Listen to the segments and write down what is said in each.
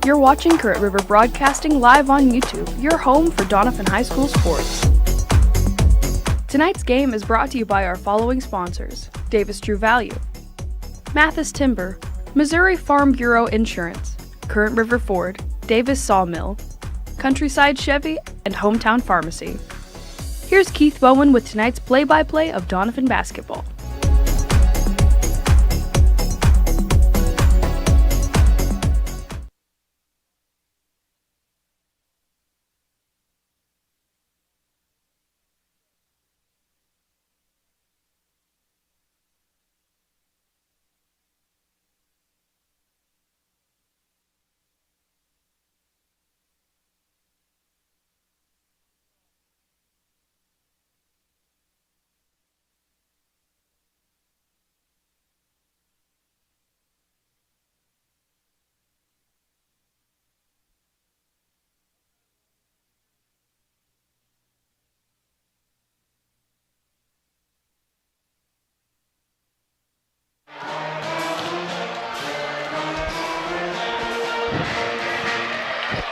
You're watching Current River Broadcasting live on YouTube, your home for Doniphan High School sports. Tonight's game is brought to you by our following sponsors: Davis True Value, Mathis Timber, Missouri Farm Bureau Insurance, Current River Ford, Davis Sawmill, Countryside Chevy, and Hometown Pharmacy. Here's Keith Bowen with tonight's play-by-play of Doniphan basketball.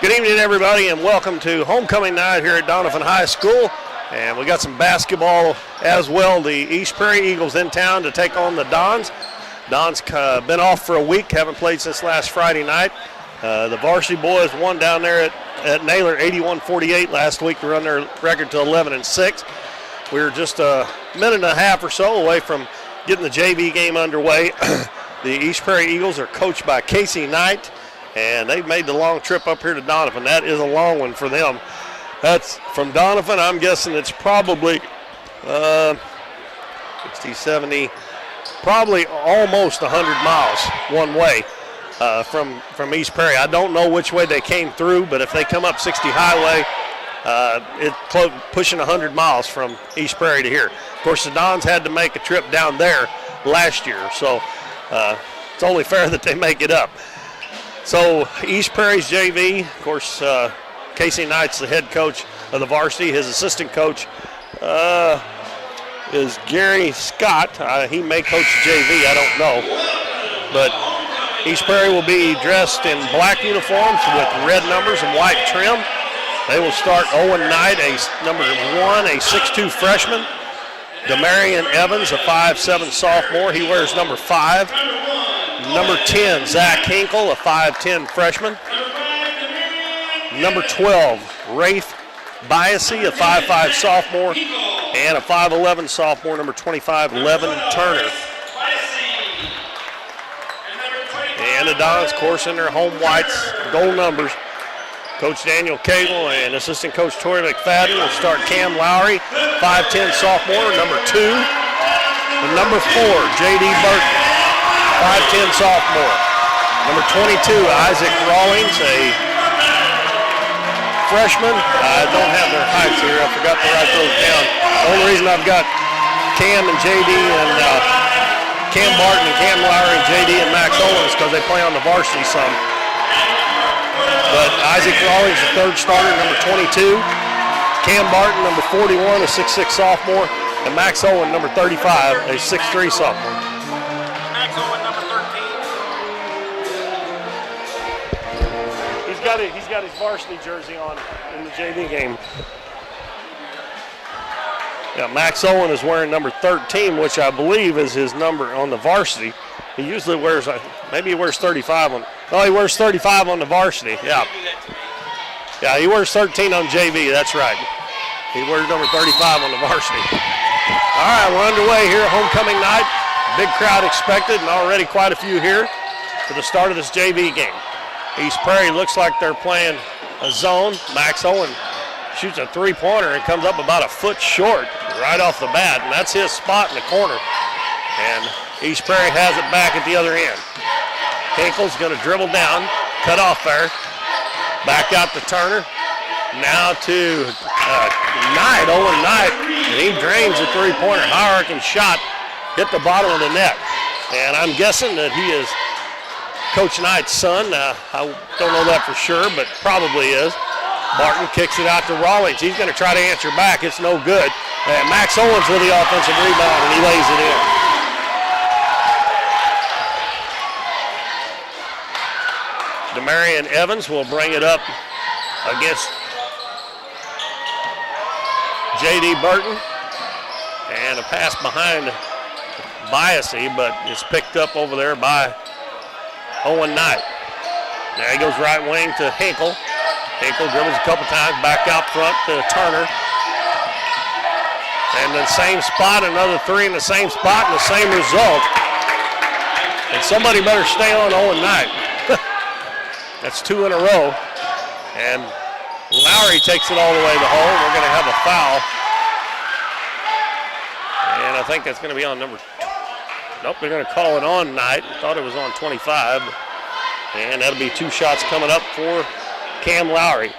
Good evening, everybody, and welcome to homecoming night here at Doniphan High School. And we got some basketball as well. The East Prairie Eagles in town to take on the Dons. Dons been off for a week, haven't played since last Friday night. The Varsity boys won down there at Naylor 81-48 last week to run their record to 11-6. We were just a minute and a half or so away from getting the JV game underway. The East Prairie Eagles are coached by Casey Knight, and they've made the long trip up here to Doniphan. That is a long one for them. That's from Doniphan. I'm guessing it's probably 60, 70, probably almost 100 miles one way from East Prairie. I don't know which way they came through, but if they come up 60 Highway, it's pushing 100 miles from East Prairie to here. Of course, the Dons had to make a trip down there last year, so it's only fair that they make it up. So East Prairie's JV, of course, Casey Knight's the head coach of the Varsity. His assistant coach is Gary Scott. He may coach JV, I don't know. But East Prairie will be dressed in black uniforms with red numbers and white trim. They will start Owen Knight, number 1, a 6'2 freshman. Demarion Evans, a 5'7 sophomore. He wears number 5. Number 10, Zach Hinkle, a 5'10 freshman. Number 12, Rafe Biasy, a 5'5 sophomore. And a 5'11 sophomore, number 25, Levin Turner. And the Dons, of course, in their home whites, gold numbers. Coach Daniel Cable and assistant coach Tori McFadden will start Cam Lowry, 5'10 sophomore, number 2. And number 4, J.D. Burton, 5'10 sophomore. Number 22, Isaac Rawlings, a freshman. I don't have their heights here. I forgot to write those down. The only reason I've got Cam and J.D. and Cam Barton and Cam Lowry and J.D. and Max Owens because they play on the varsity some. But Isaac Rawlings, the third starter, number 22. Cam Barton, number 41, a 6'6 sophomore. And Max Owen, number 35, a 6'3 sophomore. Max Owen, number 13. He's got his varsity jersey on in the JV game. Yeah, Max Owen is wearing number 13, which I believe is his number on the varsity. He usually wears, maybe he wears 35 on. Oh, he wears 35 on the varsity. Yeah. Yeah, he wears 13 on JV. That's right. He wears number 35 on the varsity. All right, we're underway here, homecoming night. Big crowd expected, and already quite a few here for the start of this JV game. East Prairie looks like they're playing a zone. Max Owen shoots a three-pointer and comes up about a foot short right off the bat, and that's his spot in the corner. And East Prairie has it back at the other end. Hinkle's going to dribble down, cut off there, back out to Turner. Now to Knight, Owen Knight, and he drains a three-pointer. Hierarchy shot, hit the bottom of the net. And I'm guessing that he is Coach Knight's son. I don't know that for sure, but probably is. Barton kicks it out to Rawlings. He's going to try to answer back. It's no good. And Max Owens with the offensive rebound, and he lays it in. Demarion Evans will bring it up against J.D. Burton. And a pass behind Biasy, but it's picked up over there by Owen Knight. Now he goes right wing to Hinkle. Hinkle dribbles a couple times, back out front to Turner. And the same spot, another three in the same spot, and the same result. And somebody better stay on Owen Knight. That's two in a row. And Lowry takes it all the way to the hole. We're going to have a foul. And I think that's going to be on number, nope, they're going to call it on Knight. Thought it was on 25. And that'll be two shots coming up for Cam Lowry.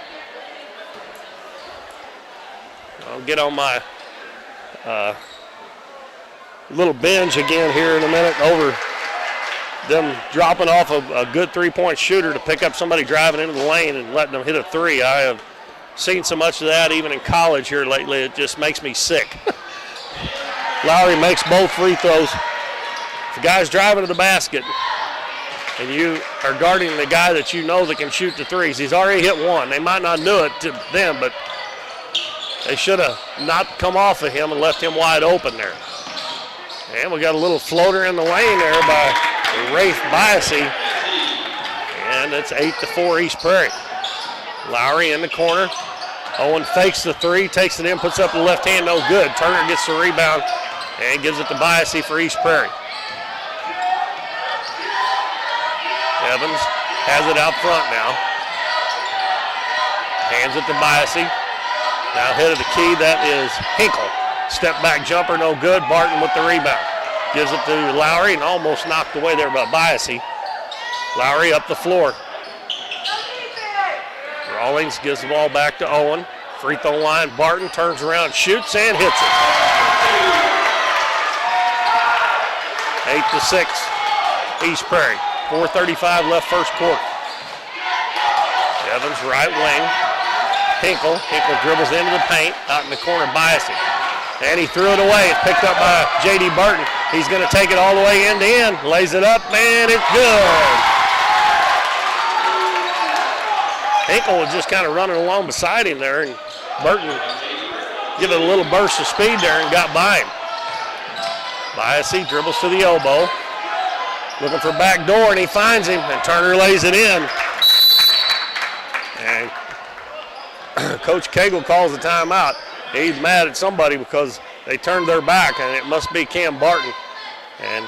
I'll get on my little binge again here in a minute over them dropping off a good three-point shooter to pick up somebody driving into the lane and letting them hit a three. I have seen so much of that even in college here lately, it just makes me sick. Lowry makes both free throws. If the guy's driving to the basket and you are guarding the guy that you know that can shoot the threes, he's already hit one. They might not do it to them, but they should have not come off of him and left him wide open there. And we got a little floater in the lane there by Rafe Biasy. And it's 8-4 East Prairie. Lowry in the corner. Owen fakes the three, takes it in, puts up the left hand, no good. Turner gets the rebound and gives it to Biasy for East Prairie. Evans has it out front now. Hands it to Biasy. Now hit of the key, that is Hinkle. Step back jumper, no good. Barton with the rebound. Gives it to Lowry and almost knocked away there by Biasy. Lowry up the floor. Rawlings gives the ball back to Owen. Free throw line, Barton turns around, shoots and hits it. 8-6, East Prairie. 4:35 left first quarter. Evans right wing. Hinkle dribbles into the paint, out in the corner, Biasy. And he threw it away. It's picked up by J.D. Burton. He's going to take it all the way end to end. Lays it up, and it's good. Hinkle was just kind of running along beside him there, and Burton give it a little burst of speed there and got by him. Biasy dribbles to the elbow. Looking for back door, and he finds him, and Turner lays it in. And Coach Cagle calls the timeout. He's mad at somebody because they turned their back, and it must be Cam Barton. And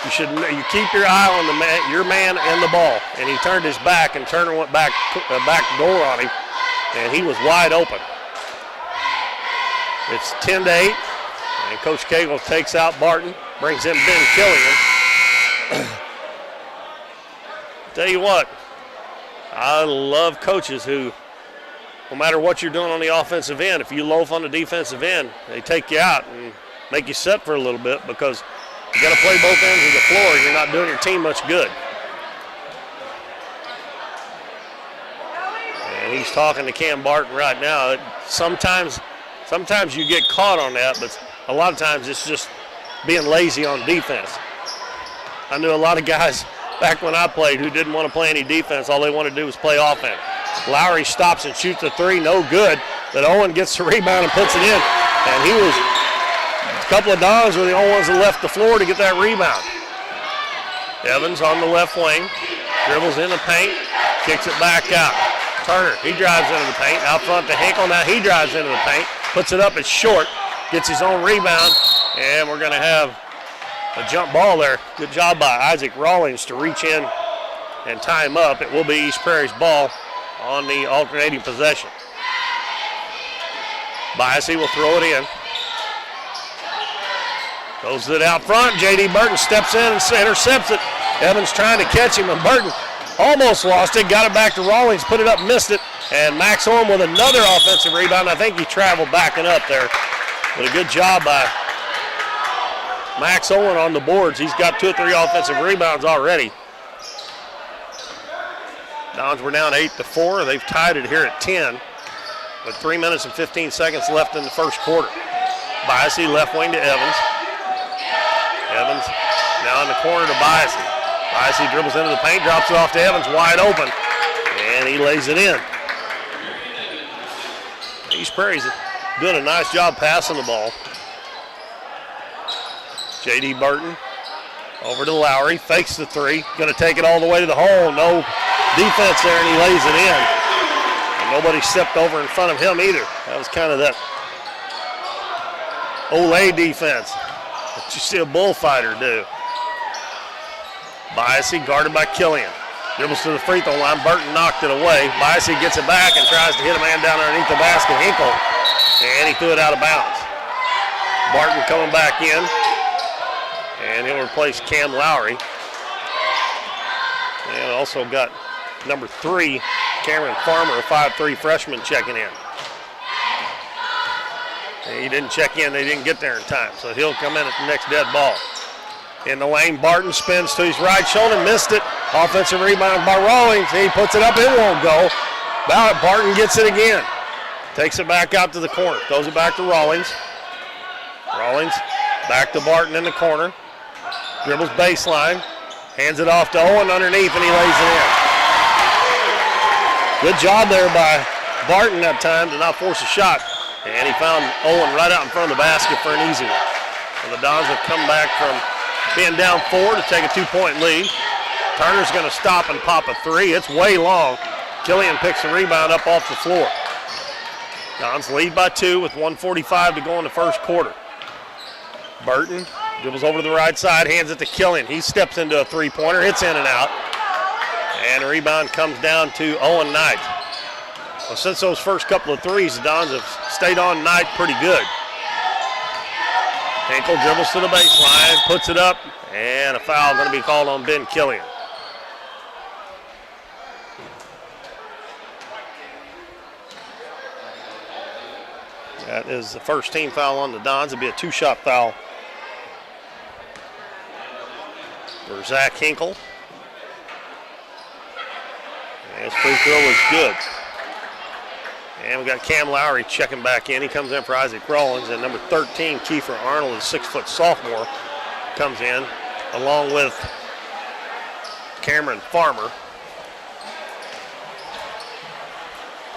you keep your eye on your man and the ball. And he turned his back, and Turner went back door on him, and he was wide open. It's 10-8, and Coach Cagle takes out Barton, brings in Ben Killian. Tell you what, I love coaches who, no matter what you're doing on the offensive end, if you loaf on the defensive end, they take you out and make you set for a little bit because you got to play both ends of the floor and you're not doing your team much good. And he's talking to Cam Barton right now. Sometimes you get caught on that, but a lot of times it's just being lazy on defense. I knew a lot of guys back when I played who didn't want to play any defense. All they wanted to do was play offense. Lowry stops and shoots a three, no good. But Owen gets the rebound and puts it in. And he was, a couple of Dons were the only ones that left the floor to get that rebound. Evans on the left wing, dribbles in the paint, kicks it back out. Turner, he drives into the paint, out front to Hinkle. Now he drives into the paint, puts it up, it's short, gets his own rebound, and we're going to have a jump ball there. Good job by Isaac Rawlings to reach in and tie him up. It will be East Prairie's ball on the alternating possession. Biasy will throw it in. Goes it out front. J.D. Burton steps in and intercepts it. Evans trying to catch him, and Burton almost lost it. Got it back to Rawlings, put it up, missed it. And Max Owen with another offensive rebound. I think he traveled backing up there. But a good job by Max Owen on the boards. He's got 2 or 3 offensive rebounds already. Dons were down 8-4. They've tied it here at 10 with 3 minutes and 15 seconds left in the first quarter. Biasy left wing to Evans. Evans now in the corner to Biasy. Varsity dribbles into the paint, drops it off to Evans, wide open, and he lays it in. East Prairie's doing a nice job passing the ball. J.D. Burton over to Lowry, fakes the three, going to take it all the way to the hole. No defense there, and he lays it in. And nobody stepped over in front of him either. That was kind of that Olay defense that you see a bullfighter do. Biasy guarded by Killian. Dribbles to the free throw line. Burton knocked it away. Biasy gets it back and tries to hit a man down underneath the basket. Hinkle, and he threw it out of bounds. Barton coming back in. And he'll replace Cam Lowry. And also got number 3, Cameron Farmer, a 5'3" freshman, checking in. And he didn't check in, they didn't get there in time, so he'll come in at the next dead ball. In the lane, Barton spins to his right shoulder, missed it. Offensive rebound by Rawlings. He puts it up, it won't go. Barton gets it again. Takes it back out to the corner, throws it back to Rawlings. Rawlings back to Barton in the corner. Dribbles baseline, hands it off to Owen underneath, and he lays it in. Good job there by Barton that time to not force a shot. And he found Owen right out in front of the basket for an easy one. And the Dons have come back from being down 4 to take a 2-point lead. Turner's going to stop and pop a 3. It's way long. Killian picks the rebound up off the floor. Dons lead by 2 with 1:45 to go in the first quarter. Burton dribbles over to the right side, hands it to Killian. He steps into a three-pointer, hits in and out. And the rebound comes down to Owen Knight. Well, since those first couple of threes, the Dons have stayed on Knight pretty good. Hinkle dribbles to the baseline, puts it up, and a foul going to be called on Ben Killian. That is the first team foul on the Dons. It'll be a 2-shot foul for Zach Hinkle. And his free throw is good. And we got Cam Lowry checking back in. He comes in for Isaac Rawlings, and number 13, Kiefer Arnold, a 6-foot sophomore, comes in along with Cameron Farmer.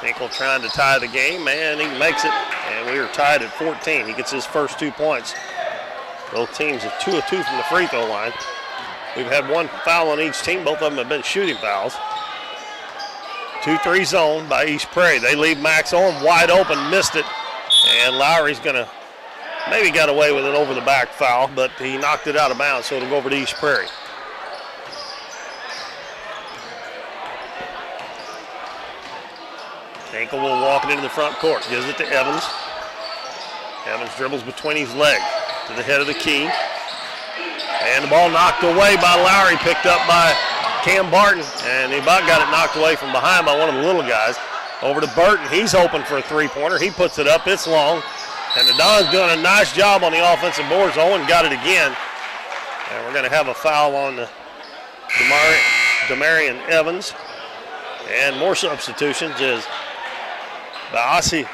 Hinkle trying to tie the game, and he makes it, and we are tied at 14. He gets his first 2 points. Both teams are 2 of 2 from the free throw line. We've had 1 foul on each team. Both of them have been shooting fouls. 2-3 zone by East Prairie. They leave Max Owen wide open, missed it, and Lowry's gonna maybe got away with it over the back foul, but he knocked it out of bounds, so it'll go over to East Prairie. Hinkle will walk it into the front court, gives it to Evans. Evans dribbles between his legs to the head of the key. And the ball knocked away by Lowry, picked up by Cam Barton, and he about got it knocked away from behind by one of the little guys. Over to Burton, he's open for a three-pointer. He puts it up, it's long. And the Dons doing a nice job on the offensive boards. Owen got it again. And we're gonna have a foul on the Demarion Evans. And more substitutions as Biasi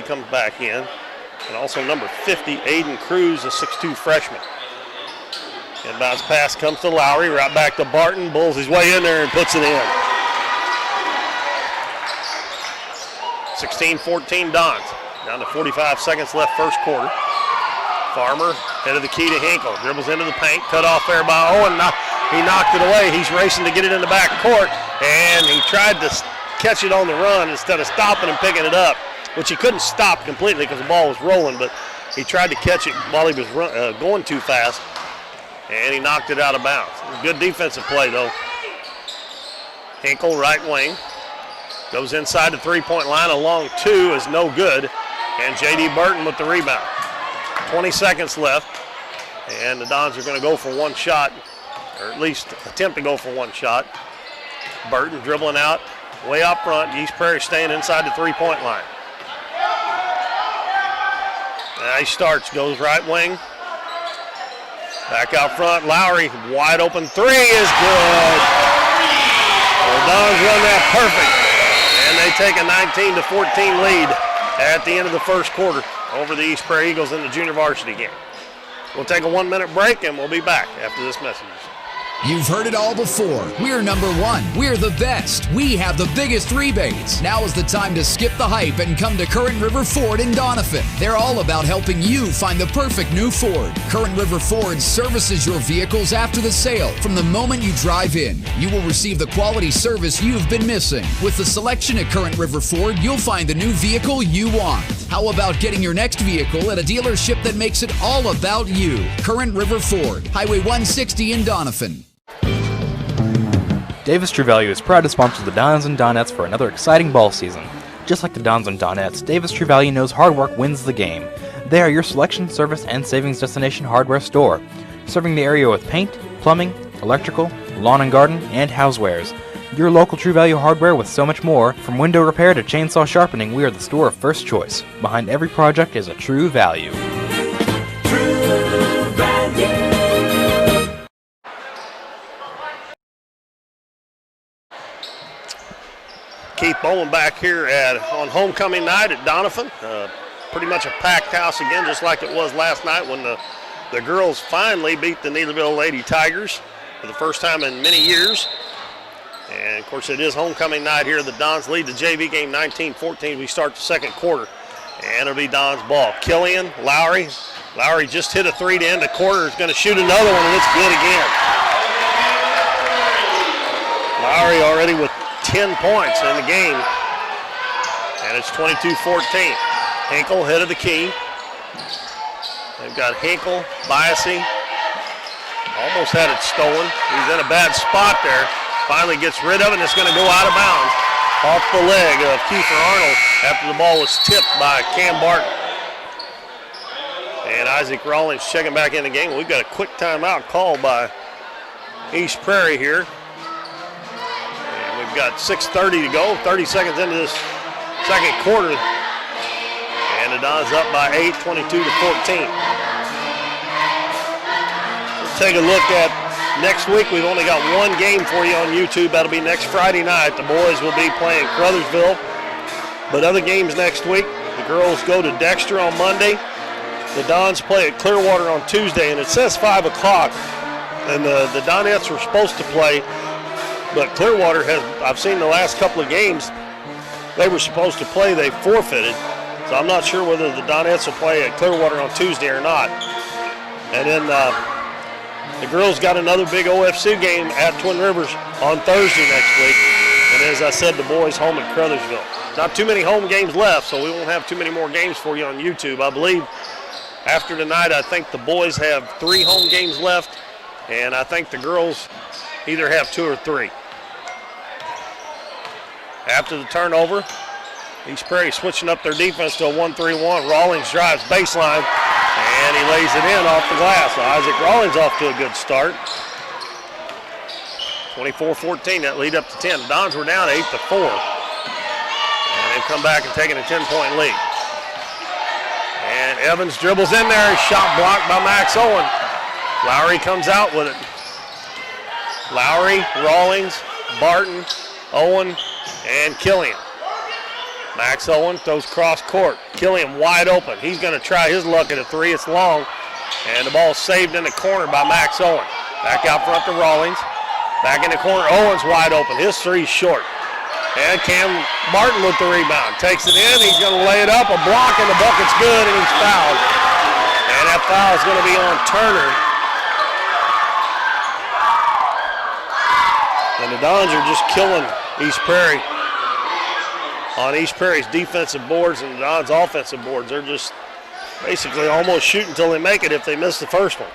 comes back in. And also number 50, Aiden Cruz, a 6'2 freshman. Inbounds pass comes to Lowry, right back to Barton, bulls his way in there and puts it in. 16-14 Dons. Down to 45 seconds left first quarter. Farmer, head of the key to Hinkle. Dribbles into the paint, cut off there by Owen. He knocked it away. He's racing to get it in the back court, and he tried to catch it on the run instead of stopping and picking it up, which he couldn't stop completely because the ball was rolling, but he tried to catch it while he was going too fast, and he knocked it out of bounds. Good defensive play, though. Hinkle, right wing, goes inside the three-point line. A long 2 is no good, and J.D. Burton with the rebound. 20 seconds left, and the Dons are going to go for one shot, or at least attempt to go for one shot. Burton dribbling out, way out front. East Prairie staying inside the three-point line. Now he starts, goes right wing. Back out front, Lowry, wide open 3 is good. The Dons run that perfect, and they take a 19-14 lead at the end of the first quarter over the East Prairie Eagles in the junior varsity game. We'll take a 1-minute break, and we'll be back after this message. You've heard it all before. We're number one. We're the best. We have the biggest rebates. Now is the time to skip the hype and come to Current River Ford in Doniphan. They're all about helping you find the perfect new Ford. Current River Ford services your vehicles after the sale. From the moment you drive in, you will receive the quality service you've been missing. With the selection at Current River Ford, you'll find the new vehicle you want. How about getting your next vehicle at a dealership that makes it all about you? Current River Ford, Highway 160 in Doniphan. Davis True Value is proud to sponsor the Dons and Donettes for another exciting ball season. Just like the Dons and Donettes, Davis True Value knows hard work wins the game. They are your selection, service, and savings destination hardware store, serving the area with paint, plumbing, electrical, lawn and garden, and housewares. Your local True Value hardware with so much more. From window repair to chainsaw sharpening, we are the store of first choice. Behind every project is a True Value. True Value. Keith Bowen back here on homecoming night at Doniphan. Pretty much a packed house again, just like it was last night when the girls finally beat the Neelyville Lady Tigers for the first time in many years. And, of course, it is homecoming night here. The Dons lead the JV game 19-14. We start the second quarter, and it'll be Dons ball. Killian, Lowry. Lowry just hit a three to end the quarter. Is going to shoot another one, and it's good again. Lowry already with 10 points in the game, and it's 22-14. Hinkle, head of the key. They've got Hinkle, Biasy. Almost had it stolen. He's in a bad spot there. Finally gets rid of it, and it's going to go out of bounds off the leg of Kiefer Arnold after the ball was tipped by Cam Barton. And Isaac Rawlings checking back in the game. We've got a quick timeout called by East Prairie here. Got 6:30 to go, 30 seconds into this second quarter, and the Dons up by 8, 22-14. Let's take a look at next week. We've only got one game for you on YouTube. That'll be next Friday night. The boys will be playing Crothersville, but other games next week. The girls go to Dexter on Monday. The Dons play at Clearwater on Tuesday, and it says 5 o'clock, and the Donettes were supposed to play. But Clearwater has, I've seen the last couple of games, they were supposed to play, they forfeited. So I'm not sure whether the Donettes will play at Clearwater on Tuesday or not. And then the girls got another big OFC game at Twin Rivers on Thursday next week. And as I said, the boys home at Crothersville. Not too many home games left, so we won't have too many more games for you on YouTube. I believe after tonight, I think the boys have 3 home games left, and I think the girls either have 2 or 3. After the turnover, East Prairie switching up their defense to a 1-3-1. Rawlings drives baseline, and he lays it in off the glass. So Isaac Rawlings off to a good start. 24-14, that lead up to 10. The Dons were down 8-4. And they've come back and taken a 10-point lead. And Evans dribbles in there. Shot blocked by Max Owen. Lowry comes out with it. Lowry, Rawlings, Barton, Owen, and Killian. Max Owen throws cross court. Killian wide open. He's going to try his luck at a 3. It's long. And the ball's saved in the corner by Max Owen. Back out front to Rawlings. Back in the corner. Owen's wide open. His 3's short. And Cam Barton with the rebound. Takes it in. He's going to lay it up. A block, and the bucket's good, and he's fouled. And that foul is going to be on Turner. And the Dons are just killing East Prairie on East Prairie's defensive boards and the Dons' offensive boards. They're just basically almost shooting until they make it if they miss the first one.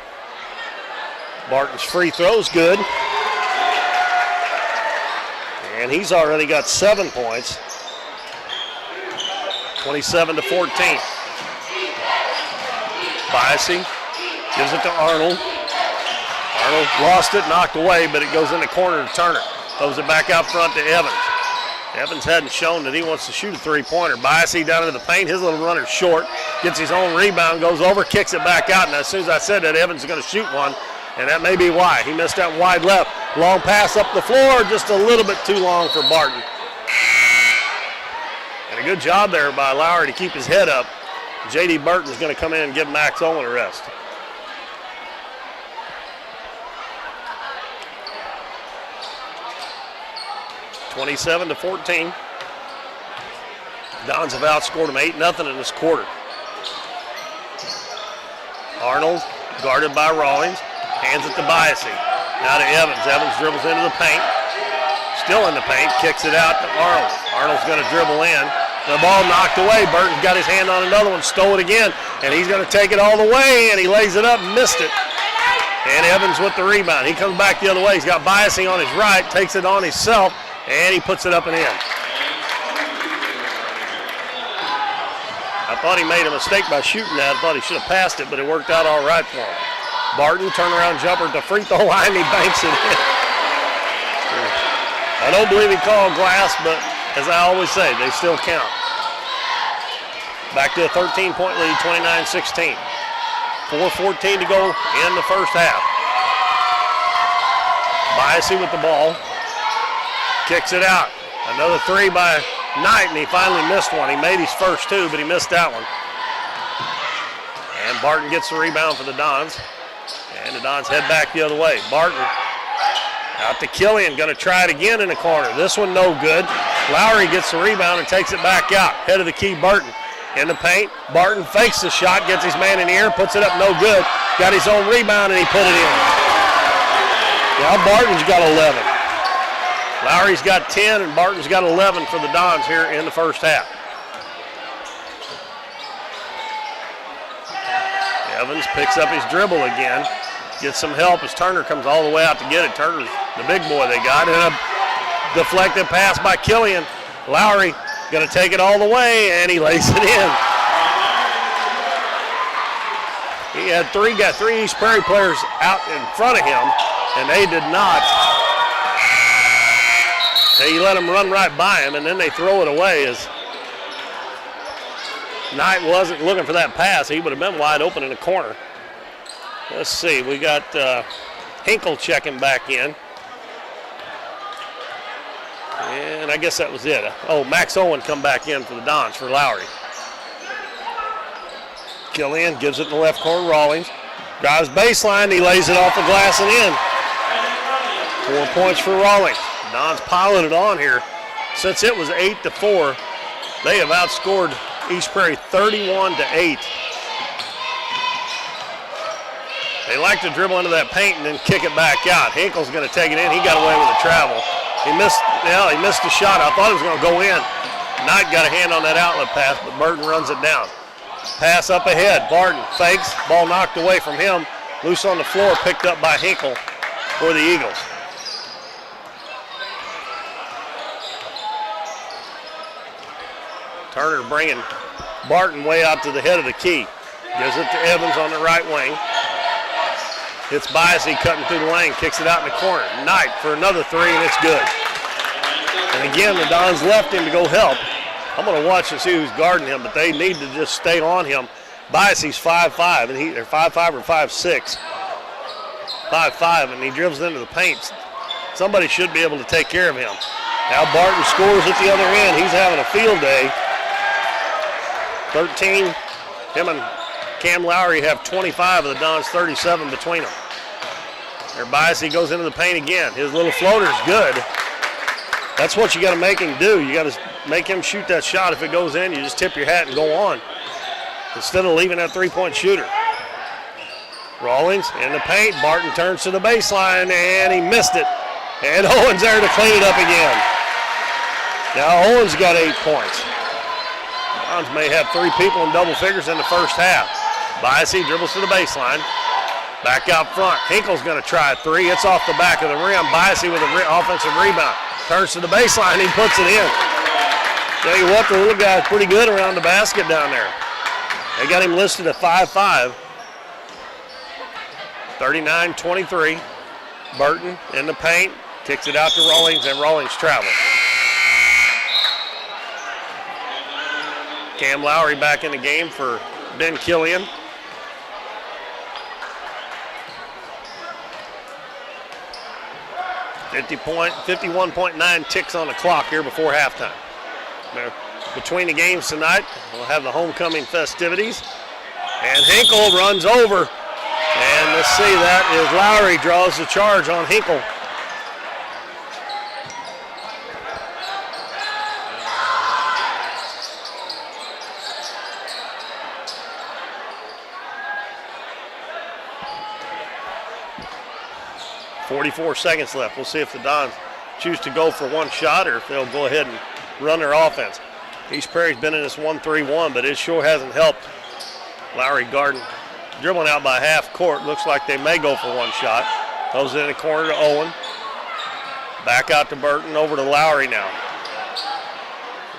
Barton's free throw's good. And he's already got 7 points. 27-14. Biasy gives it to Arnold. Arnold lost it, knocked away, but it goes in the corner to Turner. Throws it back out front to Evans. Evans hadn't shown that he wants to shoot a 3-pointer. Biasy down into the paint. His little runner's short. Gets his own rebound, goes over, kicks it back out. And as soon as I said that, Evans is going to shoot one. And that may be why. He missed that wide left. Long pass up the floor, just a little bit too long for Barton. And a good job there by Lowry to keep his head up. J.D. Burton's going to come in and give Max Owen a rest. 27-14. Dons have outscored them 8-0 in this quarter. Arnold guarded by Rawlings. Hands it to Biasy. Now to Evans. Evans dribbles into the paint. Still in the paint. Kicks it out to Arnold. Arnold's going to dribble in. The ball knocked away. Burton's got his hand on another one. Stole it again. And he's going to take it all the way. And he lays it up and missed it. And Evans with the rebound. He comes back the other way. He's got Biasy on his right. Takes it on himself. And he puts it up and in. I thought he made a mistake by shooting that. I thought he should have passed it, but it worked out all right for him. Barton, turnaround jumper at the free throw line. He banks it in. I don't believe he called glass, but as I always say, they still count. Back to a 13-point lead, 29-16. 4:14 to go in the first half. Biasy with the ball. Kicks it out. Another three by Knight, and he finally missed one. He made his first two, but he missed that one. And Barton gets the rebound for the Dons. And the Dons head back the other way. Barton out to Killian, going to try it again in the corner. This one no good. Lowry gets the rebound and takes it back out. Head of the key, Barton. In the paint, Barton fakes the shot, gets his man in the air, puts it up, no good. Got his own rebound, and he put it in. Now Barton's got 11. Lowry's got 10, and Barton's got 11 for the Dons here in the first half. Evans picks up his dribble again. Gets some help as Turner comes all the way out to get it. Turner's the big boy they got. And a deflected pass by Killian. Lowry going to take it all the way, and he lays it in. He had three East Prairie players out in front of him, and they did not. They let him run right by him, and then they throw it away as Knight wasn't looking for that pass. He would have been wide open in the corner. Let's see, we got Hinkle checking back in. And I guess that was it. Oh, Max Owen come back in for the Dons for Lowry. Killian gives it in the left corner, Rawlings. Drives baseline, he lays it off the glass and in. 4 points for Rawlings. Dons piling it on here. Since it was 8-4, they have outscored East Prairie 31-8. They like to dribble into that paint and then kick it back out. Hinkle's going to take it in. He got away with the travel. He missed the shot. I thought it was going to go in. Knight got a hand on that outlet pass, but Burton runs it down. Pass up ahead. Barton fakes. Ball knocked away from him. Loose on the floor, picked up by Hinkle for the Eagles. Turner bringing Barton way out to the head of the key. Gives it to Evans on the right wing. It's Biasy cutting through the lane, kicks it out in the corner. Knight for another three, and it's good. And again, the Dons left him to go help. I'm going to watch and see who's guarding him, but they need to just stay on him. Biasy's 5'5", and they're 5'5" or 5'6". 5'5", and he dribbles into the paint. Somebody should be able to take care of him. Now Barton scores at the other end. He's having a field day. 13. Him and Cam Lowry have 25 of the Dons, 37 between them. Their Biasy goes into the paint again. His little floater's good. That's what you got to make him do. You got to make him shoot that shot. If it goes in, you just tip your hat and go on, instead of leaving that three-point shooter. Rawlings in the paint. Barton turns to the baseline, and he missed it. And Owens there to clean it up again. Now Owens got 8 points. Dons may have three people in double figures in the first half. Biasy dribbles to the baseline. Back out front. Hinkle's going to try a three. It's off the back of the rim. Biasy with an offensive rebound. Turns to the baseline. He puts it in. Tell you what, the little guy's pretty good around the basket down there. They got him listed at 5'5". 39-23. Burton in the paint. Kicks it out to Rawlings, and Rawlings travels. Cam Lowry back in the game for Ben Killian. .51.9 ticks on the clock here before halftime. Now, between the games tonight, we'll have the homecoming festivities. And Hinkle runs over. And let's see, that is Lowry draws the charge on Hinkle. 44 seconds left. We'll see if the Dons choose to go for one shot or if they'll go ahead and run their offense. East Prairie's been in this 1-3-1, but it sure hasn't helped. Lowry Garden dribbling out by half court. Looks like they may go for one shot. Throws it in the corner to Owen. Back out to Burton, over to Lowry now.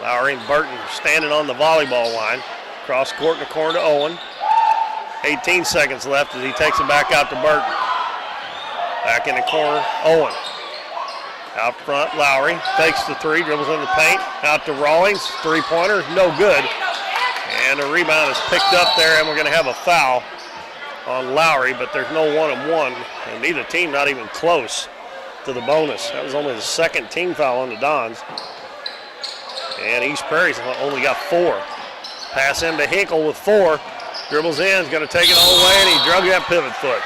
Lowry and Burton standing on the volleyball line. Cross court in the corner to Owen. 18 seconds left as he takes it back out to Burton. Back in the corner, Owen. Out front, Lowry takes the three, dribbles in the paint. Out to Rawlings, three-pointer, no good. And the rebound is picked up there, and we're going to have a foul on Lowry, but there's no one-on-one, and neither team not even close to the bonus. That was only the second team foul on the Dons. And East Prairie's only got 4. Pass into Hinkle with 4. Dribbles in, is going to take it all the way, and he drug that pivot foot.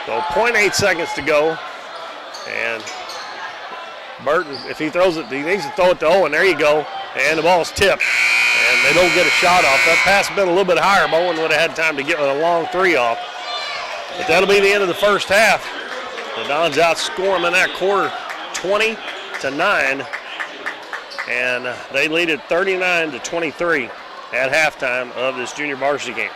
So 0.8 seconds to go. And Burton, if he throws it, he needs to throw it to Owen. There you go. And the ball's tipped. And they don't get a shot off. That pass has been a little bit higher, but Owen would have had time to get a long three off. But that'll be the end of the first half. The Dons outscore them in that quarter 20-9. And they lead it 39-23 at halftime of this junior varsity game.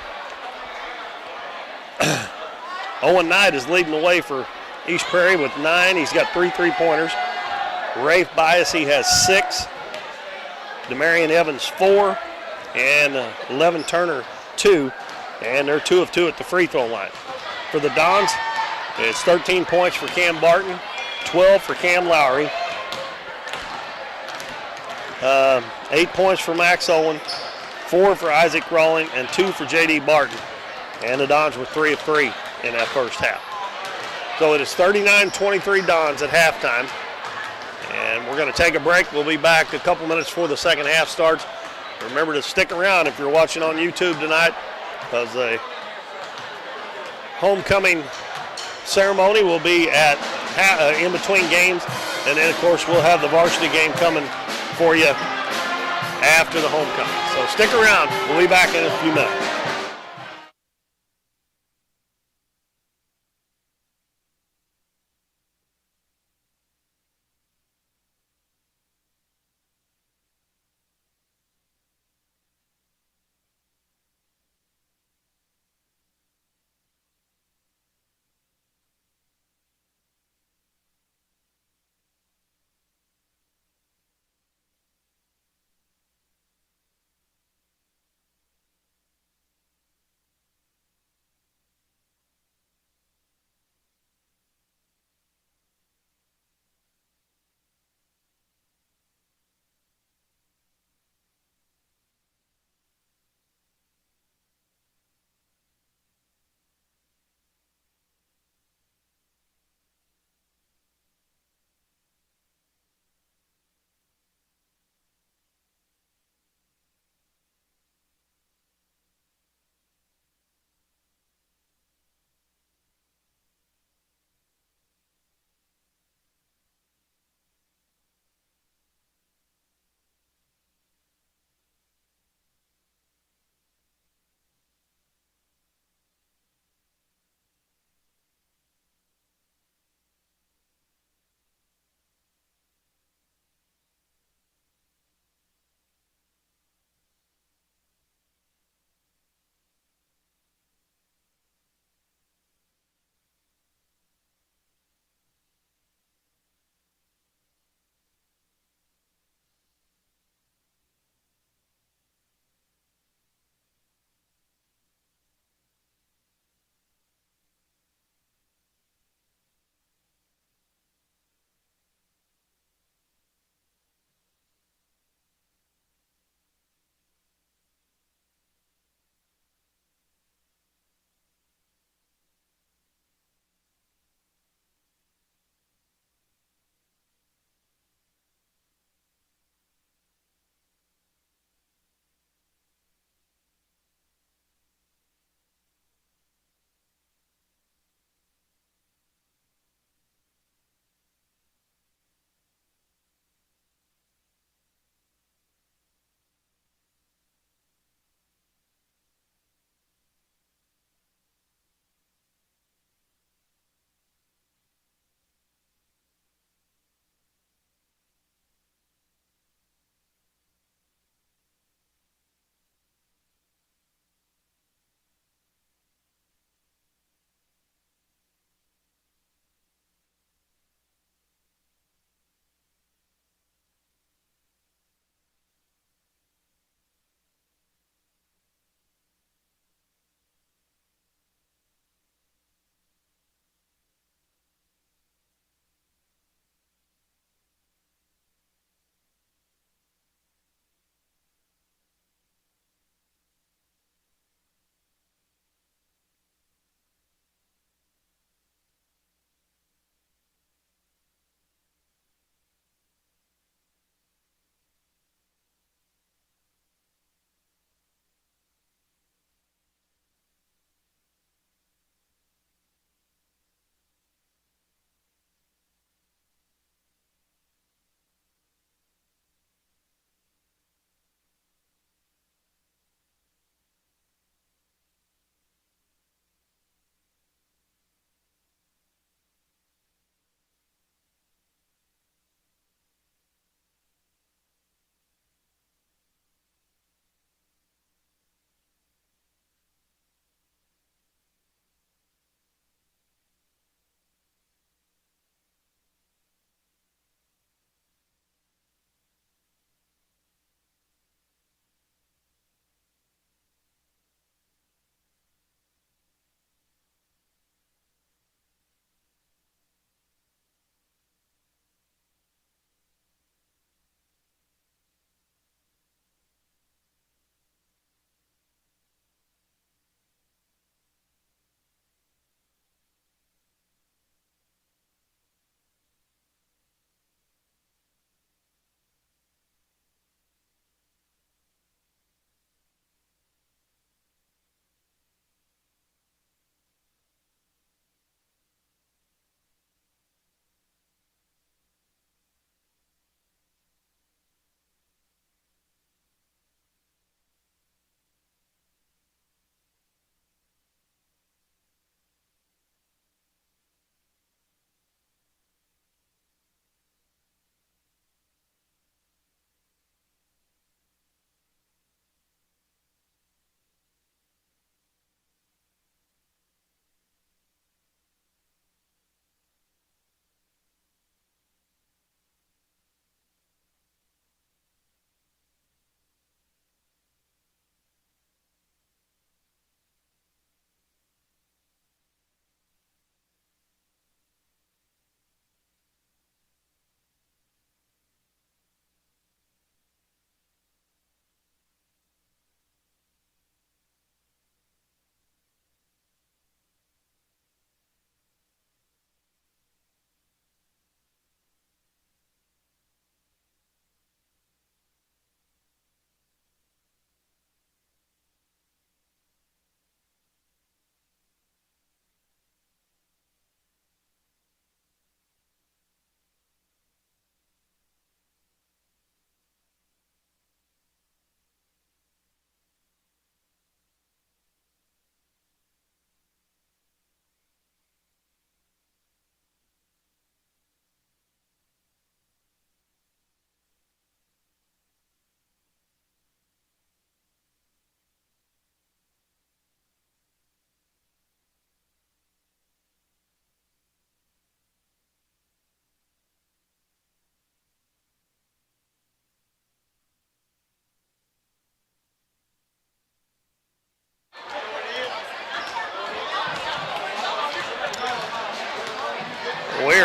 Owen Knight is leading the way for East Prairie with 9. He's got 3 3-pointers. Rafe Bias, he has 6. Demarion Evans, 4. And 11 Turner, 2. And they're 2 of 2 at the free throw line. For the Dons, it's 13 points for Cam Barton, 12 for Cam Lowry. 8 points for Max Owen, 4 for Isaac Rawling, and 2 for J.D. Barton. And the Dons were 3 of 3 in that first half. So it is 39-23 Dons at halftime. And we're going to take a break. We'll be back a couple minutes before the second half starts. Remember to stick around if you're watching on YouTube tonight, because the homecoming ceremony will be at in between games. And then, of course, we'll have the varsity game coming for you after the homecoming. So stick around. We'll be back in a few minutes.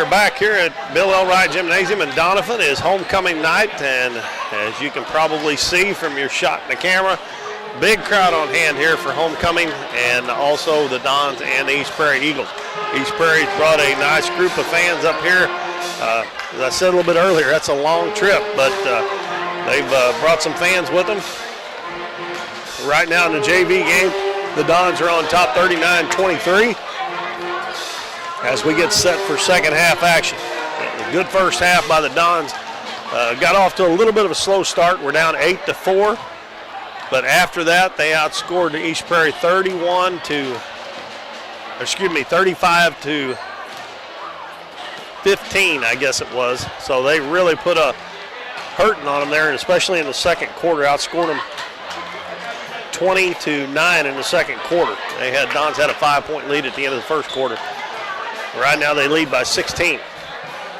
are back here at Bill L. Wright Gymnasium in Doniphan. It is homecoming night, and as you can probably see from your shot in the camera, big crowd on hand here for homecoming, and also the Dons and the East Prairie Eagles. East Prairie's brought a nice group of fans up here. As I said a little bit earlier, that's a long trip, but they've brought some fans with them. Right now in the JV game, the Dons are on top 39-23 as we get set for second half action. A good first half by the Dons. Got off to a little bit of a slow start. We're down 8-4, but after that they outscored the East Prairie 35-15, I guess it was. So they really put a hurting on them there, and especially in the second quarter, outscored them 20-9 in the second quarter. Dons had a 5-point lead at the end of the first quarter. Right now they lead by 16.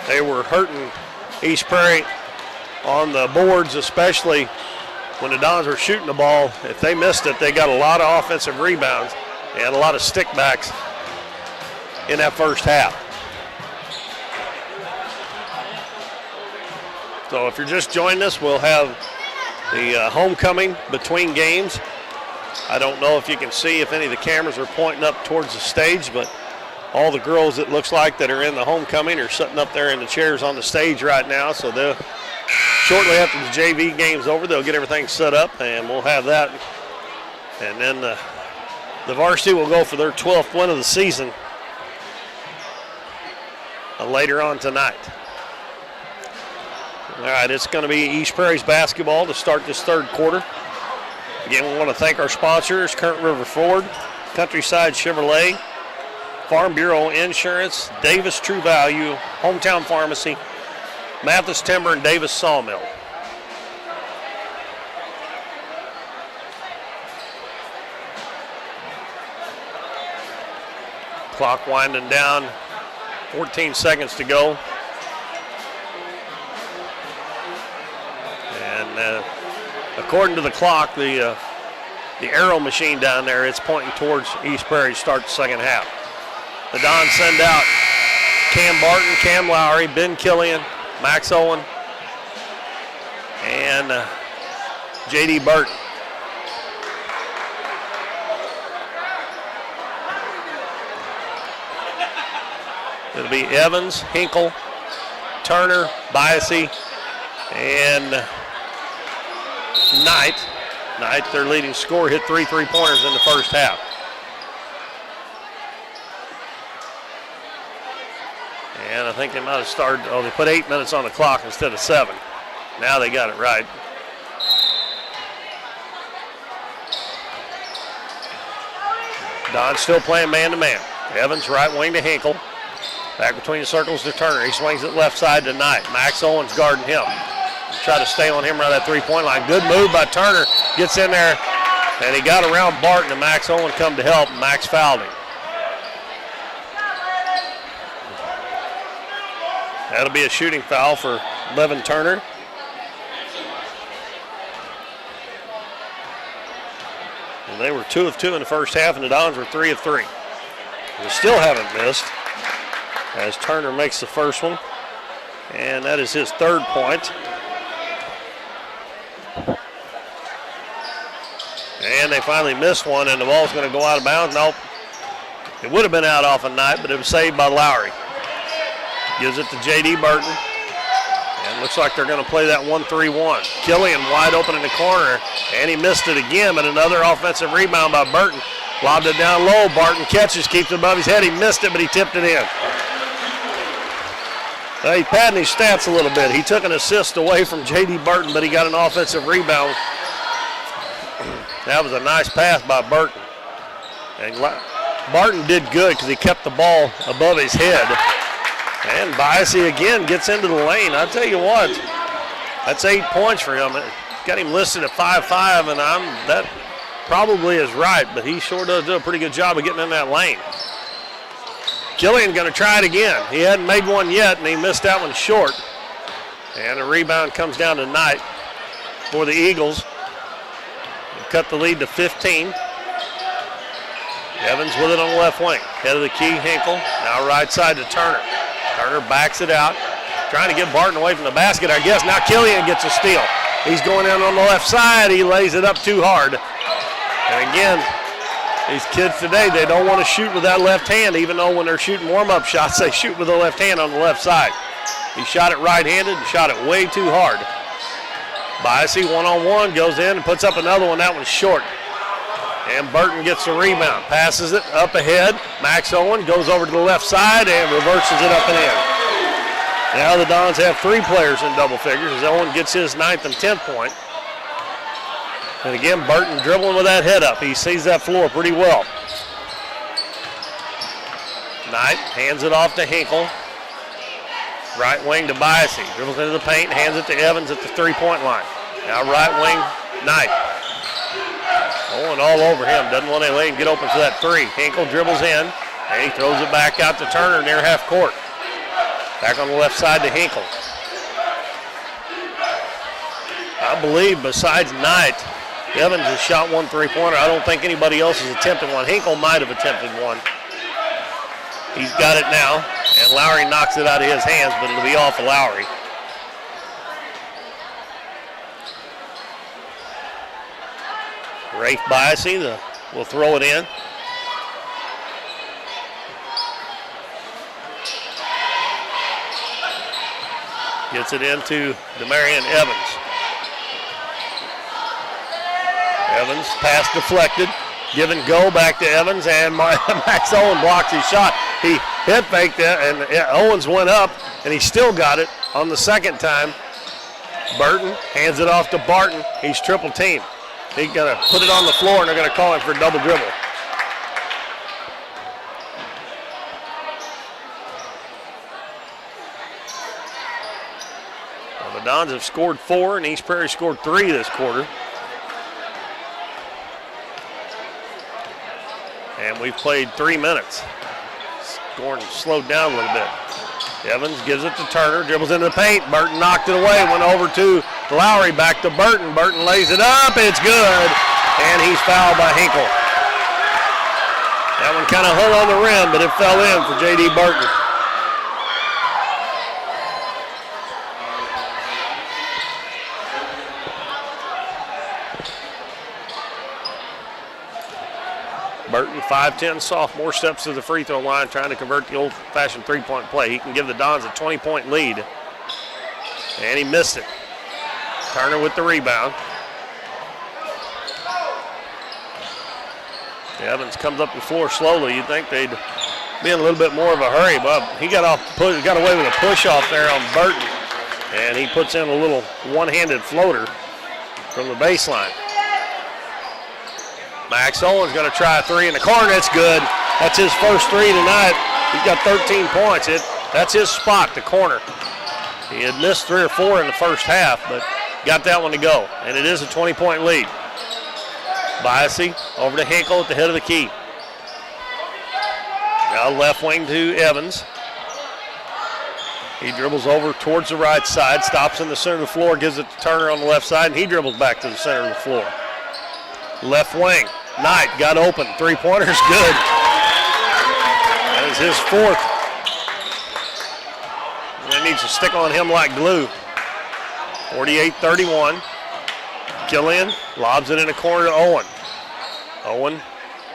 They were hurting East Prairie on the boards, especially when the Dons were shooting the ball. If they missed it, they got a lot of offensive rebounds and a lot of stickbacks in that first half. So if you're just joining us, we'll have the homecoming between games. I don't know if you can see if any of the cameras are pointing up towards the stage, but all the girls, it looks like, that are in the homecoming are sitting up there in the chairs on the stage right now. So they'll, shortly after the JV game's over, they'll get everything set up, and we'll have that. And then the Varsity will go for their 12th win of the season later on tonight. All right, it's going to be East Prairie's basketball to start this third quarter. Again, we want to thank our sponsors, Current River Ford, Countryside Chevrolet, Farm Bureau Insurance, Davis True Value, Hometown Pharmacy, Mathis Timber, and Davis Sawmill. Clock winding down, 14 seconds to go. And according to the clock, the arrow machine down there, it's pointing towards East Prairie to start the second half. The Dons send out Cam Barton, Cam Lowry, Ben Killian, Max Owen, and J.D. Burton. It'll be Evans, Hinkle, Turner, Biasy, and Knight. Knight, their leading scorer, hit 3 3-pointers in the first half. And I think they might have started, they put 8 minutes on the clock instead of 7. Now they got it right. Don still playing man-to-man. Evans right wing to Hinkle. Back between the circles to Turner. He swings it left side to Knight. Max Owens guarding him. Try to stay on him around that three-point line. Good move by Turner. Gets in there, and he got around Barton, and Max Owen come to help. Max fouled him. That'll be a shooting foul for Levin Turner. And they were 2 of 2 in the first half, and the Dons were 3 of 3. They still haven't missed as Turner makes the first one, and that is his 3rd point. And they finally missed one, and the ball's going to go out of bounds. Nope. It would have been out off a Knight, but it was saved by Lowry. Gives it to J.D. Burton. And looks like they're going to play that 1-3-1. Killian wide open in the corner, and he missed it again, but another offensive rebound by Burton. Lobbed it down low. Barton catches, keeps it above his head. He missed it, but he tipped it in. He's padding his stats a little bit. He took an assist away from J.D. Burton, but he got an offensive rebound. That was a nice pass by Burton. And Barton did good because he kept the ball above his head. And Biasy again gets into the lane. I'll tell you what, that's 8 points for him. Got him listed at 5'5", and that probably is right, but he sure does do a pretty good job of getting in that lane. Killian going to try it again. He hadn't made one yet, and he missed that one short. And the rebound comes down to Knight for the Eagles. They cut the lead to 15. Evans with it on the left wing. Head of the key, Hinkle. Now right side to Turner. Turner backs it out, trying to get Barton away from the basket, I guess. Now Killian gets a steal. He's going in on the left side. He lays it up too hard. And again, these kids today, they don't want to shoot with that left hand, even though when they're shooting warm-up shots, they shoot with the left hand on the left side. He shot it right-handed and shot it way too hard. Biasy one-on-one, goes in and puts up another one. That one's short. And Burton gets the rebound, passes it up ahead. Max Owen goes over to the left side and reverses it up and in. Now the Dons have 3 players in double figures as Owen gets his 9th and 10th point. And again, Burton dribbling with that head up. He sees that floor pretty well. Knight hands it off to Hinkle. Right wing to Biasy. Dribbles into the paint, hands it to Evans at the 3-point line. Now right wing, Knight. Owen all over him. Doesn't want to let him get open for that 3. Hinkle dribbles in, and he throws it back out to Turner near half court. Back on the left side to Hinkle. I believe besides Knight, Evans has shot 1 3-pointer. I don't think anybody else has attempted one. Hinkle might have attempted one. He's got it now, and Lowry knocks it out of his hands, but it'll be off of Lowry. Rafe Biasy will throw it in. Gets it into DeMarion Evans. Evans, pass deflected. Give and go back to Evans, and Max Owen blocks his shot. He head faked it, and Owens went up, and he still got it on the second time. Burton hands it off to Barton. He's triple teamed. He's going to put it on the floor, and they're going to call him for a double dribble. Well, the Dons have scored 4, and East Prairie scored 3 this quarter. And we've played 3 minutes. Scoring slowed down a little bit. Evans gives it to Turner, dribbles into the paint. Burton knocked it away, went over to Lowry, back to Burton. Burton lays it up, it's good. And he's fouled by Hinkle. That one kind of hung on the rim, but it fell in for J.D. Burton. Burton, 5'10", sophomore, steps to the free throw line, trying to convert the old-fashioned 3-point play. He can give the Dons a 20-point lead. And he missed it. Turner with the rebound. Evans comes up the floor slowly. You'd think they'd be in a little bit more of a hurry, but he got away with a push off there on Burton. And he puts in a little one-handed floater from the baseline. Max Owen's going to try a 3 in the corner. It's good. That's his first 3 tonight. He's got 13 points. That's his spot, the corner. He had missed 3 or 4 in the first half, but got that one to go. And it is a 20-point lead. Biasy over to Hinkle at the head of the key. Now left wing to Evans. He dribbles over towards the right side, stops in the center of the floor, gives it to Turner on the left side, and he dribbles back to the center of the floor. Left wing, Knight got open. 3-pointer's good. That is his 4th. That needs to stick on him like glue. 48-31. Killian lobs it in the corner to Owen. Owen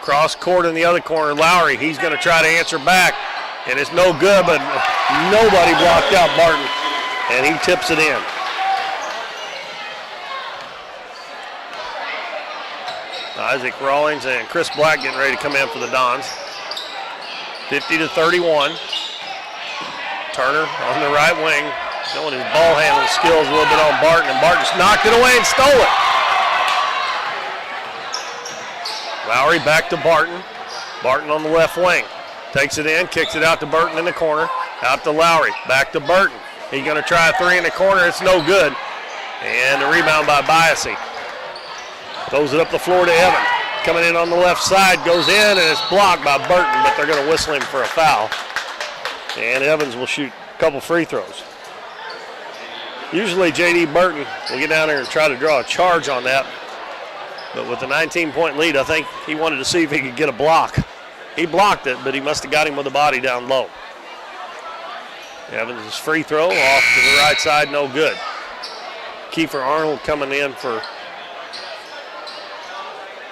cross court in the other corner. Lowry, he's going to try to answer back, and it's no good, but nobody blocked out Barton, and he tips it in. Isaac Rawlings and Chris Black getting ready to come in for the Dons. 50-31. Turner on the right wing, showing his ball handling skills a little bit on Barton, and Barton knocked it away and stole it. Lowry back to Barton. Barton on the left wing. Takes it in, kicks it out to Burton in the corner. Out to Lowry, back to Burton. He's going to try a 3 in the corner. It's no good. And a rebound by Biasy. Throws it up the floor to Evans. Coming in on the left side, goes in, and it's blocked by Burton, but they're going to whistle him for a foul. And Evans will shoot a couple free throws. Usually J.D. Burton will get down there and try to draw a charge on that. But with the 19-point lead, I think he wanted to see if he could get a block. He blocked it, but he must have got him with the body down low. Evans' free throw off to the right side, no good. Kiefer Arnold coming in for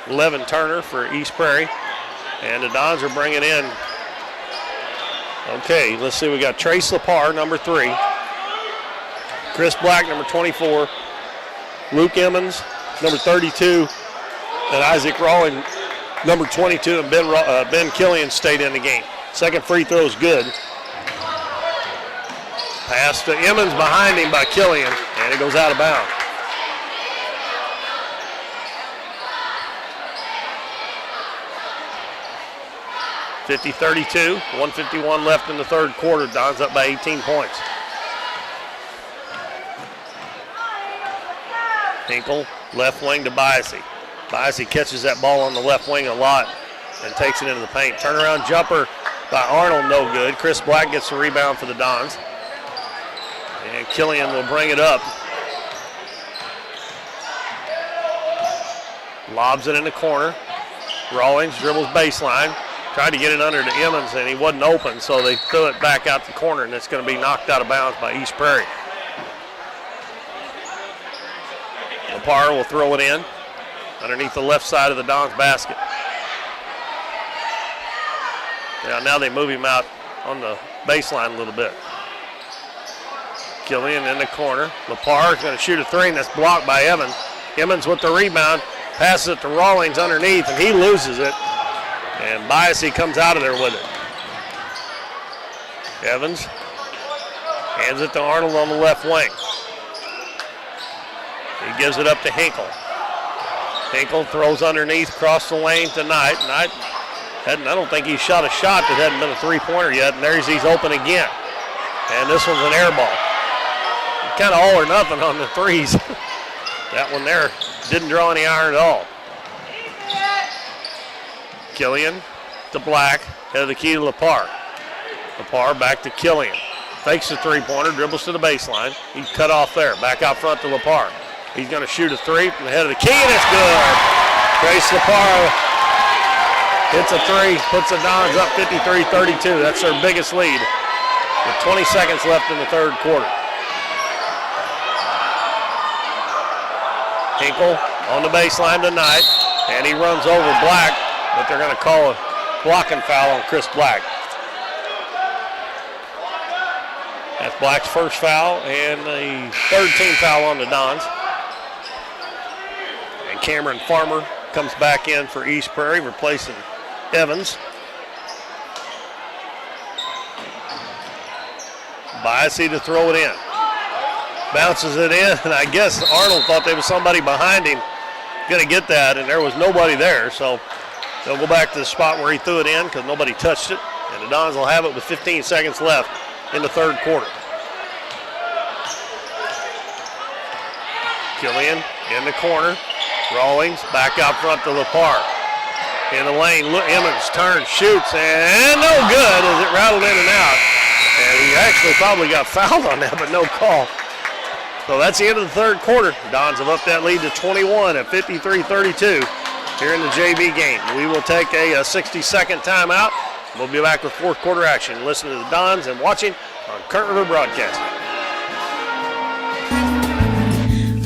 Levin Turner for East Prairie. And the Dons are bringing in, okay, let's see, we got Trace Lepar, number 3. Chris Black, number 24. Luke Emmons, number 32. And Isaac Rawlings, number 22. And Ben Killian stayed in the game. Second free throw is good. Pass to Emmons behind him by Killian, and it goes out of bounds. (50-32), 1:51 left in the third quarter. Dons up by 18 points. Hinkle, left wing to Biasy. Biasy catches that ball on the left wing a lot and takes it into the paint. Turnaround jumper by Arnold, no good. Chris Black gets the rebound for the Dons. And Killian will bring it up. Lobs it in the corner. Rawlings dribbles baseline. Tried to get it under to Emmons, and he wasn't open, so they threw it back out the corner, and it's going to be knocked out of bounds by East Prairie. Lepar will throw it in underneath the left side of the Dons basket. Now they move him out on the baseline a little bit. Killian in the corner. Lepar is going to shoot a 3, and that's blocked by Evans. Emmons with the rebound, passes it to Rawlings underneath, and he loses it. And Biasy comes out of there with it. Evans hands it to Arnold on the left wing. He gives it up to Hinkle. Hinkle throws underneath, across the lane to Knight. Knight, I don't think he shot a shot that hadn't been a three-pointer yet, and there's he's open again. And this one's an air ball. Kind of all or nothing on the threes. That one there didn't draw any iron at all. Killian to Black, head of the key to Lepar. Lepar back to Killian. Fakes the three-pointer, dribbles to the baseline. He's cut off there, back out front to Lepar. He's going to shoot a 3 from the head of the key, and it's good. Trace Lepar hits a 3, puts the Dons up 53-32. That's their biggest lead with 20 seconds left in the third quarter. Hinkle on the baseline tonight, and he runs over Black, but they're going to call a blocking foul on Chris Black. That's Black's first foul and the third team foul on the Dons. And Cameron Farmer comes back in for East Prairie, replacing Evans. Biasy to throw it in. Bounces it in, and I guess Arnold thought there was somebody behind him going to get that, and there was nobody there. So they'll go back to the spot where he threw it in because nobody touched it, and the Dons will have it with 15 seconds left in the third quarter. Killian in the corner. Rawlings back out front to Lepar. In the lane, Emmons turns, shoots, and no good as it rattled in and out. And he actually probably got fouled on that, but no call. So that's the end of the third quarter. Dons have upped that lead to 21 at 53-32 here in the JV game. We will take a 60-second timeout. We'll be back with fourth quarter action. Listen to the Dons and watching on Current River Broadcasting.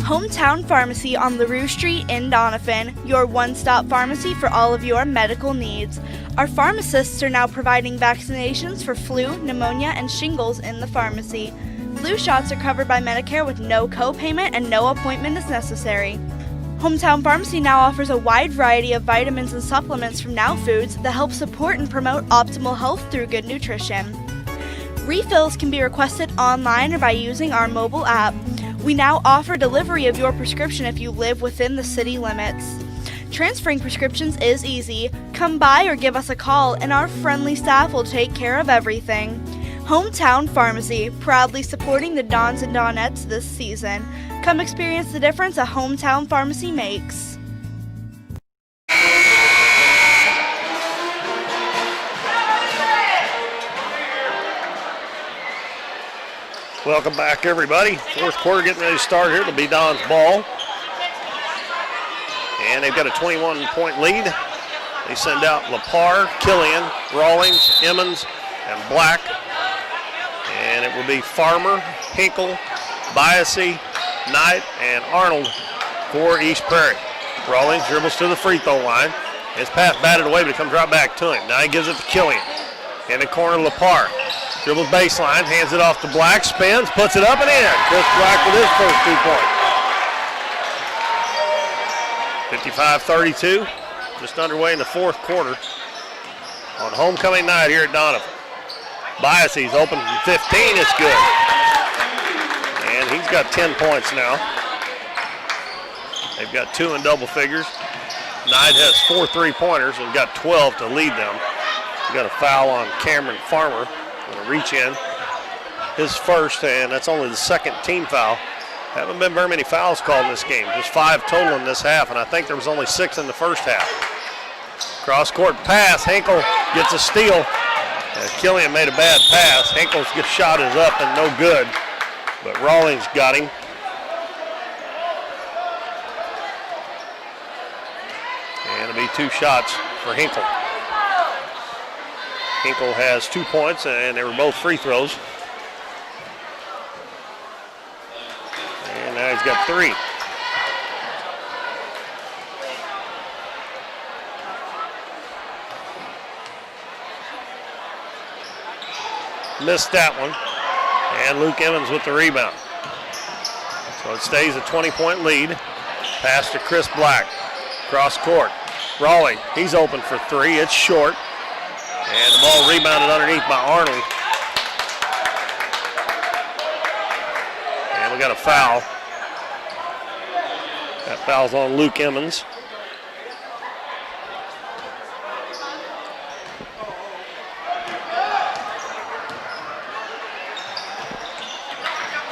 Hometown Pharmacy on LaRue Street in Doniphan, your one-stop pharmacy for all of your medical needs. Our pharmacists are now providing vaccinations for flu, pneumonia, and shingles in the pharmacy. Flu shots are covered by Medicare with no co-payment and no appointment is necessary. Hometown Pharmacy now offers a wide variety of vitamins and supplements from Now Foods that help support and promote optimal health through good nutrition. Refills can be requested online or by using our mobile app. We now offer delivery of your prescription if you live within the city limits. Transferring prescriptions is easy. Come by or give us a call and our friendly staff will take care of everything. Hometown Pharmacy, proudly supporting the Dons and Donettes this season. Come experience the difference a Hometown Pharmacy makes. Welcome back, everybody. Fourth quarter getting ready to start here. It'll be Don's ball. And they've got a 21-point lead. They send out Lepar, Killian, Rawlings, Emmons, and Black. And it it will be Farmer, Hinkle, Biasy, Knight, and Arnold for East Prairie. Rawlings dribbles to the free throw line. His pass batted away, but it comes right back to him. Now he gives it to Killian. In the corner, Lepar. Dribbles baseline, hands it off to Black, spins, puts it up and in. Chris Black with his first 2 points. 55-32, just underway in the fourth quarter on homecoming night here at Doniphan. Biasy's open from 15, it's good. And he's got 10 points now. They've got 2 in double figures. Knight has 4 3-pointers and got 12 to lead them. We got a foul on Cameron Farmer. Going to reach in. His first, and that's only the second team foul. Haven't been very many fouls called in this game. Just 5 total in this half, and I think there was only 6 in the first half. Cross-court pass. Hinkle gets a steal. Killian made a bad pass. Hinkle's shot is up and no good, but Rawlings got him. And it'll be 2 shots for Hinkle. Hinkle has 2 points, and they were both free throws. And now he's got 3. Missed that one. And Luke Emmons with the rebound. So it stays a 20-point lead. Pass to Chris Black. Cross court. Raleigh, he's open for 3. It's short. And the ball rebounded underneath by Arnold. And we got a foul. That foul's on Luke Emmons.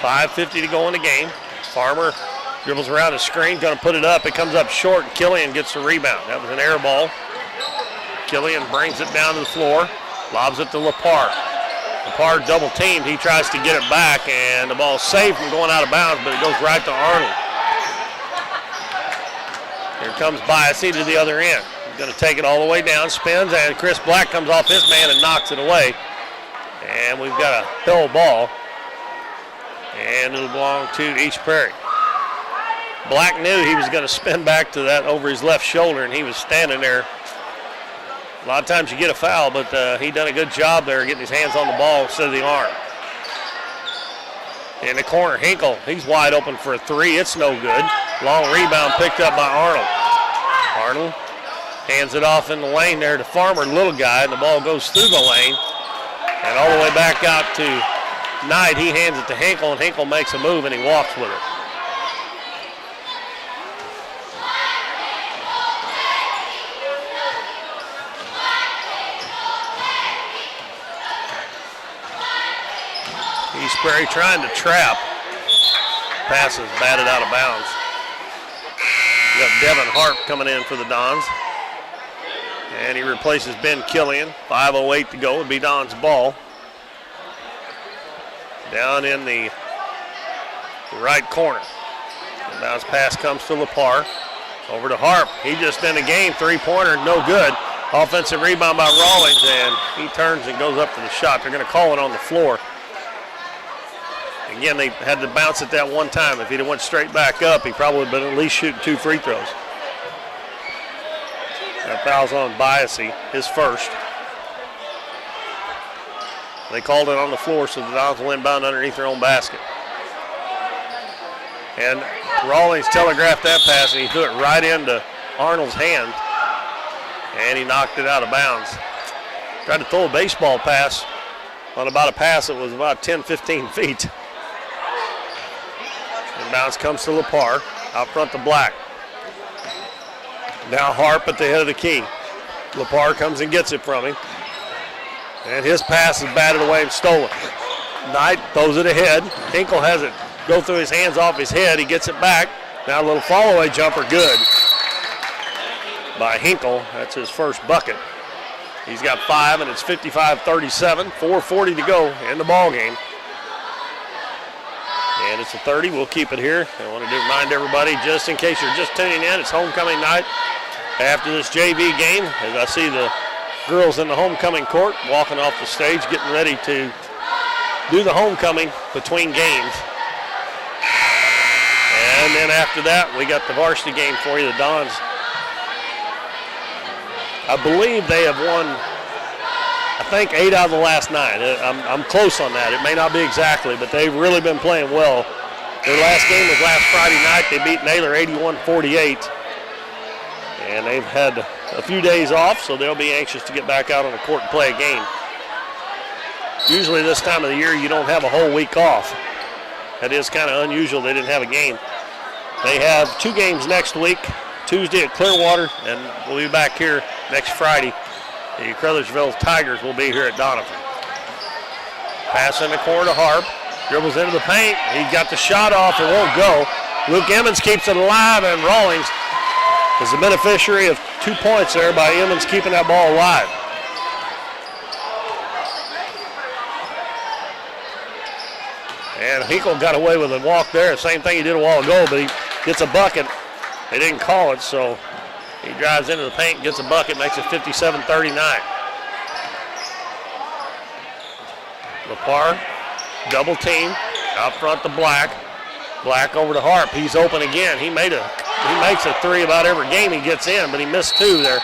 .550 to go in the game. Farmer dribbles around the screen, going to put it up. It comes up short, and Killian gets the rebound. That was an air ball. Killian brings it down to the floor, lobs it to Lepar. Lepar double teamed. He tries to get it back, and the ball's safe from going out of bounds, but it goes right to Arnold. Here comes Biasy to the other end. He's going to take it all the way down, spins, and Chris Black comes off his man and knocks it away. And we've got a hill ball, and it'll belong to East Prairie. Black knew he was going to spin back to that over his left shoulder, and he was standing there. A lot of times you get a foul, but he done a good job there getting his hands on the ball instead of the arm. In the corner, Hinkle, he's wide open for a 3. It's no good. Long rebound picked up by Arnold. Arnold hands it off in the lane there to Farmer, little guy, and the ball goes through the lane. And all the way back out to Knight. He hands it to Hinkle, and Hinkle makes a move, and he walks with it. East Prairie trying to trap. Pass is batted out of bounds. We got Devin Harp coming in for the Dons. And he replaces Ben Killian. 5:08 to go. It'll be Don's ball. Down in the right corner. The bounce pass comes to Lepar. Over to Harp. He just in the game. 3-pointer, no good. Offensive rebound by Rawlings, and he turns and goes up for the shot. They're going to call it on the floor. Again, they had to bounce it that one time. If he'd have went straight back up, he probably would have been at least shooting 2 free throws. That foul's on Biasy, his first. They called it on the floor, so the Dons will inbound underneath their own basket. And Rawlings telegraphed that pass, and he threw it right into Arnold's hand, and he knocked it out of bounds. Tried to throw a baseball pass on about a pass that was about 10, 15 feet. Bounce comes to Lepar, out front to Black. Now Harp at the head of the key. Lepar comes and gets it from him. And his pass is batted away and stolen. Knight throws it ahead. Hinkle has it go through his hands off his head. He gets it back. Now a little fall-away jumper, good by Hinkle. That's his first bucket. He's got 5, and it's 55-37. 4:40 to go in the ball game. And it's a 30. We'll keep it here. I want to remind everybody, just in case you're just tuning in, it's homecoming night after this JV game. As I see the girls in the homecoming court walking off the stage, getting ready to do the homecoming between games. And then after that, we got the varsity game for you, the Dons. I believe they have won, I think, 8 out of the last 9. I'm close on that. It may not be exactly, but they've really been playing well. Their last game was last Friday night. They beat Naylor 81-48. And they've had a few days off, so they'll be anxious to get back out on the court and play a game. Usually this time of the year, you don't have a whole week off. That is kind of unusual. They didn't have a game. They have 2 games next week, Tuesday at Clearwater, and we'll be back here next Friday. The Crothersville Tigers will be here at Doniphan. Pass in the corner to Harp. Dribbles into the paint. He got the shot off. It won't go. Luke Emmons keeps it alive, and Rawlings is the beneficiary of 2 points there by Emmons keeping that ball alive. And Hinkle got away with a walk there. Same thing he did a while ago, but he gets a bucket. They didn't call it, so he drives into the paint, gets a bucket, makes it 57-39. Lepar, double team, out front to Black. Black over to Harp. He's open again. He makes a 3 about every game he gets in, but he missed 2 there.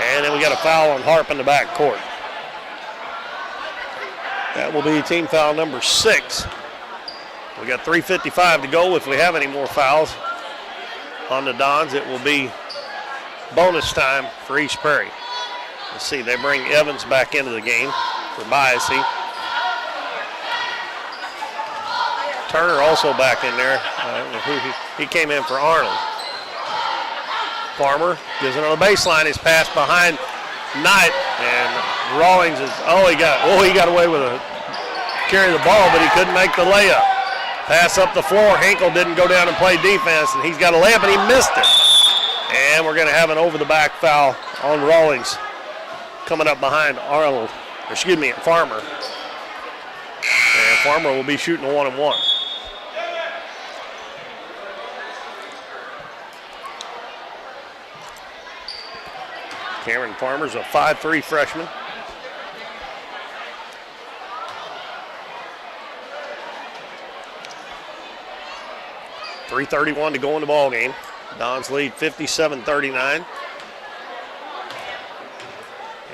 And then we got a foul on Harp in the back court. That will be team foul number 6. We got 3:55 to go. If we have any more fouls on the Dons, it will be bonus time for East Prairie. Let's see, they bring Evans back into the game for Biasy. Turner also back in there. I don't know who he came in for Arnold. Farmer gives it on the baseline. He's passed behind Knight, and Rawlings is, he got away with a carry the ball, but he couldn't make the layup. Pass up the floor. Hinkle didn't go down and play defense, and he's got a layup, and he missed it. And we're going to have an over-the-back foul on Rawlings coming up behind Farmer. And Farmer will be shooting a 1-on-1. Cameron Farmer's a 5'3" freshman. .331 to go in the ball game. Dons lead 57-39.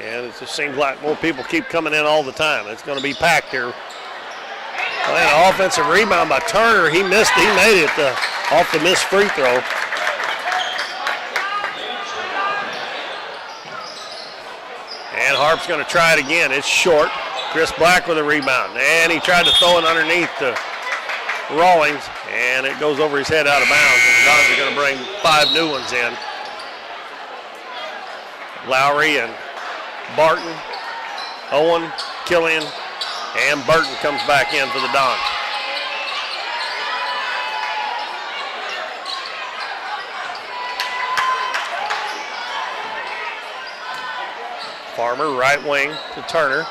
And it just seems like more people keep coming in all the time. It's going to be packed here. An offensive rebound by Turner. He missed. He made it off the missed free throw. And Harp's going to try it again. It's short. Chris Black with a rebound. And he tried to throw it underneath to Rawlings, and it goes over his head out of bounds. And the Dons are going to bring 5 new ones in. Lowry and Barton, Owen, Killian, and Burton comes back in for the Dons. Farmer, right wing to Turner.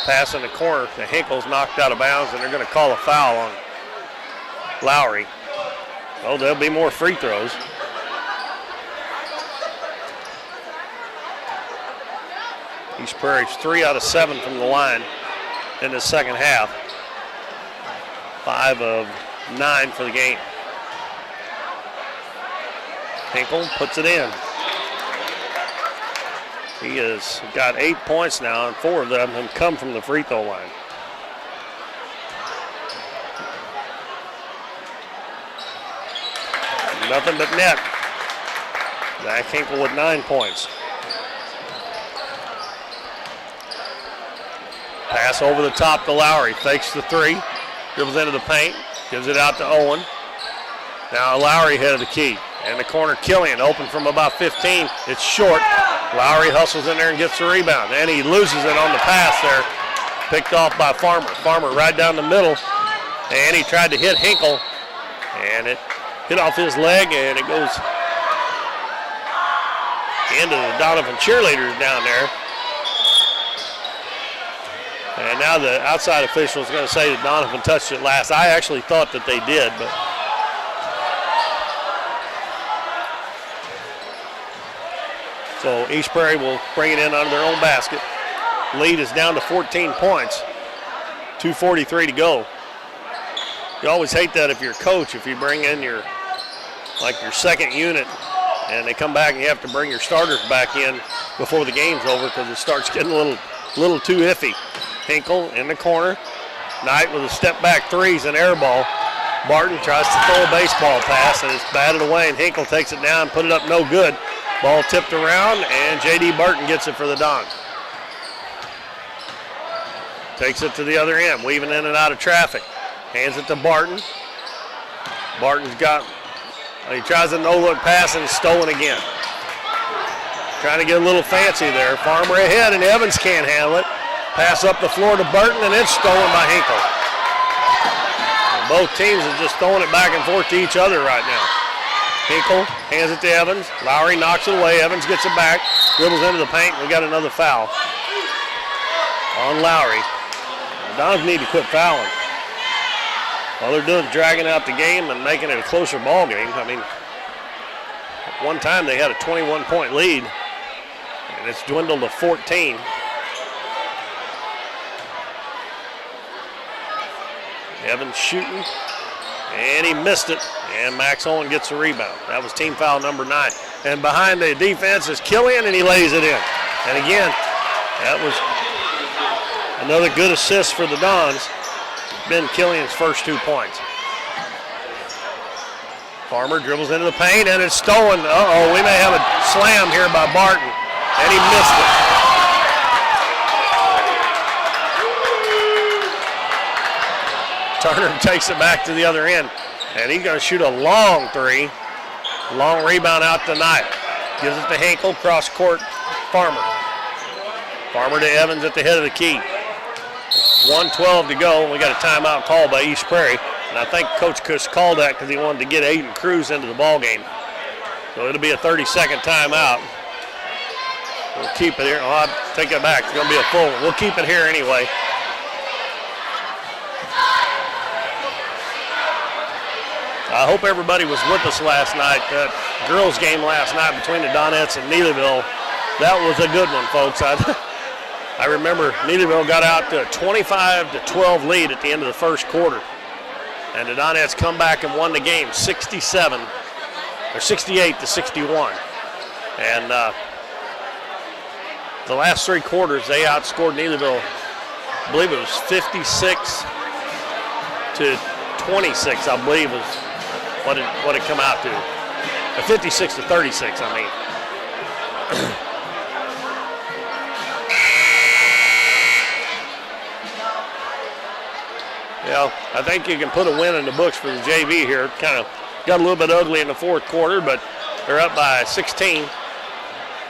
Pass in the corner to Hinkle's knocked out of bounds, and they're going to call a foul on Lowry. Oh, there'll be more free throws. East Prairie's 3 out of 7 from the line in the second half. 5 of 9 for the game. Hinkle puts it in. He has got 8 points now, and 4 of them have come from the free throw line. Nothing but net. Zach Hinkle with 9 points. Pass over the top to Lowry. Fakes the 3. Dribbles into the paint. Gives it out to Owen. Now Lowry head of the key. And the corner, Killian, open from about 15. It's short. Lowry hustles in there and gets the rebound. And he loses it on the pass there. Picked off by Farmer. Farmer right down the middle. And he tried to hit Hinkle. And it hit off his leg, and it goes into the Doniphan cheerleaders down there. And now the outside official is going to say that Doniphan touched it last. I actually thought that they did, but so East Prairie will bring it in under their own basket. Lead is down to 14 points. 2:43 to go. You always hate that if you're a coach, if you bring in your second unit and they come back and you have to bring your starters back in before the game's over because it starts getting a little too iffy. Hinkle in the corner. Knight with a step back threes and air ball. Barton tries to throw a baseball pass and it's batted away, and Hinkle takes it down, put it up no good. Ball tipped around, and J.D. Barton gets it for the Dons. Takes it to the other end, weaving in and out of traffic. Hands it to Barton. Barton's he tries a no-look pass and it's stolen again. Trying to get a little fancy there. Farmer ahead, and Evans can't handle it. Pass up the floor to Burton, and it's stolen by Hinkle. Both teams are just throwing it back and forth to each other right now. Hinkle hands it to Evans. Lowry knocks it away. Evans gets it back, dribbles into the paint. We got another foul on Lowry. The Dons need to quit fouling. All they're doing is dragging out the game and making it a closer ball game. I mean, at one time they had a 21-point lead, and it's dwindled to 14. Evans shooting, and he missed it, and Max Owen gets the rebound. That was team foul number 9. And behind the defense is Killian, and he lays it in. And again, that was another good assist for the Dons. Ben Killian's first 2 points. Farmer dribbles into the paint, and it's stolen. Uh-oh, we may have a slam here by Barton, and he missed it. Turner takes it back to the other end, and he's going to shoot a long three. Long rebound out to Knight. Gives it to Hinkle, cross court, Farmer. Farmer to Evans at the head of the key. 1:12 to go, and we got a timeout called by East Prairie. And I think Coach Cush called that because he wanted to get Aiden Cruz into the ball game. So it'll be a 30-second timeout. We'll keep it here. Oh, I'll take it back. It's going to be a full one. We'll keep it here anyway. I hope everybody was with us last night. That girls game last night between the Donettes and Neelyville, that was a good one, folks. I remember Neelyville got out to a 25-12 lead at the end of the first quarter. And the Donettes come back and won the game 68-61. And the last 3 quarters, they outscored Neelyville, I believe it was 56-26, I believe was what it come out to. 56-36, I mean. Yeah, I think you can put a win in the books for the JV here. Kind of got a little bit ugly in the fourth quarter, but they're up by 16.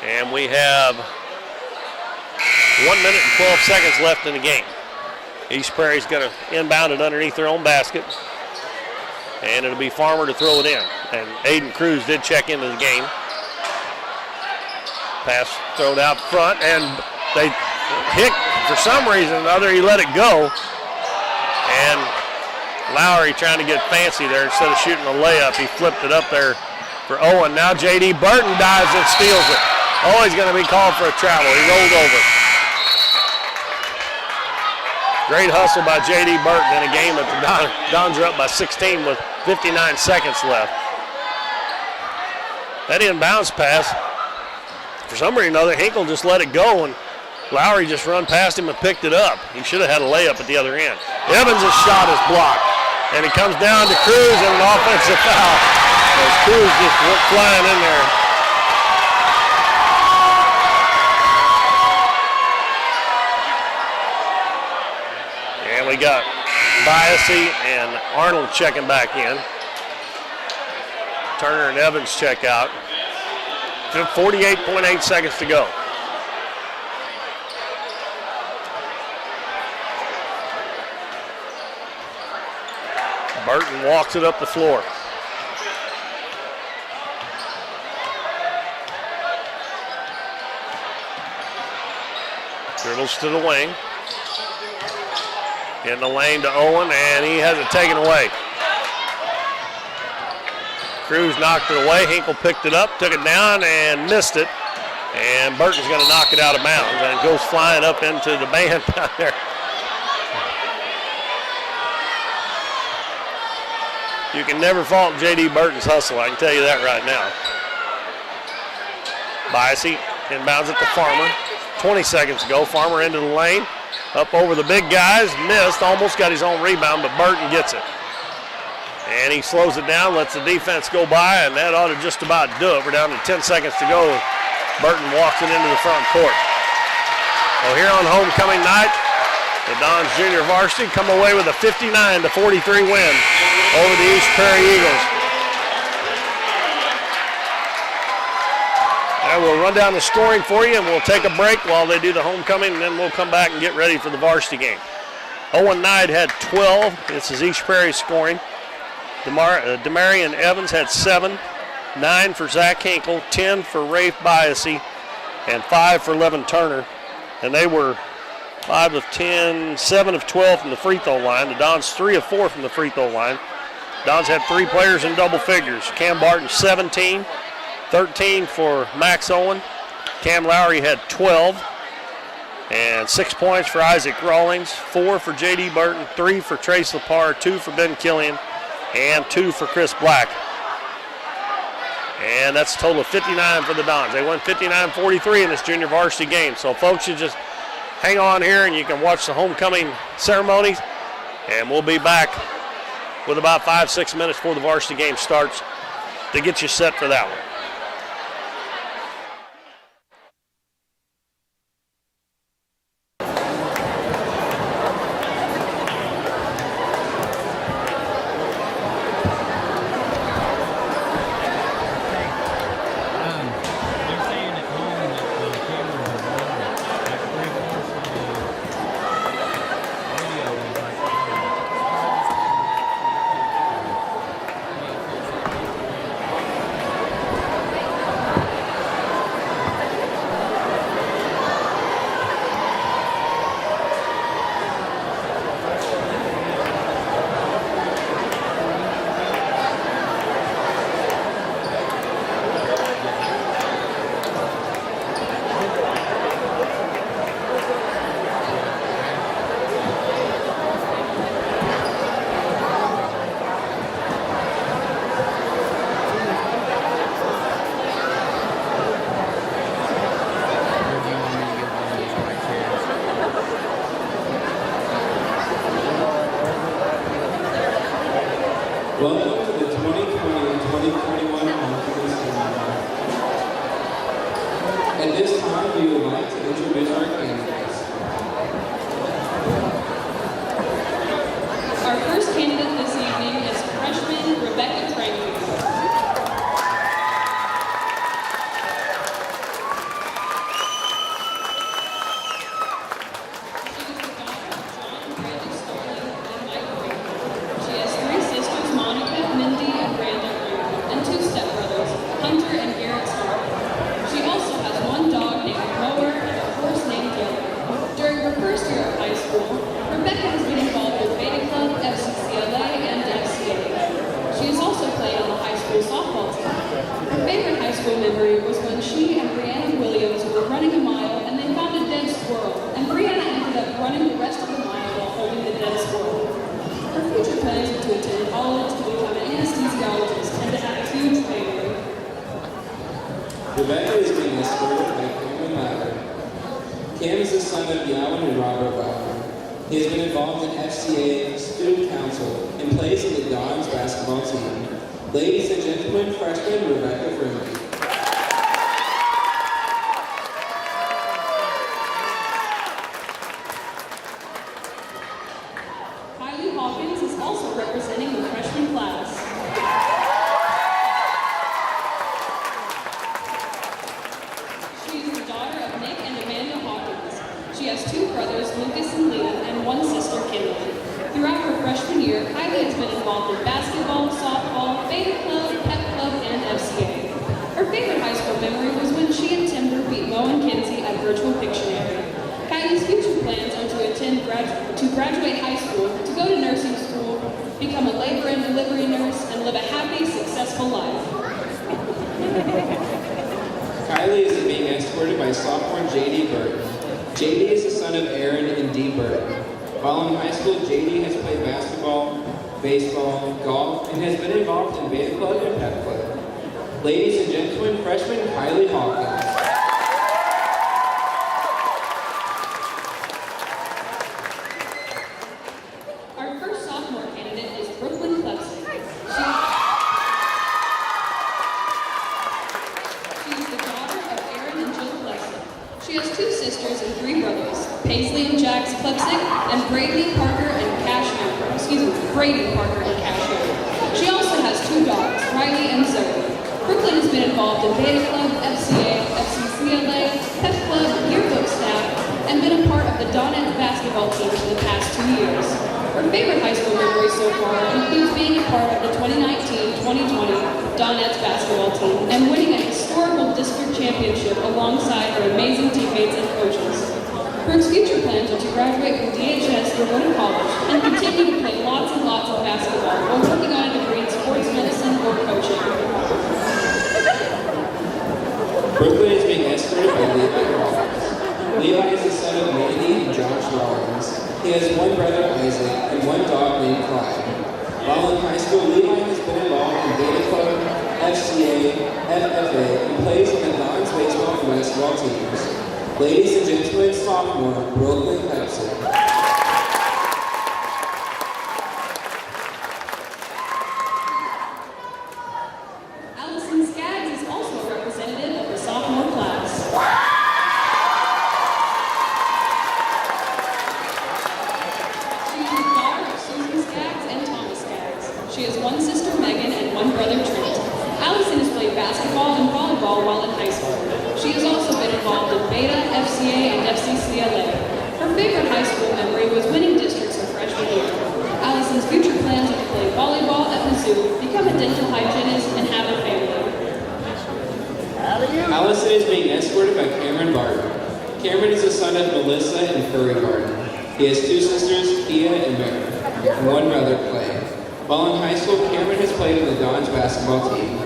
And we have 1 minute and 12 seconds left in the game. East Prairie's going to inbound it underneath their own basket. And it'll be Farmer to throw it in. And Aiden Cruz did check into the game. Pass thrown out front, and Hick, for some reason or another, he let it go. And Lowry trying to get fancy there instead of shooting a layup. He flipped it up there for Owen. Now J.D. Burton dives and steals it. Oh, he's going to be called for a travel. He rolled over. Great hustle by J.D. Burton in a game that the Dons are up by 16 with 59 seconds left. That inbounds pass, for some reason or another, Hinkle just let it go, and Lowry just run past him and picked it up. He should have had a layup at the other end. Evans' shot is blocked, and it comes down to Cruz and an offensive foul. As Cruz just went flying in there. And we got Biasy and Arnold checking back in. Turner and Evans check out. 48.8 seconds to go. Burton walks it up the floor. Dribbles to the wing. In the lane to Owen, and he has it taken away. Cruz knocked it away. Hinkle picked it up, took it down, and missed it. And Burton's going to knock it out of bounds, and it goes flying up into the band down there. You can never fault J.D. Burton's hustle, I can tell you that right now. Biasy inbounds it to Farmer. 20 seconds ago, Farmer into the lane. Up over the big guys, missed, almost got his own rebound, but Burton gets it. And he slows it down, lets the defense go by, and that ought to just about do it. We're down to 10 seconds to go. Burton walks it into the front court. So here on homecoming night, the Dons Junior Varsity come away with a 59-43 win over the East Prairie Eagles. And we'll run down the scoring for you, and we'll take a break while they do the homecoming, and then we'll come back and get ready for the varsity game. Owen Knight had 12. This is East Prairie scoring. Demarion Evans had 7. 9 for Zach Hinkle, 10 for Rafe Biasy, and 5 for Levin Turner. And they were 5 of 10, 7 of 12 from the free throw line. The Dons 3 of 4 from the free throw line. Dons had 3 players in double figures. Cam Barton 17, 13 for Max Owen. Cam Lowry had 12, and 6 points for Isaac Rawlings, 4 for J.D. Burton, 3 for Trace Lepar, 2 for Ben Killian, and 2 for Chris Black. And that's a total of 59 for the Dons. They won 59-43 in this junior varsity game. So folks, you just hang on here and you can watch the homecoming ceremonies, and we'll be back with about 5-6 minutes before the varsity game starts to get you set for that one. Welcome to the 2020-2021 homecoming ceremony. At this time, we would like to introduce our candidates. Our first candidate this evening is freshman Rebecca Prairie. Memory was when she and Brianna Williams were running a mile and they found a dead squirrel, and Brianna ended up running the rest of the mile while holding the dead squirrel. Her future plans were to attend college, to become an anesthesiologist, and to have a huge family. Rebecca is being escorted by Cameron Ladder. Cam is the son of Yowan and Robert Ladder. He has been involved in FCA student council and plays in the Dons basketball team. Ladies and gentlemen, freshman Rebecca Prairie. Representing the freshman class. She is the daughter of Nick and Amanda Hawkins. She has 2 brothers, Lucas and Liam, and 1 sister, Kinley. Throughout her freshman year, Kylie has been involved in basketball, softball, beta club, pep club, and FCA. Her favorite high school memory was when she and Timber beat Mo and Kinsey at Virtual Pictionary. Kylie's future plans are to graduate high school, to go to nursing school, become a labor and delivery nurse, and live a happy, successful life. Kylie is being escorted by sophomore J.D. Burton. J.D. is the son of Aaron and Dee Burton. While in high school, J.D. has played basketball, baseball, golf, and has been involved in beta club and pep club. Ladies and gentlemen, freshman Kylie Hawkins. Our first sophomore candidate is Brooklyn Clemson. She is the daughter of Aaron and Jill Clemson. She has two sisters and three brothers, Paisley and Jax Clemson, and Brady Parker and Brady Parker and Cash. She also has two dogs, Riley and Zoe. Brooklyn has been involved in Beta Club, FCA, FCCLA, Pep Club, yearbook staff, and been a part of the Doniphan basketball team for the past 2 years. Her favorite high school memory so far includes being a part of the 2019-2020 Doniphan basketball team and winning a historical district championship alongside her amazing teammates and coaches. Brooke's future plans are to graduate from DHS or go to college and continue to play lots and lots of basketball while working on a degree in sports medicine or coaching. Brooklyn is being escorted by Levi Rollins. Levi is the son of Mandy and Josh Rollins. He has one brother, Isaac, and one dog named Clyde. While in high school, Levi has been involved in Beta Club, FCA, FFA, and plays on the Dons baseball and basketball teams. Ladies and gentlemen, sophomore Brooklyn Clemson. Allison Skaggs is also a representative of the sophomore class. She is the daughter of Susan Skaggs and Thomas Skaggs. She has one sister, Megan, and one brother, Trent. Allison has played basketball and volleyball while in high school. She has also been involved in Beta, FCA, and FCCLA. Her favorite high school memory was winning districts her freshman year. Allison's future plans are to play volleyball at Mizzou, become a dental hygienist, and have a family. Allison is being escorted by Cameron Barton. Cameron is the son of Melissa and Prairie Barton. He has two sisters, Thea and Mary, and one brother, Clay. While in high school, Cameron has played on the Dons basketball team.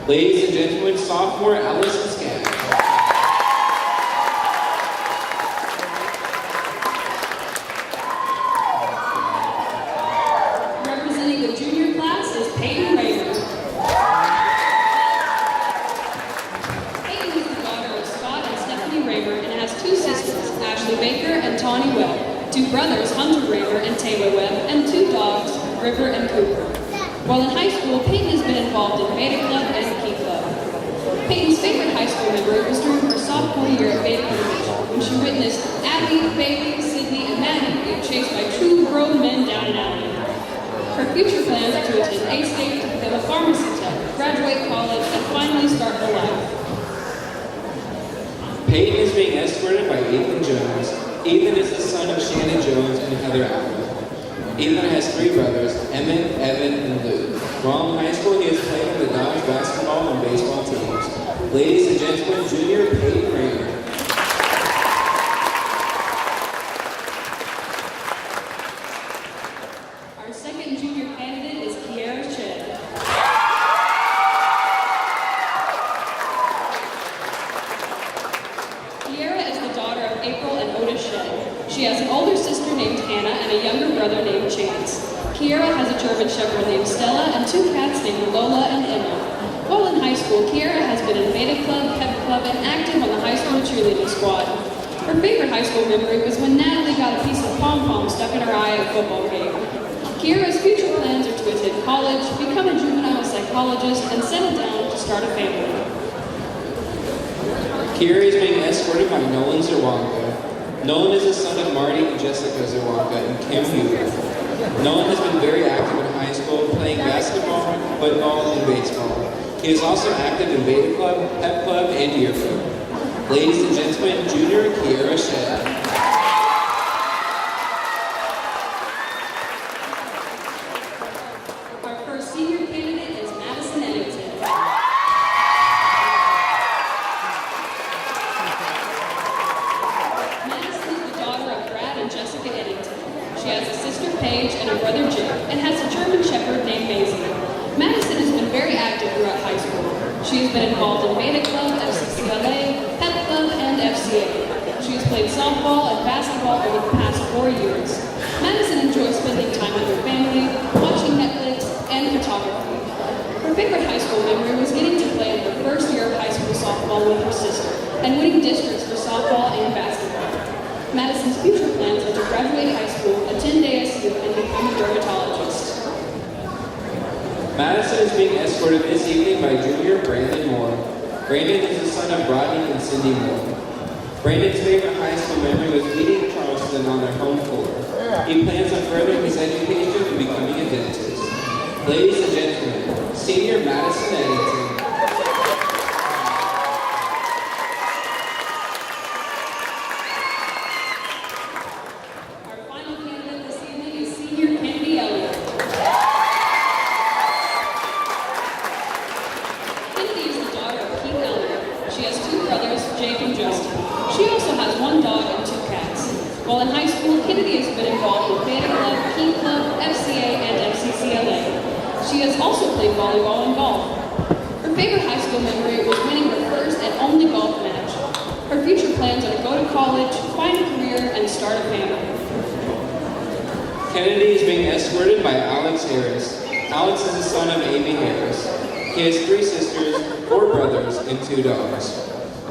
Ladies and gentlemen, sophomore Allison Skaggs. Representing the junior class is Peyton Raymer. Peyton is the daughter of Scott and Stephanie Raymer and has two sisters, Ashley Baker and Tawny Webb, two brothers, Hunter Raymer and Taylor Webb, and two dogs, River and Cooper. While in high school, Peyton has been involved in Beta Club and Key Club. Peyton's favorite high school memory was during her sophomore year at Beta Club when she witnessed Abby, Bailey, Sydney, and Maddie being chased by two grown men down an alley. Her future plans are to attend A-State to become a pharmacy tech, graduate college, and finally start her life. Peyton is being escorted by Ethan Jones. Ethan is the son of Shannon Jones and Heather Allen. Ethan has three brothers, Emmett, Evan, and Luke. While in high school, he has played on the Dodge basketball and baseball teams. Ladies and gentlemen, junior Peyton Raymer. Our second junior candidate is Kiara Shed. Kiara is the daughter of April and Otis Shed. She has an older sister named Hannah and a younger brother named Chance. Kiara has a German Shepherd named Stella and two cats named Lola and Emma. While in high school, Kiara has been in Beta Club, Pep Club, and active on the high school cheerleading squad. Her favorite high school memory was when Natalie got a piece of pom-pom stuck in her eye at a football game. Kiara's future plans are to attend college, become a juvenile psychologist, and settle down to start a family. Kiara is being escorted by Nolan Zerwanka. Nolan is the son of Marty and Jessica Zerwanka and Kim Huber. Nolan has been very active in high school, playing basketball, football, and baseball. He is also active in Beta Club, Pep Club, and Yearbook. Ladies and gentlemen, junior Kiara Shed. Our first senior candidate is Madison Ennington. Madison is the daughter of Brad and Jessica Ennington. She has a sister Paige and a brother Jim, and has a German Shepherd named Maisie. Madison has been very active throughout high school. She has been involved in Beta Club, FCCLA, Pep Club, and FCA. She has played softball and basketball over the past 4 years. Madison enjoys spending time with her family, watching Netflix and photography. Her favorite high school memory was getting to play in her first year of high school softball with her sister and winning districts for softball and basketball. Madison's future plans are to graduate high school, attend ASU, and become a dermatologist. Madison is being escorted this evening by junior Brandon Moore. Brandon is the son of Rodney and Cindy Moore. Brandon's favorite high school memory was meeting Charleston on their home floor. He plans on furthering his education and becoming a dentist. Ladies and gentlemen, senior Madison Eddington. Our final candidate this evening is senior Kennedy Elliott. Kennedy is the daughter of Keith Elliott. She has two brothers, Jake and Justin. She also has one dog and two cats. While in high school, Kennedy has been involved with Band Club, Key Club, FCA, and FCCLA. She has also played volleyball and golf. Her favorite high school memory was winning her first and only golf match. Her future plans are to go to college, find a career, and start a family. Kennedy is being escorted by Alex Harris. Alex is the son of Amy Harris. He has 3 sisters, 4 brothers, and 2 dogs.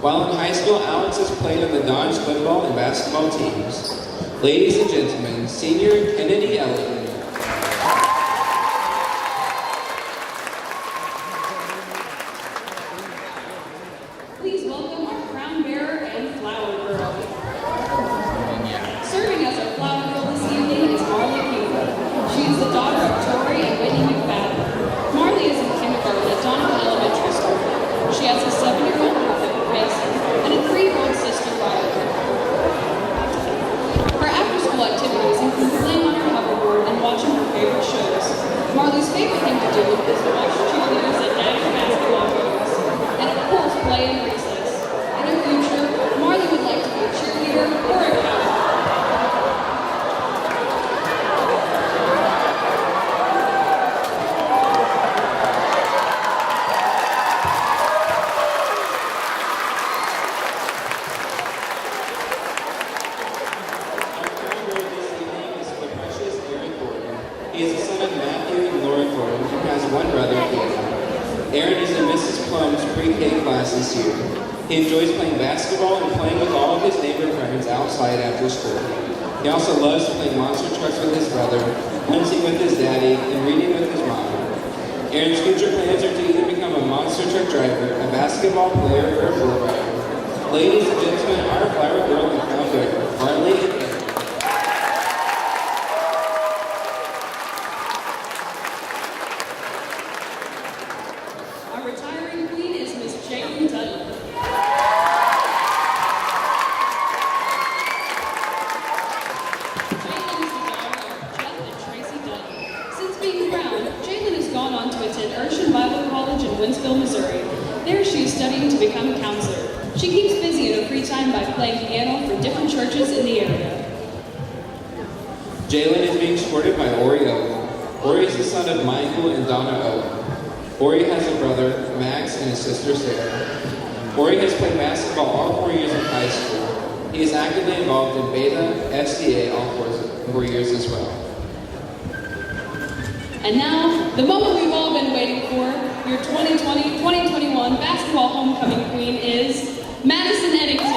While in high school, Alex has played on the Dons football and basketball teams. Ladies and gentlemen, senior Kennedy Elliott. Please welcome our crown bearer and flower girl. Serving as our flower girl this evening is Marley Cooper. She is the daughter of Tori and Whitney McFadden. Marley is in kindergarten at Doniphan Elementary School. She has a 7-year-old brother, Mason, and a 3-year-old sister, Riley. Her after-school activities include playing on her hoverboard and watching her favorite shows. Marley's favorite thing to do is to watch cheerleaders at national basketball games, and of course, play in recess. In her future, Marley would like to be a cheerleader or a cowboy. He is the son of Matthew and Laura Thornton, who has one brother, Aaron. Aaron is in Mrs. Plum's pre-K class this year. He enjoys playing basketball and playing with all of his neighbor friends outside after school. He also loves playing monster trucks with his brother, hunting with his daddy, and reading with his mom. Aaron's future plans are to either become a monster truck driver, a basketball player, or a bull rider. Ladies and gentlemen, our flower girl and crown bearer, Marley and Aaron. Our retiring queen is Miss Jane Dudley. Jalen is the daughter of Jeff and Tracy Dudley. Since being crowned, Jalen has gone on to attend Urshan Bible College in Winsville, Missouri. There she is studying to become a counselor. She keeps busy in her free time by playing piano for different churches in the area. Jalen is being escorted by Ori Owen. Ori is the son of Michael and Donna Owen. Ori has a brother, Max, and a sister, Sarah. Ori has played basketball all 4 years of high school. He is actively involved in Beta, FCA all 4 years as well. And now, the moment we've all been waiting for, your 2020-2021 basketball homecoming queen is Madison Eddington.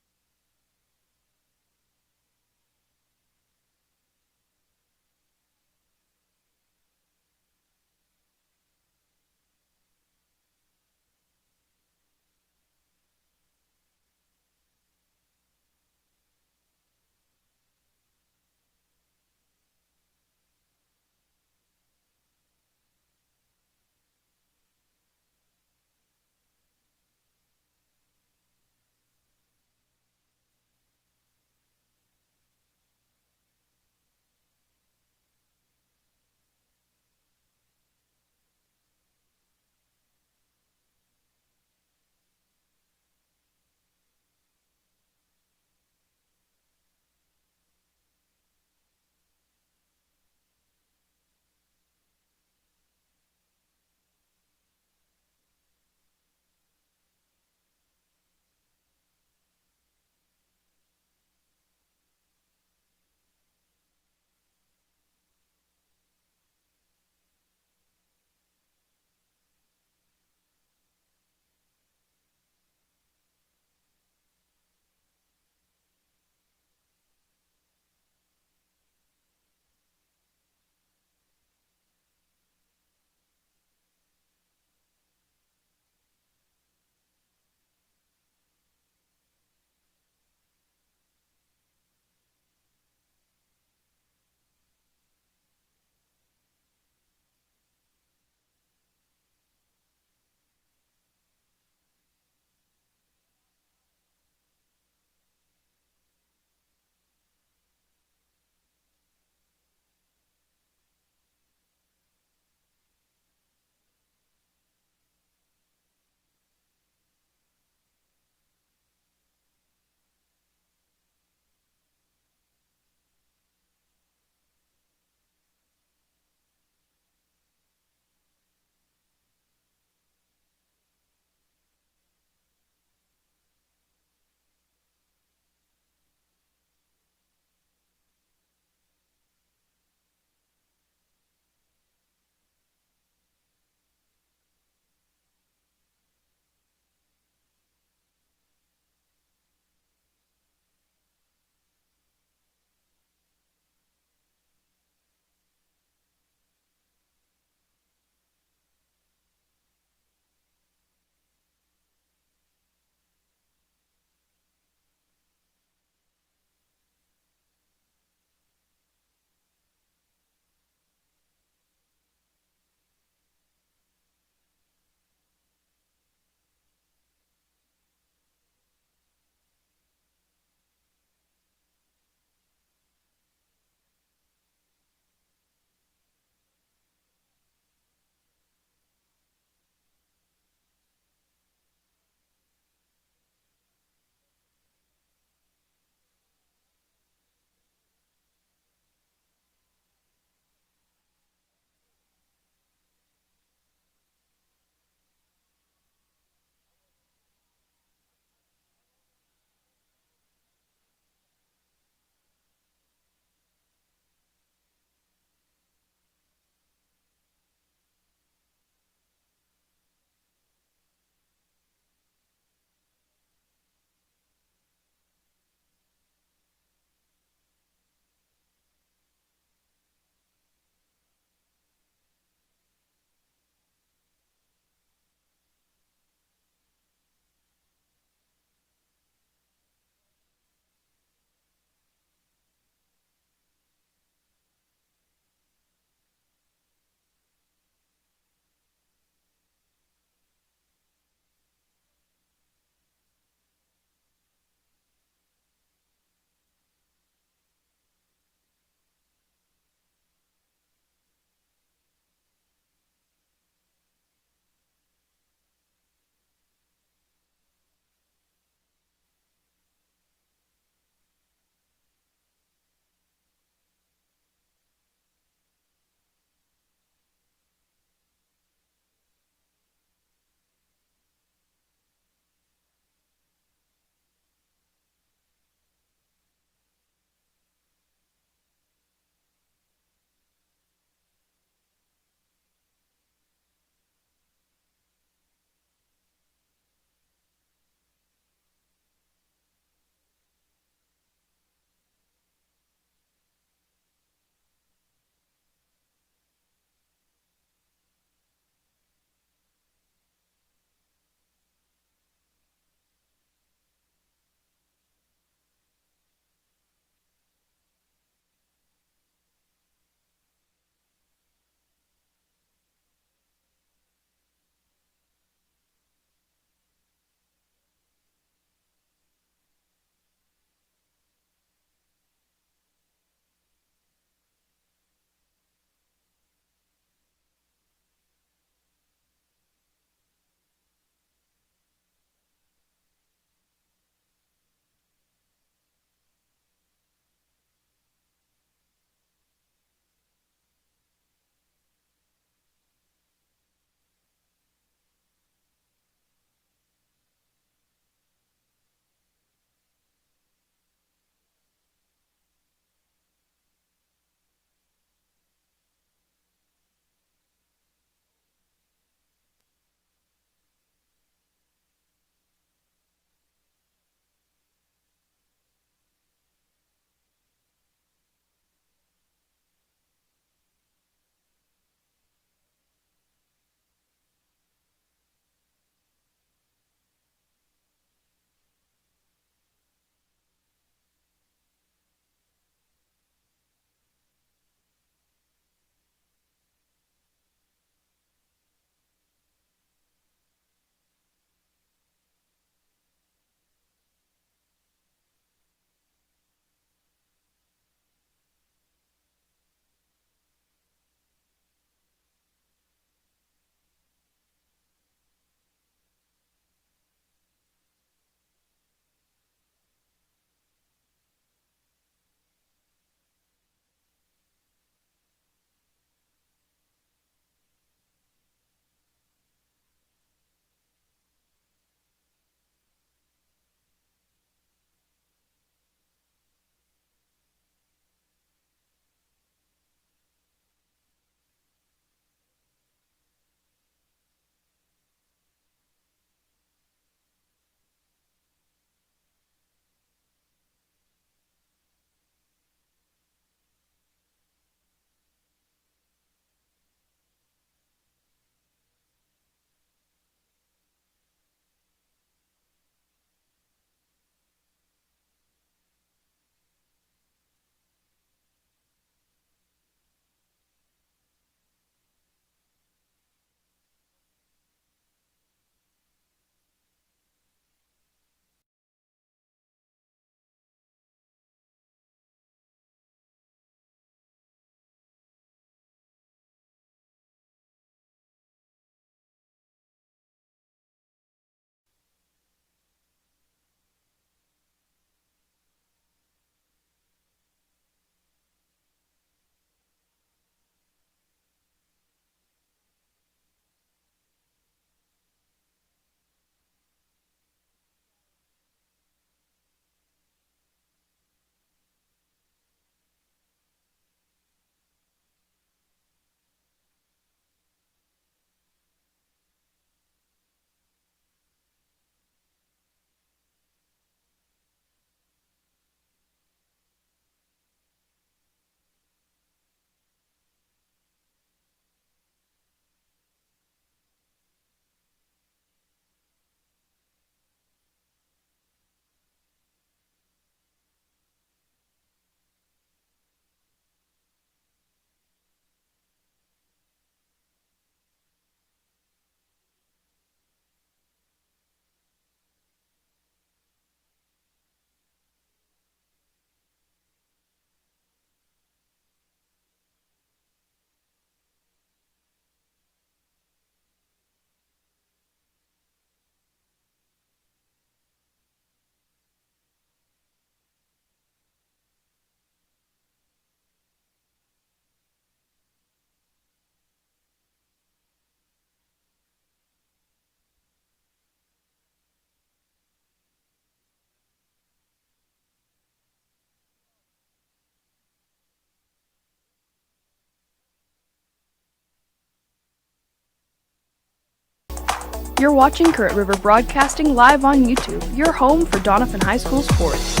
You're watching Current River Broadcasting live on YouTube, your home for Doniphan High School sports.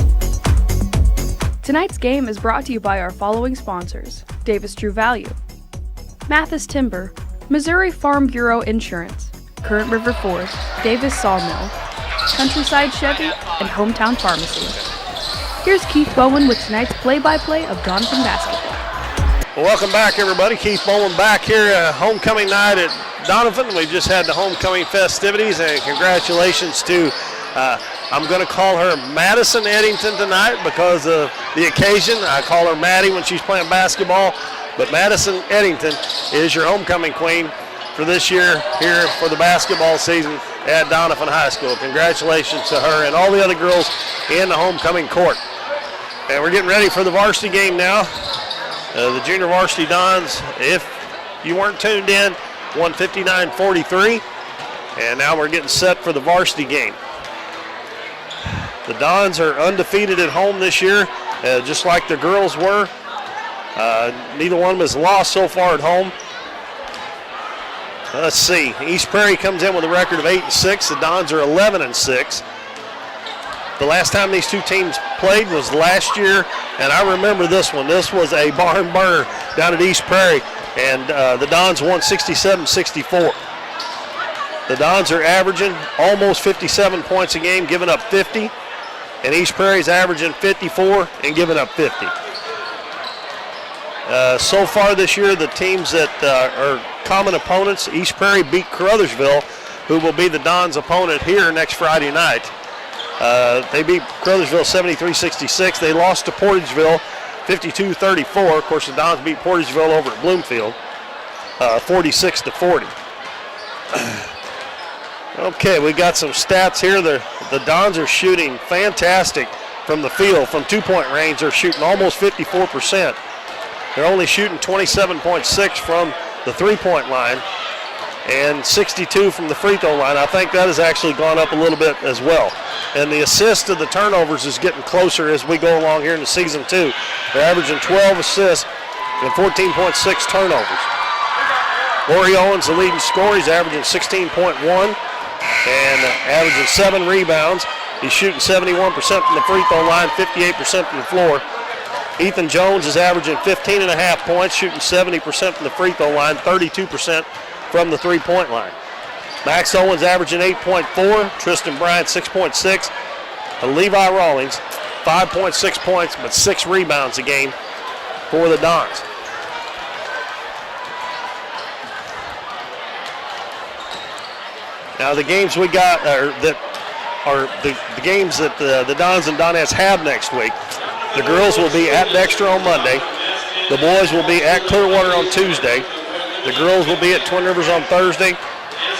Tonight's game is brought to you by our following sponsors: Davis True Value, Mathis Timber, Missouri Farm Bureau Insurance, Current River Ford, Davis Sawmill, Countryside Chevy, and Hometown Pharmacy. Here's Keith Bowen with tonight's play-by-play of Doniphan basketball. Well, welcome back, everybody. Keith Bowen back here, homecoming night at Doniphan. We've just had the homecoming festivities, and congratulations to, I'm going to call her Madison Eddington tonight because of the occasion. I call her Maddie when she's playing basketball, but Madison Eddington is your homecoming queen for this year here for the basketball season at Doniphan High School. Congratulations to her and all the other girls in the homecoming court. And we're getting ready for the varsity game now. The junior varsity Dons, if you weren't tuned in, won 59-43. And now we're getting set for the varsity game. The Dons are undefeated at home this year, just like the girls were. Neither one has lost so far at home. Let's see. East Prairie comes in with a record of 8-6. The Dons are 11-6. The last time these two teams played was last year, and I remember this one. This was a barn burner down at East Prairie, and the Dons won 67-64. The Dons are averaging almost 57 points a game, giving up 50, and East Prairie's averaging 54 and giving up 50. So far this year, the teams that are common opponents, East Prairie beat Caruthersville, who will be the Dons' opponent here next Friday night. They beat Caruthersville 73-66. They lost to Portageville 52-34. Of course, the Dons beat Portageville over at Bloomfield 46-40. Okay, we got some stats here. The Dons are shooting fantastic from the field. From two-point range, they're shooting almost 54%. They're only shooting 27.6 from the three-point line and 62 from the free throw line. I think that has actually gone up a little bit as well. And the assist to the turnovers is getting closer as we go along here in the season too. They're averaging 12 assists and 14.6 turnovers. Lori Owens, the leading scorer, he's averaging 16.1 and averaging 7 rebounds. He's shooting 71% from the free throw line, 58% from the floor. Ethan Jones is averaging 15.5 points, shooting 70% from the free throw line, 32% from the three-point line. Max Owens averaging 8.4, Tristan Bryant 6.6, and Levi Rawlings 5.6 points, but 6 rebounds a game for the Dons. Now the games we got the games that the Dons and Donettes have next week. The girls will be at Dexter on Monday. The boys will be at Clearwater on Tuesday. The girls will be at Twin Rivers on Thursday.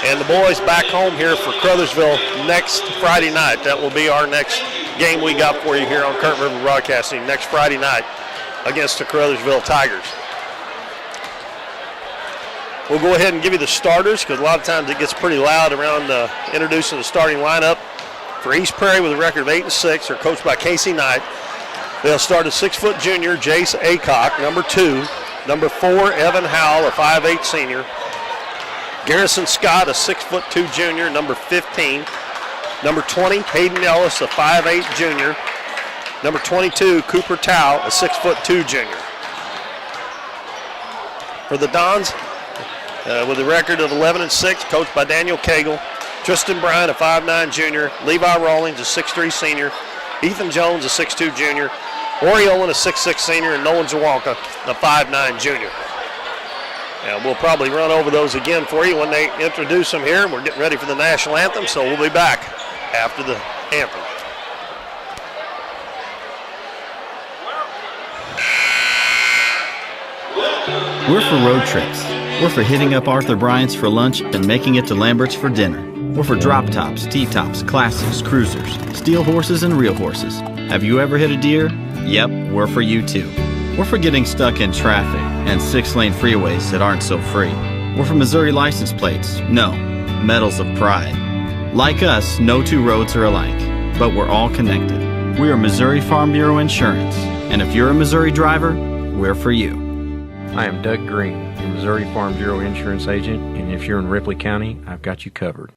And the boys back home here for Caruthersville next Friday night. That will be our next game we got for you here on Current River Broadcasting next Friday night against the Caruthersville Tigers. We'll go ahead and give you the starters because a lot of times it gets pretty loud around introducing the starting lineup. For East Prairie with a record of 8-6, they're coached by Casey Knight. They'll start a 6-foot junior, Jace Acock, number 2. Number 4, Evan Howell, a 5'8 senior. Garrison Scott, a 6'2 junior, number 15. Number 20, Hayden Ellis, a 5'8 junior. Number 22, Cooper Tao, a 6'2 junior. For the Dons, with a record of 11-6, coached by Daniel Cagle. Tristan Bryant, a 5'9 junior. Levi Rawlings, a 6'3 senior. Ethan Jones, a 6'2 junior. Ori Owen, a 6'6 senior, and Nolan Zawalka, a 5'9 junior. And we'll probably run over those again for you when they introduce them here. We're getting ready for the national anthem, so we'll be back after the anthem. We're for road trips. We're for hitting up Arthur Bryant's for lunch and making it to Lambert's for dinner. We're for drop tops, T-tops, classics, cruisers, steel horses, and real horses. Have you ever hit a deer? Yep, we're for you too. We're for getting stuck in traffic and 6-lane freeways that aren't so free. We're for Missouri license plates. No, medals of pride. Like us, no two roads are alike, but we're all connected. We are Missouri Farm Bureau Insurance, and if you're a Missouri driver, we're for you. I am Doug Green, a Missouri Farm Bureau Insurance Agent, and if you're in Ripley County, I've got you covered.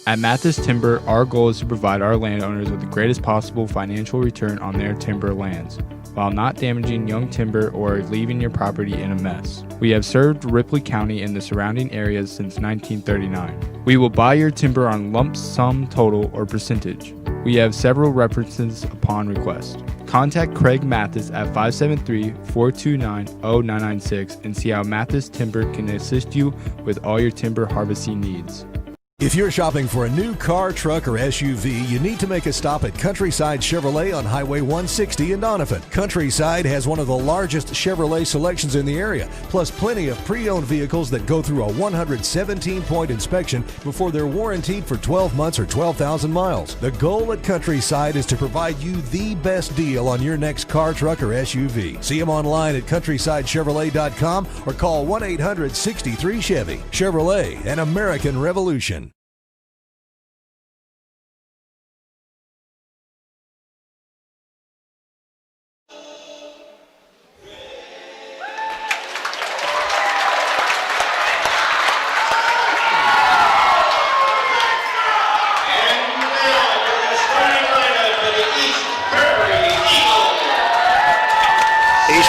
At Mathis Timber, our goal is to provide our landowners with the greatest possible financial return on their timber lands, while not damaging young timber or leaving your property in a mess. We have served Ripley County and the surrounding areas since 1939. We will buy your timber on lump sum total or percentage. We have several references upon request. Contact Craig Mathis at 573-429-0996 and see how Mathis Timber can assist you with all your timber harvesting needs. If you're shopping for a new car, truck, or SUV, you need to make a stop at Countryside Chevrolet on Highway 160 in Doniphan. Countryside has one of the largest Chevrolet selections in the area, plus plenty of pre-owned vehicles that go through a 117-point inspection before they're warranted for 12 months or 12,000 miles. The goal at Countryside is to provide you the best deal on your next car, truck, or SUV. See them online at CountrysideChevrolet.com or call 1-800-63-CHEVY. Chevrolet, an American revolution.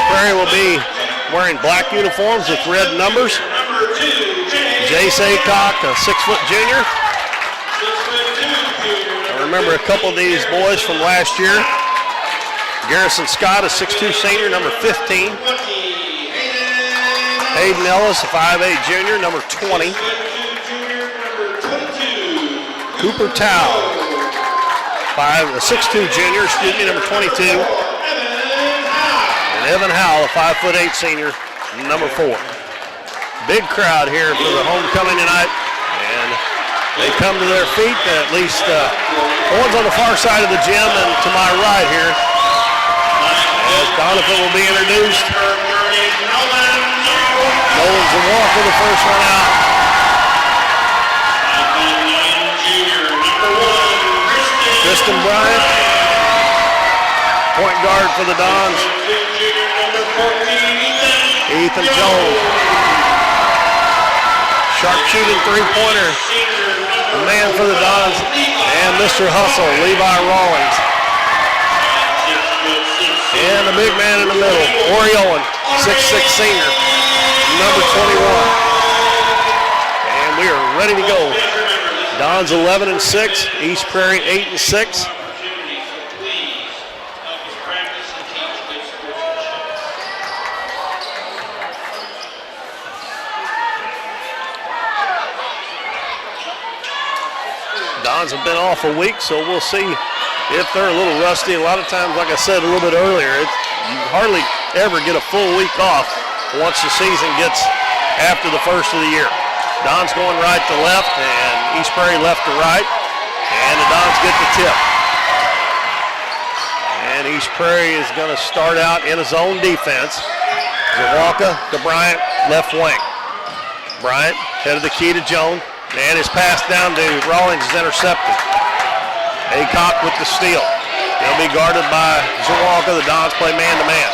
Prairie will be wearing black uniforms with red numbers. Jace Aycock, a 6-foot junior. I remember a couple of these boys from last year. Garrison Scott, a 6'2 senior, number 15. Hayden Ellis, a 5'8 junior, number 20. Cooper Tao, a 6'2 junior, number 22. Evan Howell, a 5'8 senior, number 4. Big crowd here for the homecoming tonight, and they come to their feet. At least the ones on the far side of the gym and to my right here. As Doniphan will be introduced. Nolan's the walk for the first one out. Tristan Bryant, point guard for the Dons. Ethan Jones. Sharpshooting three-pointer. The man for the Dons. And Mr. Hustle, Levi Rawlings. And the big man in the middle, Ori Owen, 6'6 senior, number 21. And we are ready to go. Dons 11-6, East Prairie 8-6. Dons have been off a week, so we'll see if they're a little rusty. A lot of times, like I said a little bit earlier, you hardly ever get a full week off once the season gets after the first of the year. Dons going right to left, and East Prairie left to right, and the Dons get the tip. And East Prairie is going to start out in a zone defense. Zawalka to Bryant, left wing. Bryant, head of the key to Jones. And his pass down to Rawlings is intercepted. Aycock with the steal. He'll be guarded by Zawalka. The Dons play man-to-man.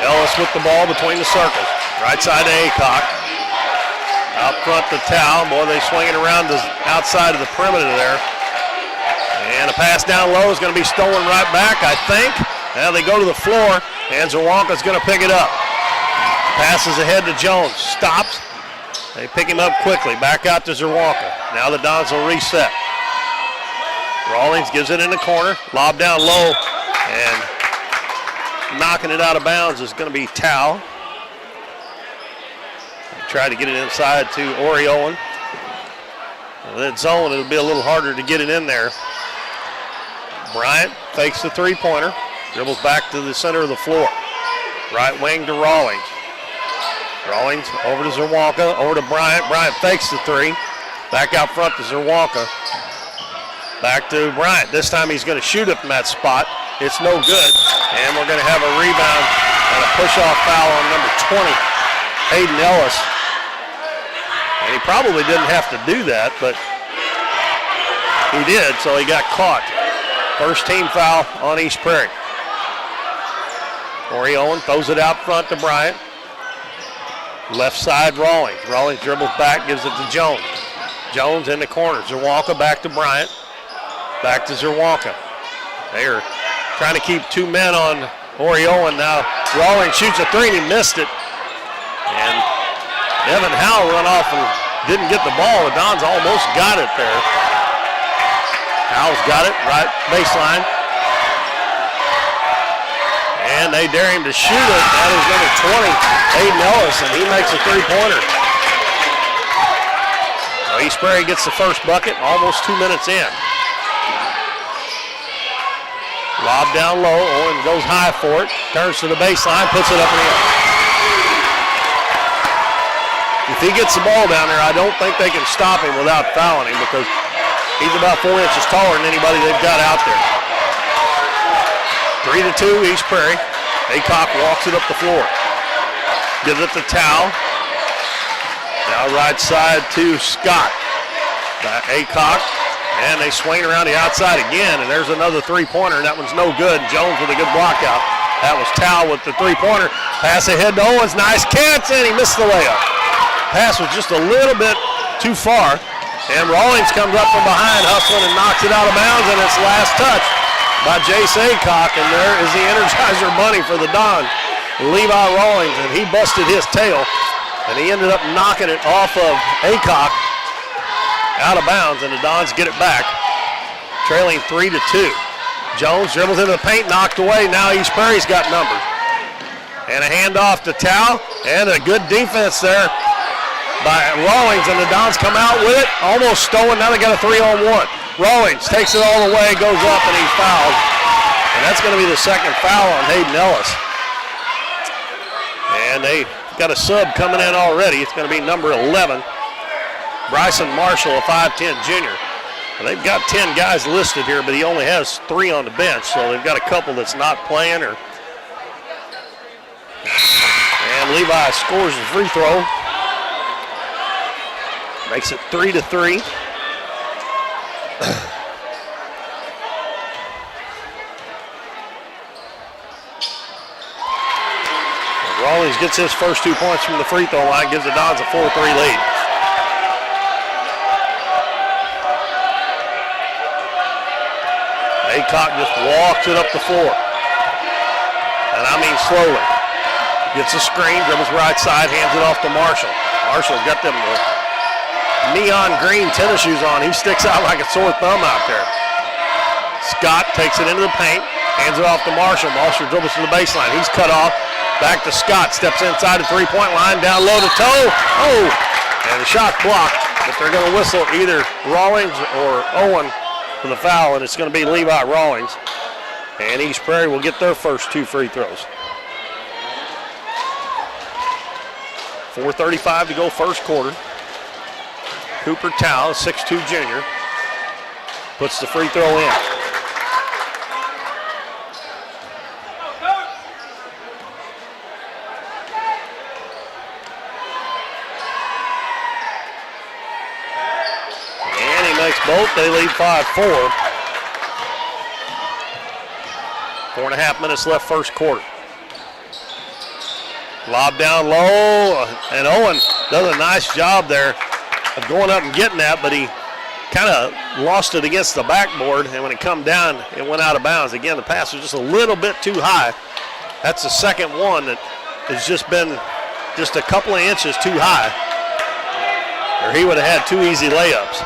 Ellis with the ball between the circles. Right side to Aycock. Out front to Tao. Boy, they swing it around the outside of the perimeter there. And a pass down low is going to be stolen right back, I think. Now they go to the floor, and Zawalka's going to pick it up. Passes ahead to Jones. Stops. They pick him up quickly. Back out to Zawalka. Now the Dons will reset. Rawlings gives it in the corner. Lob down low. And knocking it out of bounds is going to be Tao. Try to get it inside to Ori Owen. That zone, it'll be a little harder to get it in there. Bryant fakes the three-pointer. Dribbles back to the center of the floor. Right wing to Rawlings. Rawlings over to Zawalka, over to Bryant. Bryant fakes the three. Back out front to Zawalka. Back to Bryant. This time he's going to shoot it from that spot. It's no good. And we're going to have a rebound and a push-off foul on number 20, Hayden Ellis. And he probably didn't have to do that, but he did, so he got caught. First team foul on East Prairie. Ori Owen throws it out front to Bryant. Left side, Rawlings. Rawlings dribbles back, gives it to Jones. Jones in the corner. Zerwalka back to Bryant. Back to Zerwalka. They are trying to keep 2 men on Oriolan now. Rawlings shoots a 3 and he missed it. And Evan Howell run off and didn't get the ball. The Dons almost got it there. Howell's got it, right baseline. And they dare him to shoot it. That is number 20, Aiden Ellis, and he makes a 3-pointer. So East Prairie gets the first bucket, almost 2 minutes in. Lob down low, Owen goes high for it, turns to the baseline, puts it up in the air. If he gets the ball down there, I don't think they can stop him without fouling him because he's about 4 inches taller than anybody they've got out there. 3-2 East Prairie. Aycock walks it up the floor. Gives it to Tao. Now right side to Scott. Aycock. And they swing around the outside again, and there's another 3-pointer, and that one's no good. Jones with a good block out. That was Tao with the 3-pointer. Pass ahead to Owens. Nice catch, and he missed the layup. Pass was just a little bit too far. And Rawlings comes up from behind, hustling, and knocks it out of bounds, and it's last touch by Jace Aycock, and there is the Energizer Bunny for the Dons, Levi Rawlings, and he busted his tail, and he ended up knocking it off of Aycock out of bounds, and the Dons get it back, trailing 3-2. Jones dribbles into the paint, knocked away. Now East Prairie's got numbers. And a handoff to Tao, and a good defense there by Rawlings, and the Dons come out with it, almost stolen. Now they got a 3-on-1. Rawlings takes it all the way, goes up, and he's fouled. And that's going to be the second foul on Hayden Ellis. And they got a sub coming in already. It's going to be number 11, Bryson Marshall, a 5'10 junior. And they've got 10 guys listed here, but he only has 3 on the bench, so they've got a couple that's not playing. And Levi scores the free throw. Makes it 3-3. Rawlings gets his first 2 points from the free throw line, gives the Dons a 4-3 lead. Aycock just walks it up the floor. And I mean slowly. Gets a screen, dribbles right side, hands it off to Marshall. Marshall's got them neon green tennis shoes on. He sticks out like a sore thumb out there. Scott takes it into the paint, hands it off to Marshall. Marshall dribbles to the baseline. He's cut off. Back to Scott, steps inside the 3-point line, down low to Toe. Oh, and the shot blocked, but they're going to whistle either Rawlings or Owen for the foul, and it's going to be Levi Rawlings. And East Prairie will get their first 2 free throws. 4:35 to go first quarter. Cooper Tao, 6'2 junior, puts the free throw in. And he makes both. They lead 5-4. 4.5 minutes left first quarter. Lob down low, and Owen does a nice job there of going up and getting that, but he kind of lost it against the backboard, and when it come down, it went out of bounds. Again, the pass was just a little bit too high. That's the second one that has just been just a couple of inches too high, or he would have had 2 easy layups.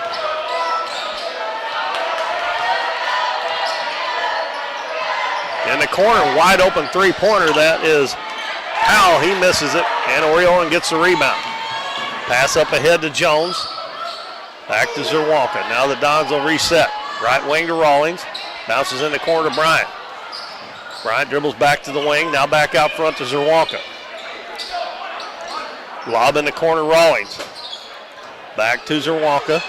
In the corner, wide open 3-pointer, that is Howell. He misses it, and Oriolan gets the rebound. Pass up ahead to Jones. Back to Zerwalka. Now the Dons will reset. Right wing to Rawlings. Bounces in the corner to Bryant. Bryant dribbles back to the wing. Now back out front to Zerwalka. Lob in the corner, Rawlings. Back to Zerwalka.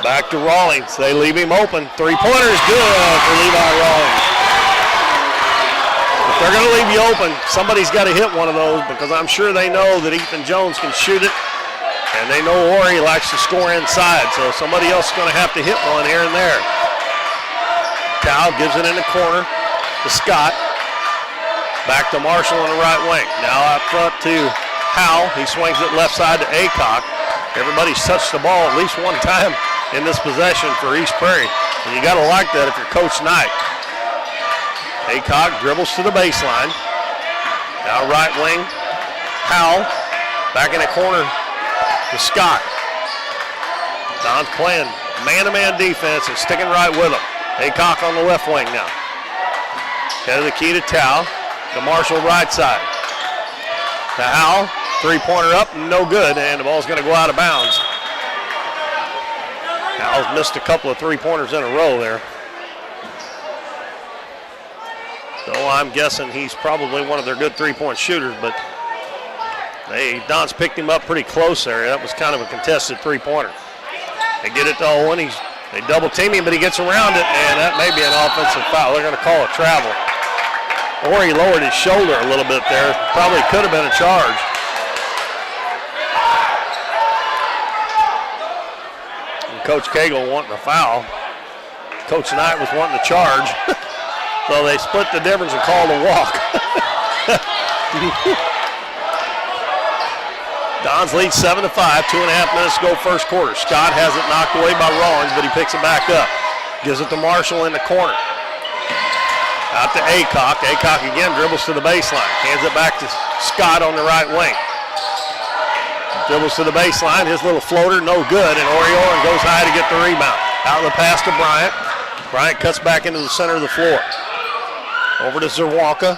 Back to Rawlings. They leave him open. 3-pointer is good for Levi Rawlings. If they're going to leave you open, somebody's got to hit one of those, because I'm sure they know that Ethan Jones can shoot it, and they know Ori likes to score inside, so somebody else is going to have to hit one here and there. Tao gives it in the corner to Scott. Back to Marshall on the right wing. Now out front to Howell. He swings it left side to Aycock. Everybody's touched the ball at least one time in this possession for East Prairie. And you got to like that if you're Coach Knight. Aycock dribbles to the baseline. Now right wing, Howell. Back in the corner to Scott. Don's playing man-to-man defense and sticking right with him. Aycock on the left wing now. Head of the key to Tao. To Marshall right side. To Howell. Three-pointer up, no good, and the ball's going to go out of bounds. Howell's missed a couple of three-pointers in a row there. So I'm guessing he's probably one of their good three-point shooters, but Don's picked him up pretty close there. That was kind of a contested three-pointer. They get it to Owen. They double-team him, but he gets around it, and that may be an offensive foul. They're going to call a travel. Or he lowered his shoulder a little bit there. Probably could have been a charge. And Coach Cagle wanting a foul. Coach Knight was wanting a charge. So they split the difference and called a walk. Dons lead 7-5, 2.5 minutes to go first quarter. Scott has it knocked away by Rawlings, but he picks it back up. Gives it to Marshall in the corner. Out to Aycock. Aycock again dribbles to the baseline. Hands it back to Scott on the right wing. Dribbles to the baseline. His little floater, no good. And Oriolan goes high to get the rebound. Out of the pass to Bryant. Bryant cuts back into the center of the floor. Over to Zerwanka.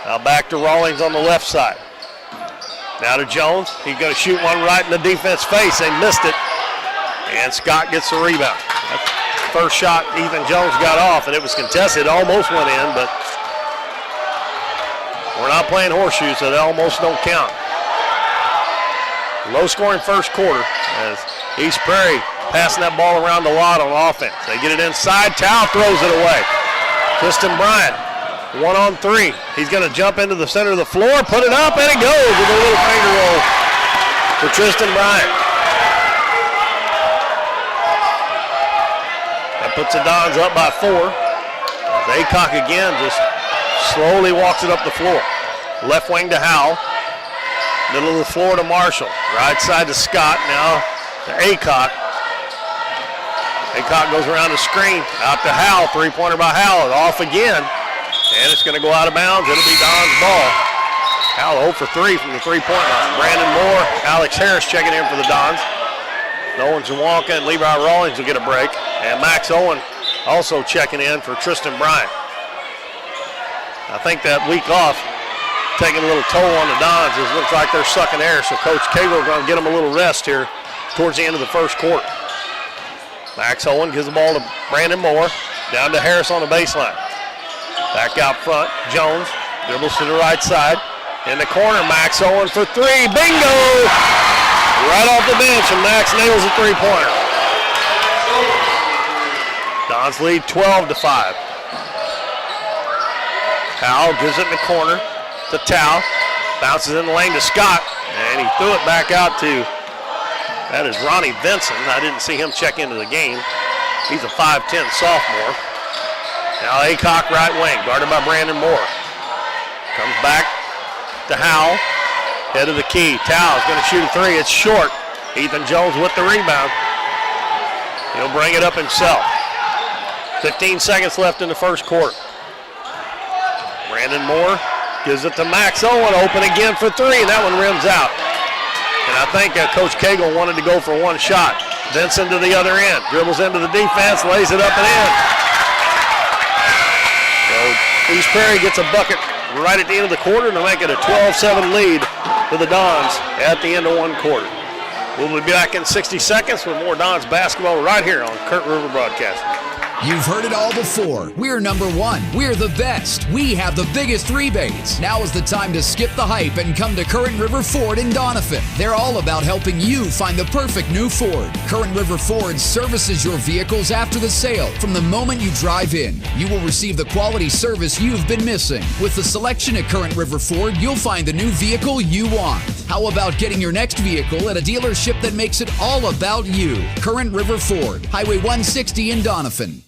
Now back to Rawlings on the left side. Now to Jones. He's going to shoot one right in the defense face. They missed it. And Scott gets the rebound. That's the first shot Ethan Jones got off, and it was contested. It almost went in, but we're not playing horseshoes, so they almost don't count. Low-scoring first quarter as East Prairie passing that ball around a lot on offense. They get it inside. Tao throws it away. Tristan Bryant, 1-on-3. He's going to jump into the center of the floor, put it up, and it goes with a little finger roll for Tristan Bryant. That puts the Dons up by 4. Aycock again just slowly walks it up the floor. Left wing to Howell. Middle of the floor to Marshall. Right side to Scott. Now to Aycock. Aycock goes around the screen. Out to Howell. Three-pointer by Howell. Off again. And it's going to go out of bounds. It'll be Don's ball. Howell 0 for 3 from the three-point line. Brandon Moore, Alex Harris checking in for the Dons. Nolan Zawonka and Levi Rawlings will get a break. And Max Owen also checking in for Tristan Bryant. I think that week off taking a little toll on the Dons. It looks like they're sucking air, so Coach Cagle is going to get them a little rest here towards the end of the first quarter. Max Owen gives the ball to Brandon Moore. Down to Harris on the baseline. Back out front, Jones dribbles to the right side. In the corner, Max Owen for 3. Bingo! Right off the bench, and Max nails a three-pointer. Dons lead 12-5. Howell gives it in the corner to Tao. Bounces in the lane to Scott, and he threw it back out to, that is Ronnie Vinson. I didn't see him check into the game. He's a 5'10 sophomore. Now Aycock right wing, guarded by Brandon Moore. Comes back to Howell. Head of the key. Tao is going to shoot a 3. It's short. Ethan Jones with the rebound. He'll bring it up himself. 15 seconds left in the first quarter. Brandon Moore gives it to Max Owen. Open again for 3, and that one rims out. And I think Coach Cagle wanted to go for one shot. Vinson to the other end. Dribbles into the defense, lays it up and in. So East Prairie gets a bucket right at the end of the quarter to make it a 12-7 lead for the Dons at the end of one quarter. We'll be back in 60 seconds with more Dons basketball right here on Current River Broadcasting. You've heard it all before. We're number one. We're the best. We have the biggest rebates. Now is the time to skip the hype and come to Current River Ford in Doniphan. They're all about helping you find the perfect new Ford. Current River Ford services your vehicles after the sale. From the moment you drive in, you will receive the quality service you've been missing. With the selection at Current River Ford, you'll find the new vehicle you want. How about getting your next vehicle at a dealership that makes it all about you? Current River Ford, Highway 160 in Doniphan.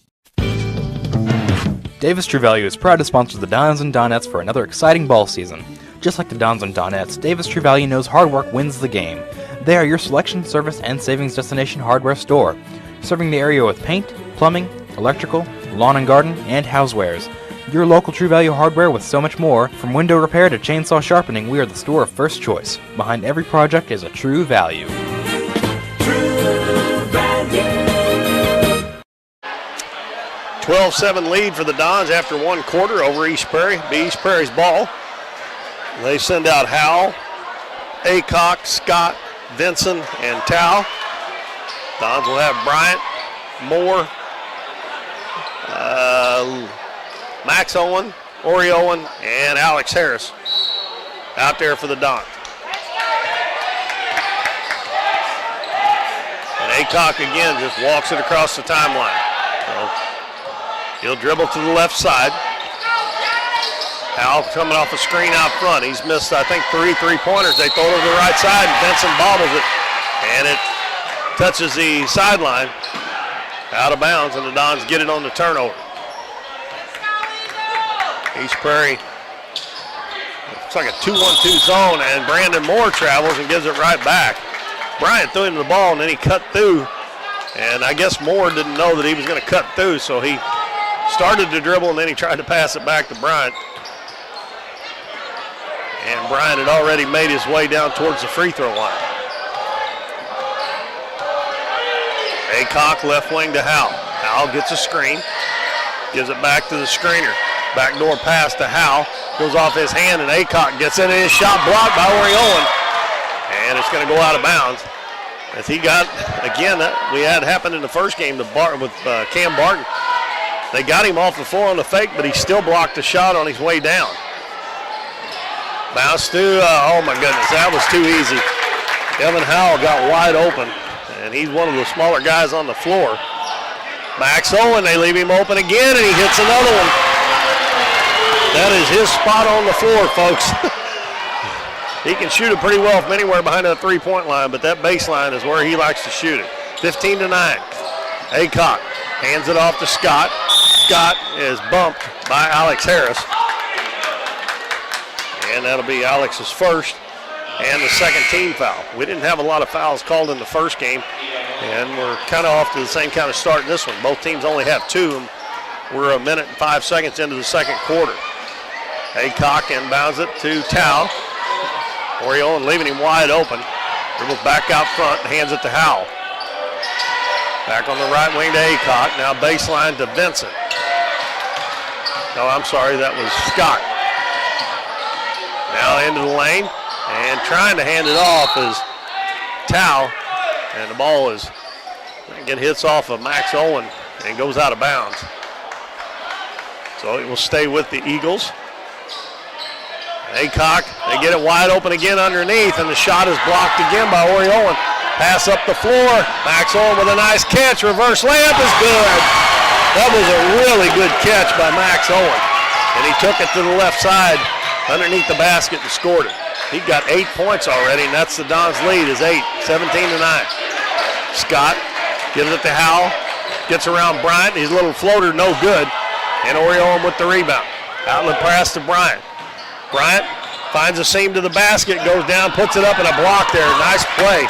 Davis True Value is proud to sponsor the Dons and Donettes for another exciting ball season. Just like the Dons and Donettes, Davis True Value knows hard work wins the game. They are your selection, service, and savings destination hardware store, serving the area with paint, plumbing, electrical, lawn and garden, and housewares. Your local True Value hardware with so much more. From window repair to chainsaw sharpening, we are the store of first choice. Behind every project is a True Value. True Value. 12-7 lead for the Dons after one quarter over East Prairie. Be East Prairie's ball. They send out Howell, Aycock, Scott, Vinson, and Tao. Dons will have Bryant, Moore, Max Owen, Ori Owen, and Alex Harris out there for the Dons. And Aycock again just walks it across the timeline. So he'll dribble to the left side. Howell coming off a screen out front. He's missed, I think, 3 3-pointers. They throw it over the right side, and Benson bobbles it. And it touches the sideline out of bounds, and the Dons get it on the turnover. East Prairie, it's like a 2-1-2 zone, and Brandon Moore travels and gives it right back. Bryant threw him the ball, and then he cut through. And I guess Moore didn't know that he was going to cut through, so he started to dribble, and then he tried to pass it back to Bryant. And Bryant had already made his way down towards the free throw line. Aycock left wing to Howell. Howell gets a screen, gives it back to the screener. Backdoor pass to Howell, goes off his hand, and Aycock gets in, and his shot blocked by Ori Owen. And it's going to go out of bounds. As he got, again, we had happened in the first game with Cam Barton. They got him off the floor on the fake, but he still blocked the shot on his way down. Bounce to, oh my goodness, that was too easy. Evan Howell got wide open, and he's one of the smaller guys on the floor. Max Owen, they leave him open again, and he hits another one. That is his spot on the floor, folks. He can shoot it pretty well from anywhere behind that three-point line, but that baseline is where he likes to shoot it. 15-9. Aycock hands it off to Scott. Scott is bumped by Alex Harris. And that'll be Alex's first and the second team foul. We didn't have a lot of fouls called in the first game, and we're kind of off to the same kind of start in this one. Both teams only have 2, and we're 1 minute and 5 seconds into the second quarter. Aycock inbounds it to Tao. Ori Owen leaving him wide open. Dribbles back out front and hands it to Howell. Back on the right wing to Aycock. Now baseline to Vincent. No, I'm sorry, that was Scott. Now into the lane, and trying to hand it off is Tao, and the ball is, again, hits off of Max Owen and goes out of bounds. So it will stay with the Eagles. Aycock, they get it wide open again underneath, and the shot is blocked again by Ori Owen. Pass up the floor, Max Owen with a nice catch, reverse layup is good. That was a really good catch by Max Owen, and he took it to the left side underneath the basket and scored it. He got 8 points already, and that's the Dons' lead is 8, 17-9. Scott gives it to Howell, gets around Bryant, his little floater no good, and Ori Owen with the rebound. Outlet pass to Bryant. Bryant finds a seam to the basket, goes down, puts it up, and a block there. Nice play.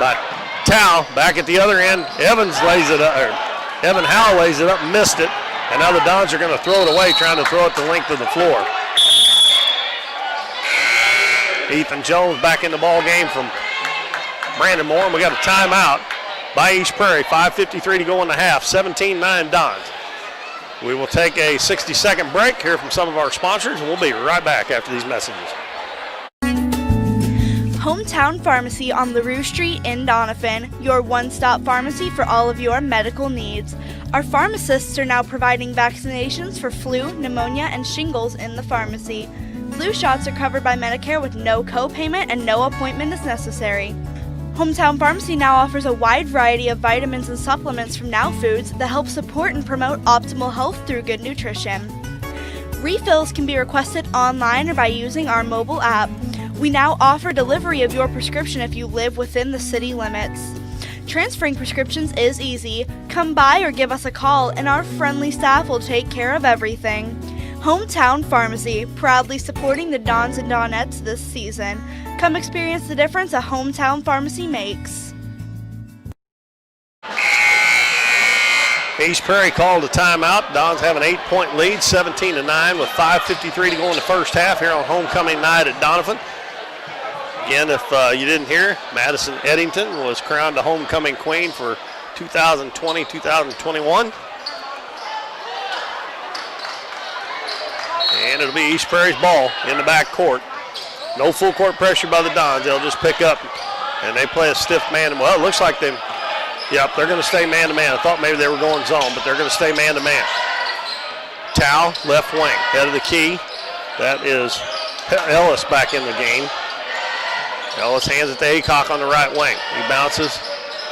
But Tao back at the other end. Evan Howell lays it up, missed it. And now the Dons are going to throw it away, trying to throw it the length of the floor. Ethan Jones back in the ball game from Brandon Moore. And we got a timeout by East Prairie. 5:53 to go in the half. 17-9 Dons. We will take a 60-second break, hear from some of our sponsors, and we'll be right back after these messages. Hometown Pharmacy on LaRue Street in Doniphan, your one-stop pharmacy for all of your medical needs. Our pharmacists are now providing vaccinations for flu, pneumonia, and shingles in the pharmacy. Flu shots are covered by Medicare with no co-payment and no appointment is necessary. Hometown Pharmacy now offers a wide variety of vitamins and supplements from Now Foods that help support and promote optimal health through good nutrition. Refills can be requested online or by using our mobile app. We now offer delivery of your prescription if you live within the city limits. Transferring prescriptions is easy. Come by or give us a call and our friendly staff will take care of everything. Hometown Pharmacy, proudly supporting the Dons and Donettes this season. Come experience the difference a hometown pharmacy makes. East Prairie called a timeout. Dons have an 8-point lead, 17-9, with 5:53 to go in the first half here on homecoming night at Doniphan. Again, if you didn't hear, Madison Eddington was crowned the homecoming queen for 2020-2021. And it'll be East Prairie's ball in the back court. No full court pressure by the Dons. They'll just pick up, and they play a stiff man. Well, it looks like they're going to stay man-to-man. I thought maybe they were going zone, but they're going to stay man-to-man. Tao, left wing, head of the key. That is Ellis back in the game. Ellis hands it to Aycock on the right wing. He bounces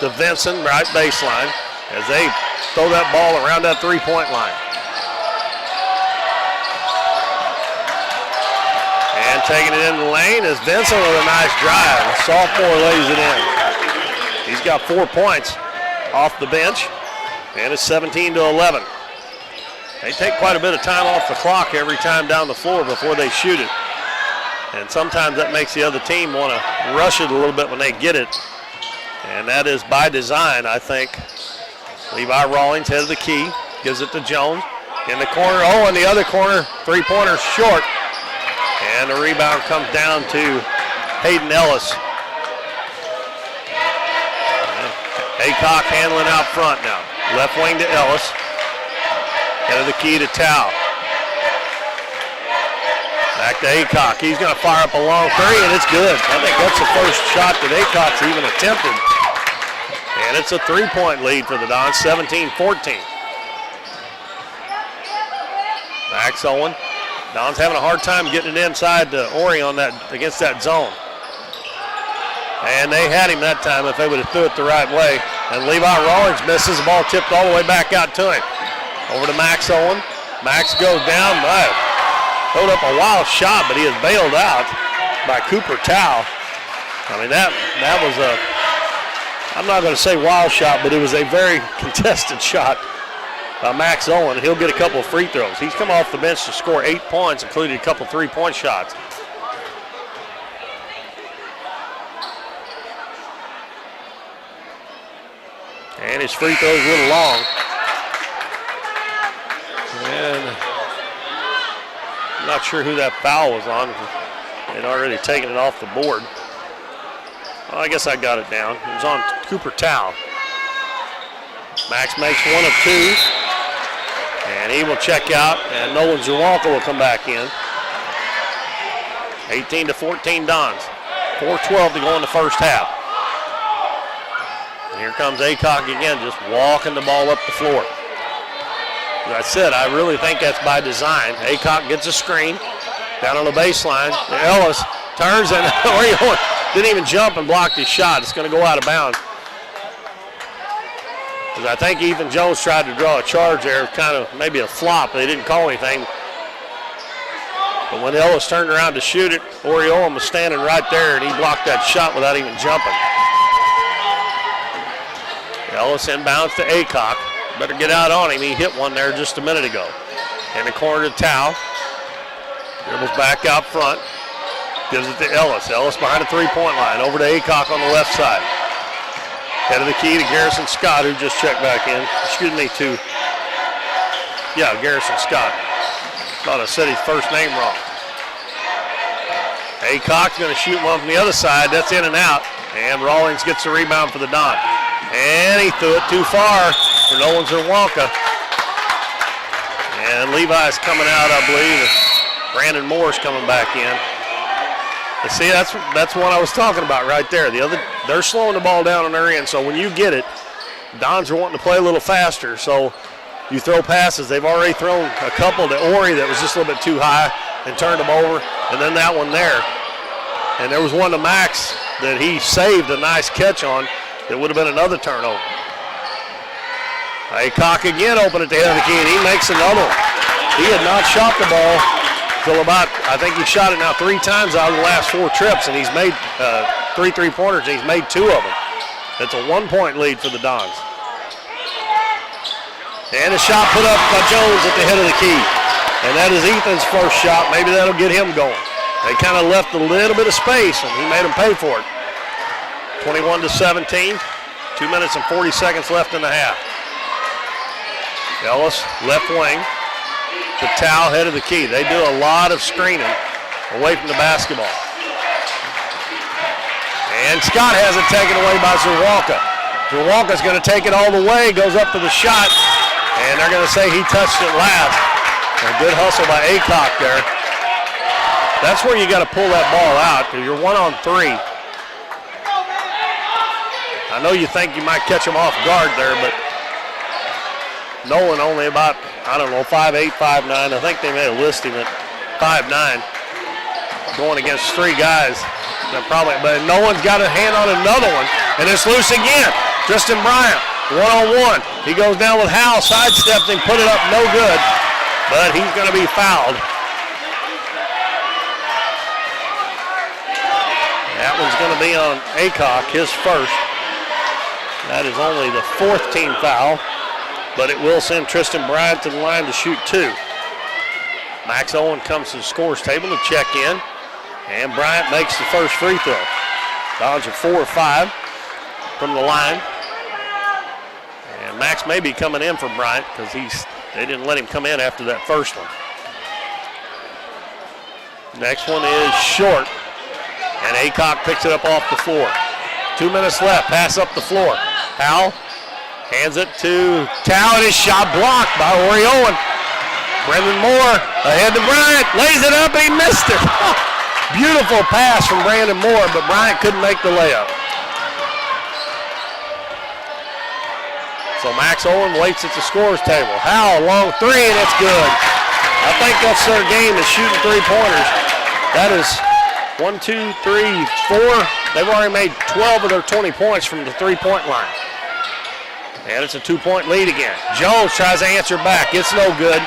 to Vinson, right baseline, as they throw that ball around that three-point line. And taking it in the lane is Vinson with a nice drive. The sophomore lays it in. He's got 4 points off the bench, and it's 17-11. They take quite a bit of time off the clock every time down the floor before they shoot it. And sometimes that makes the other team want to rush it a little bit when they get it. And that is by design, I think. Levi Rawlings, head of the key, gives it to Jones. In the corner, in the other corner, three-pointer short. And the rebound comes down to Hayden Ellis. Aycock handling out front now. Left wing to Ellis. Head of the key to Tao. Back to Aycock. He's going to fire up a long three, and it's good. I think that's the first shot that Aycock's even attempted. And it's a three-point lead for the Dons, 17-14. Max Owen. Don's having a hard time getting it inside to Ori on that against that zone. And they had him that time if they would have threw it the right way. And Levi Rawlings misses, the ball tipped all the way back out to him. Over to Max Owen. Max goes down, throwed up a wild shot, but he is bailed out by Cooper Tao. I mean, that was a, I'm not going to say wild shot, but it was a very contested shot by Max Owen. He'll get a couple of free throws. He's come off the bench to score 8 points, including a couple three-point shots. And his free throw is a little long. And I'm not sure who that foul was on. They'd already taken it off the board. Well, I guess I got it down. It was on Cooper Tao. Max makes 1 of 2. And he will check out, and Nolan Zawalka will come back in. 18-14 Dons. 4:12 to go in the first half. And here comes Aycock again, just walking the ball up the floor. As I said, I really think that's by design. Aycock gets a screen down on the baseline. Ellis turns and didn't even jump and blocked his shot. It's going to go out of bounds. Because I think Ethan Jones tried to draw a charge there, kind of maybe a flop. They didn't call anything. But when Ellis turned around to shoot it, Oriola was standing right there, and he blocked that shot without even jumping. Ellis inbounds to Aycock. Better get out on him. He hit one there just a minute ago. In the corner to Tao. Dribbles back out front. Gives it to Ellis. Ellis behind the three-point line. Over to Aycock on the left side. Head of the key to Garrison Scott, who just checked back in. Garrison Scott. Thought I said his first name wrong. Aycock's going to shoot one from the other side. That's in and out. And Rawlings gets the rebound for the Don. And he threw it too far for Nolan Zawalka. And Levi's coming out, I believe. Brandon Moore's coming back in. And see, that's what I was talking about right there. They're slowing the ball down on their end, so when you get it, Dons are wanting to play a little faster, so you throw passes. They've already thrown a couple to Ori that was just a little bit too high and turned them over, and then that one there. And there was one to Max that he saved a nice catch on that would have been another turnover. Aycock again open at the head of the key, and he makes another one. He had not shot the ball till about, I think he shot it now 3 times out of the last 4 trips, and he's made 3 3-pointers, and he's made 2 of them. That's a 1-point lead for the Dons. And a shot put up by Jones at the head of the key. And that is Ethan's first shot. Maybe that'll get him going. They kind of left a little bit of space, and he made them pay for it. 21-17, 2 minutes and 40 seconds left in the half. Ellis, left wing. The Towel, head of the key. They do a lot of screening away from the basketball. And Scott has it taken away by Zerwalka. Zerwalka's going to take it all the way, goes up to the shot, and they're going to say he touched it last. A good hustle by Acock there. That's where you got to pull that ball out, because you're 1-on-3. I know you think you might catch him off guard there, but Nolan only about, 5'8", 5'9". I think they may have listed him at 5'9", going against three guys. But no one's got a hand on another one, and it's loose again. Tristan Bryant, 1-on-1. He goes down with Howell, sidesteps him, put it up, no good, but he's going to be fouled. That one's going to be on Acock, his first. That is only the fourth team foul, but it will send Tristan Bryant to the line to shoot two. Max Owen comes to the scores table to check in, and Bryant makes the first free throw. Dons are 4 or 5 from the line. And Max may be coming in for Bryant because they didn't let him come in after that first one. Next one is short, and Acock picks it up off the floor. 2 minutes left, pass up the floor. Howell hands it to Tao, and his shot blocked by Ori Owen. Brendan Moore ahead to Bryant, lays it up, and he missed it. Beautiful pass from Brandon Moore, but Bryant couldn't make the layup. So Max Owen waits at the scorer's table. Howell, long three, and it's good. I think that's their game, is shooting three-pointers. That is 1, 2, 3, 4. They've already made 12 of their 20 points from the three-point line. And it's a 2-point lead again. Jones tries to answer back. It's no good.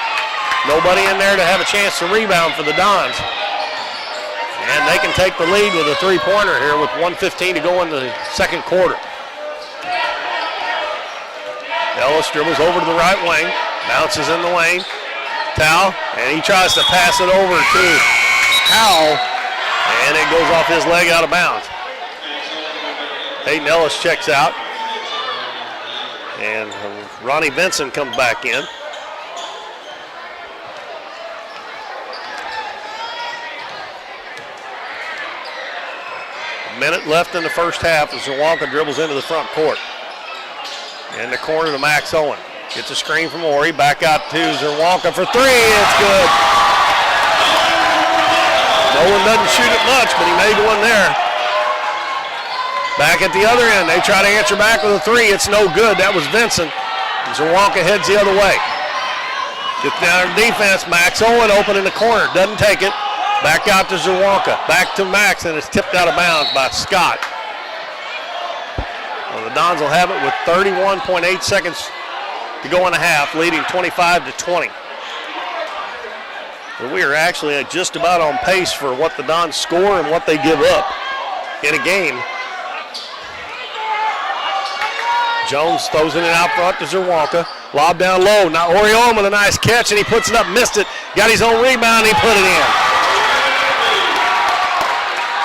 Nobody in there to have a chance to rebound for the Dons. And they can take the lead with a three-pointer here with 1:15 to go in the second quarter. Ellis dribbles over to the right wing, bounces in the lane. Tao, and he tries to pass it over to Howell, and it goes off his leg out of bounds. Hayden Ellis checks out, and Ronnie Benson comes back in. A minute left in the first half as Zerwalka dribbles into the front court. In the corner to Max Owen. Gets a screen from Ori, back out to Zerwalka for three, it's good. Nolan doesn't shoot it much, but he made one there. Back at the other end, they try to answer back with a three, it's no good, that was Vincent. Zerwalka heads the other way. Gets down to defense, Max Owen open in the corner, doesn't take it. Back out to Zerwalka, back to Max, and it's tipped out of bounds by Scott. Well, the Dons will have it with 31.8 seconds to go in the half, leading 25-20. But we are actually just about on pace for what the Dons score and what they give up in a game. Jones throws it out front to Zerwalka. Lob down low. Now Orion with a nice catch, and he puts it up, missed it. Got his own rebound, he put it in.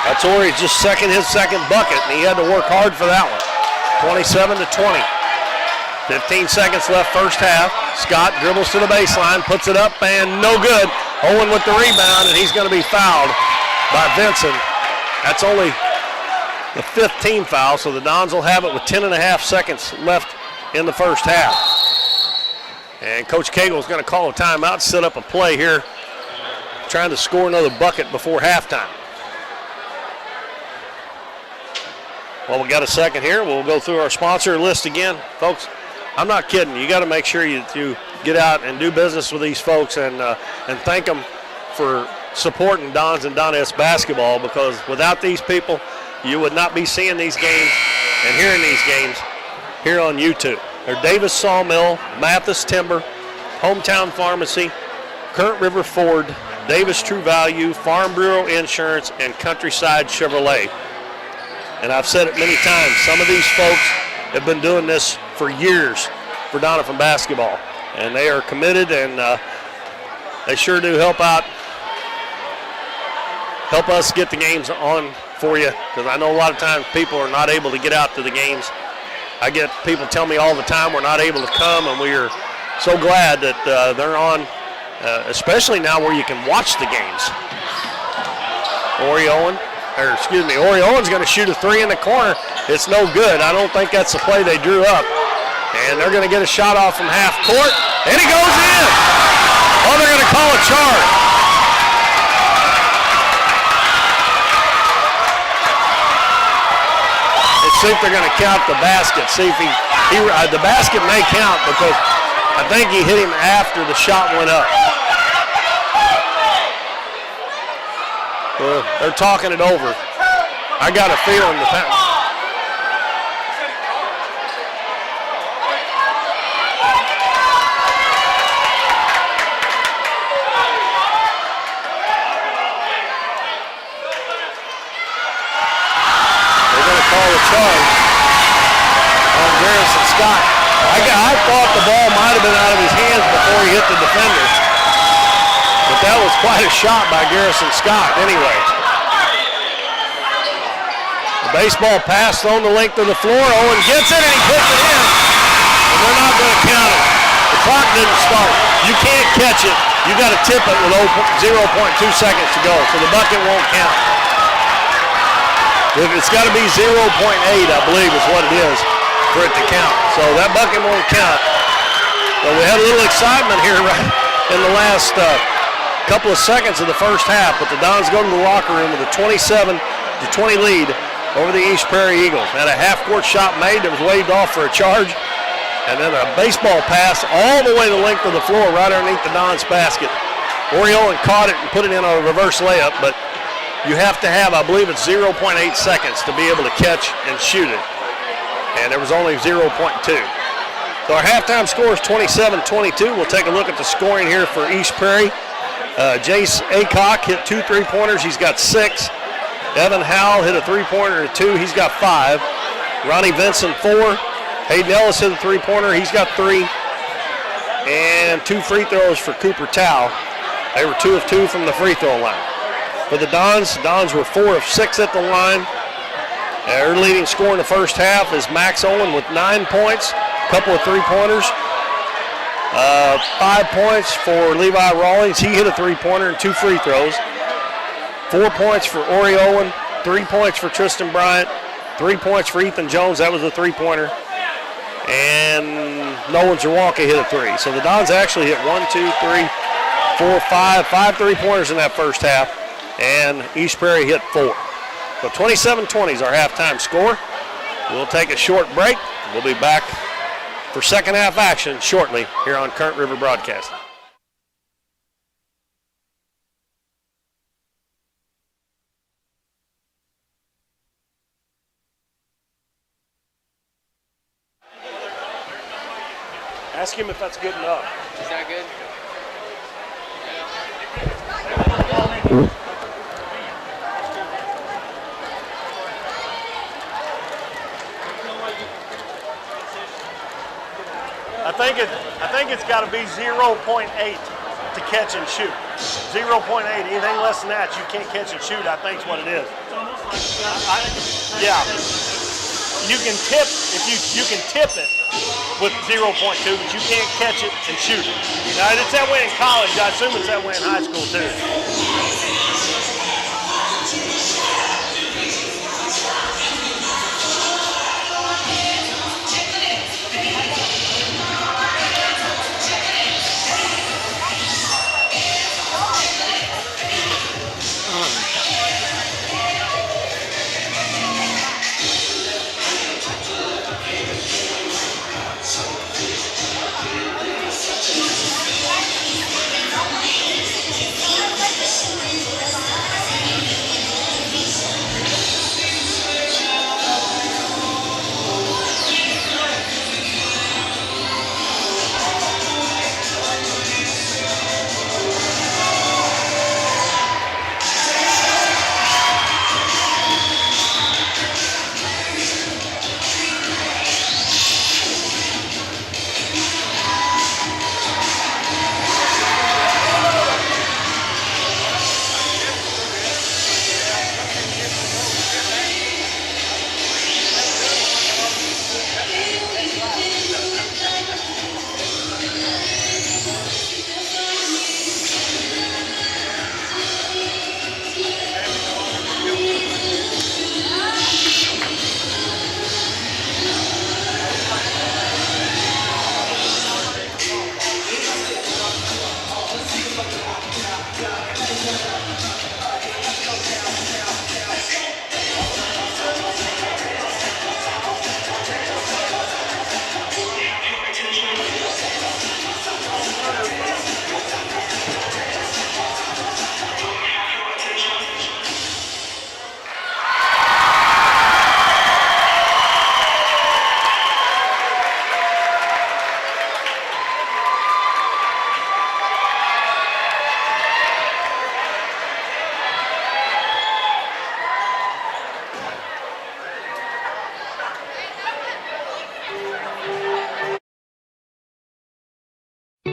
That's Ori's just his second bucket, and he had to work hard for that one. 27-20. 15 seconds left first half. Scott dribbles to the baseline, puts it up, and no good. Owen with the rebound, and he's going to be fouled by Vincent. That's only the fifth team foul, so the Dons will have it with 10.5 seconds left in the first half. And Coach Cagle is going to call a timeout, set up a play here, trying to score another bucket before halftime. Well, we got a second here. We'll go through our sponsor list again. Folks, I'm not kidding. You got to make sure you get out and do business with these folks and thank them for supporting Dons and Donettes basketball, because without these people, you would not be seeing these games and hearing these games here on YouTube. They're Davis Sawmill, Mathis Timber, Hometown Pharmacy, Current River Ford, Davis True Value, Farm Bureau Insurance, and Countryside Chevrolet. And I've said it many times, some of these folks have been doing this for years for Doniphan basketball. And they are committed, and they sure do help out help us get the games on for you, because I know a lot of times people are not able to get out to the games. I get people tell me all the time we're not able to come, and we are so glad that they're on, especially now where you can watch the games. Ori Owen's going to shoot a three in the corner. It's no good. I don't think that's the play they drew up. And they're going to get a shot off from half court, and he goes in. Oh, they're going to call a charge. Let's see if they're going to count the basket. See if the basket may count, because I think he hit him after the shot went up. Well, they're talking it over. I got a feeling the charge on Garrison Scott. I thought the ball might have been out of his hands before he hit the defender. But that was quite a shot by Garrison Scott anyway. The baseball passed on the length of the floor. Owen gets it and he puts it in. And they're not going to count it. The clock didn't start. You can't catch it. You got to tip it with 0.2 seconds to go, so the bucket won't count. It's got to be 0.8, I believe, is what it is for it to count. So that bucket won't count. So we had a little excitement here right in the last couple of seconds of the first half, but the Dons go to the locker room with a 27-20 lead over the East Prairie Eagles. Had a half-court shot made that was waved off for a charge, and then a baseball pass all the way the length of the floor right underneath the Dons basket. Oriolan caught it and put it in a reverse layup, but you have to have, I believe it's 0.8 seconds to be able to catch and shoot it. And there was only 0.2. So our halftime score is 27-22. We'll take a look at the scoring here for East Prairie. Jace Acock hit 2 3-pointers. He's got 6. Evan Howell hit a 3-pointer and 2. He's got 5. Ronnie Vinson, 4. Hayden Ellis hit a 3-pointer. He's got 3. And 2 free throws for Cooper Tao. They were 2 of 2 from the free throw line. For the Dons were 4 of 6 at the line. Their leading scorer in the first half is Max Owen with 9 points, a couple of 3-pointers. 5 points for Levi Rawlings. He hit a 3-pointer and 2 free throws. 4 points for Ori Owen, 3 points for Tristan Bryant, 3 points for Ethan Jones. That was a 3-pointer. And Nolan Zawalka hit a 3. So the Dons actually hit 5 3-pointers in that first half. And East Prairie hit 4. So 27-20 is our halftime score. We'll take a short break. We'll be back for second half action shortly here on Current River Broadcasting. Ask him if that's good enough. Is that good? I think it's got to be 0.8 to catch and shoot. 0.8. Anything less than that, you can't catch and shoot. I think is what it is. Yeah. You can tip you can tip it with 0.2, but you can't catch it and shoot it. Now it's that way in college. I assume it's that way in high school too.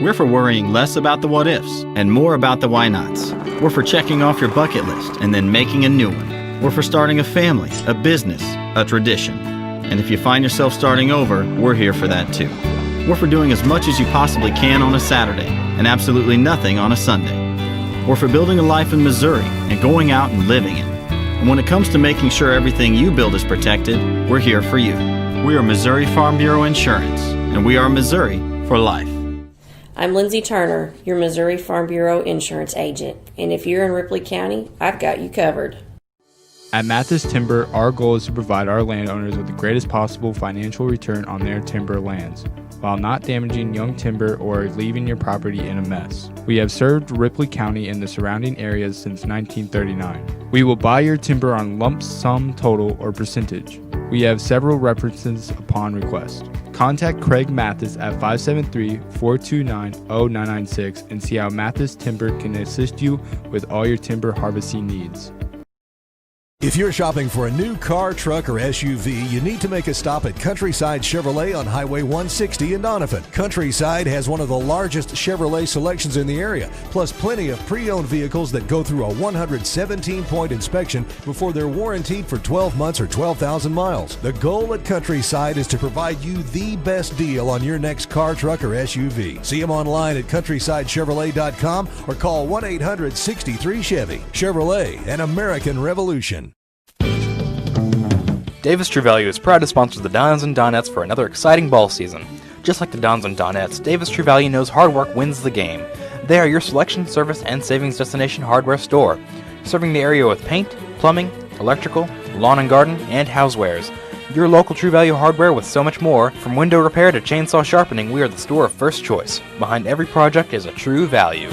We're for worrying less about the what ifs and more about the why nots. We're for checking off your bucket list and then making a new one. We're for starting a family, a business, a tradition. And if you find yourself starting over, we're here for that too. We're for doing as much as you possibly can on a Saturday and absolutely nothing on a Sunday. We're for building a life in Missouri and going out and living it. And when it comes to making sure everything you build is protected, we're here for you. We are Missouri Farm Bureau Insurance, and we are Missouri for life. I'm Lindsay Turner, your Missouri Farm Bureau insurance agent, and if you're in Ripley County, I've got you covered. At Mathis Timber, our goal is to provide our landowners with the greatest possible financial return on their timber lands, while not damaging young timber or leaving your property in a mess. We have served Ripley County and the surrounding areas since 1939. We will buy your timber on lump sum total or percentage. We have several references upon request. Contact Craig Mathis at 573-429-0996 and see how Mathis Timber can assist you with all your timber harvesting needs. If you're shopping for a new car, truck, or SUV, you need to make a stop at Countryside Chevrolet on Highway 160 in Doniphan. Countryside has one of the largest Chevrolet selections in the area, plus plenty of pre-owned vehicles that go through a 117-point inspection before they're warranted for 12 months or 12,000 miles. The goal at Countryside is to provide you the best deal on your next car, truck, or SUV. See them online at CountrysideChevrolet.com or call 1-800-63-CHEVY. Chevrolet, an American revolution. Davis True Value is proud to sponsor the Dons and Donettes for another exciting ball season. Just like the Dons and Donettes, Davis True Value knows hard work wins the game. They are your selection, service, and savings destination hardware store, serving the area with paint, plumbing, electrical, lawn and garden, and housewares. Your local True Value hardware with so much more. From window repair to chainsaw sharpening, we are the store of first choice. Behind every project is a True Value.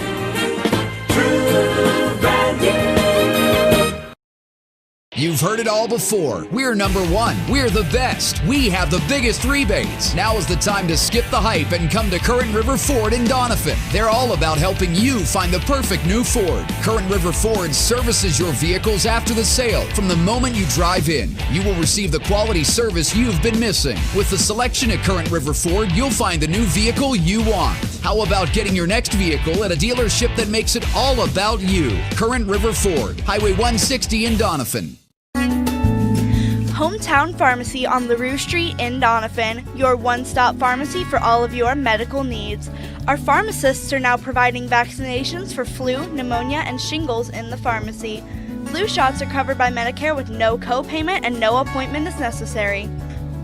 You've heard it all before. We're number one. We're the best. We have the biggest rebates. Now is the time to skip the hype and come to Current River Ford in Doniphan. They're all about helping you find the perfect new Ford. Current River Ford services your vehicles after the sale. From the moment you drive in, you will receive the quality service you've been missing. With the selection at Current River Ford, you'll find the new vehicle you want. How about getting your next vehicle at a dealership that makes it all about you? Current River Ford, Highway 160 in Doniphan. Hometown Pharmacy on LaRue Street in Doniphan, your one-stop pharmacy for all of your medical needs. Our pharmacists are now providing vaccinations for flu, pneumonia, and shingles in the pharmacy. Flu shots are covered by Medicare with no co-payment and no appointment is necessary.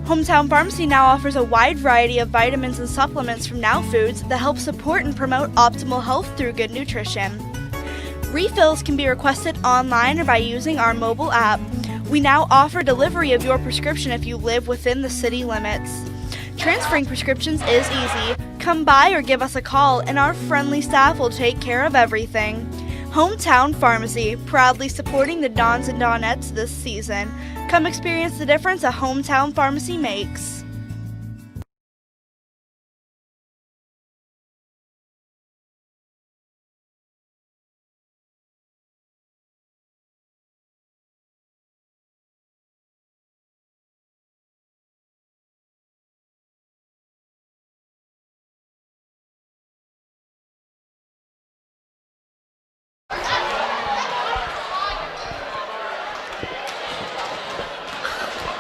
Hometown Pharmacy now offers a wide variety of vitamins and supplements from Now Foods that help support and promote optimal health through good nutrition. Refills can be requested online or by using our mobile app. We now offer delivery of your prescription if you live within the city limits. Transferring prescriptions is easy. Come by or give us a call and our friendly staff will take care of everything. Hometown Pharmacy, proudly supporting the Dons and Donettes this season. Come experience the difference a Hometown Pharmacy makes.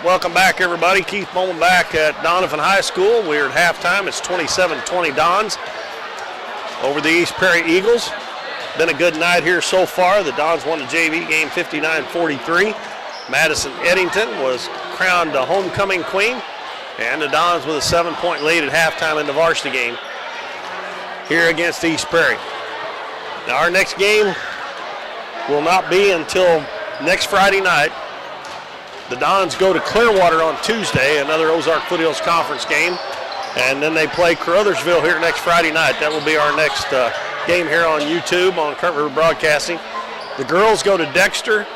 Welcome back, everybody. Keith Bowman back at Doniphan High School. We're at halftime. It's 27-20 Dons over the East Prairie Eagles. Been a good night here so far. The Dons won the JV game 59-43. Madison Eddington was crowned the homecoming queen, and the Dons with a 7-point lead at halftime in the varsity game here against East Prairie. Now our next game will not be until next Friday night. The Dons go to Clearwater on Tuesday, another Ozark Foothills Conference game, and then they play Caruthersville here next Friday night. That will be our next game here on YouTube on Current River Broadcasting. The girls go to Dexter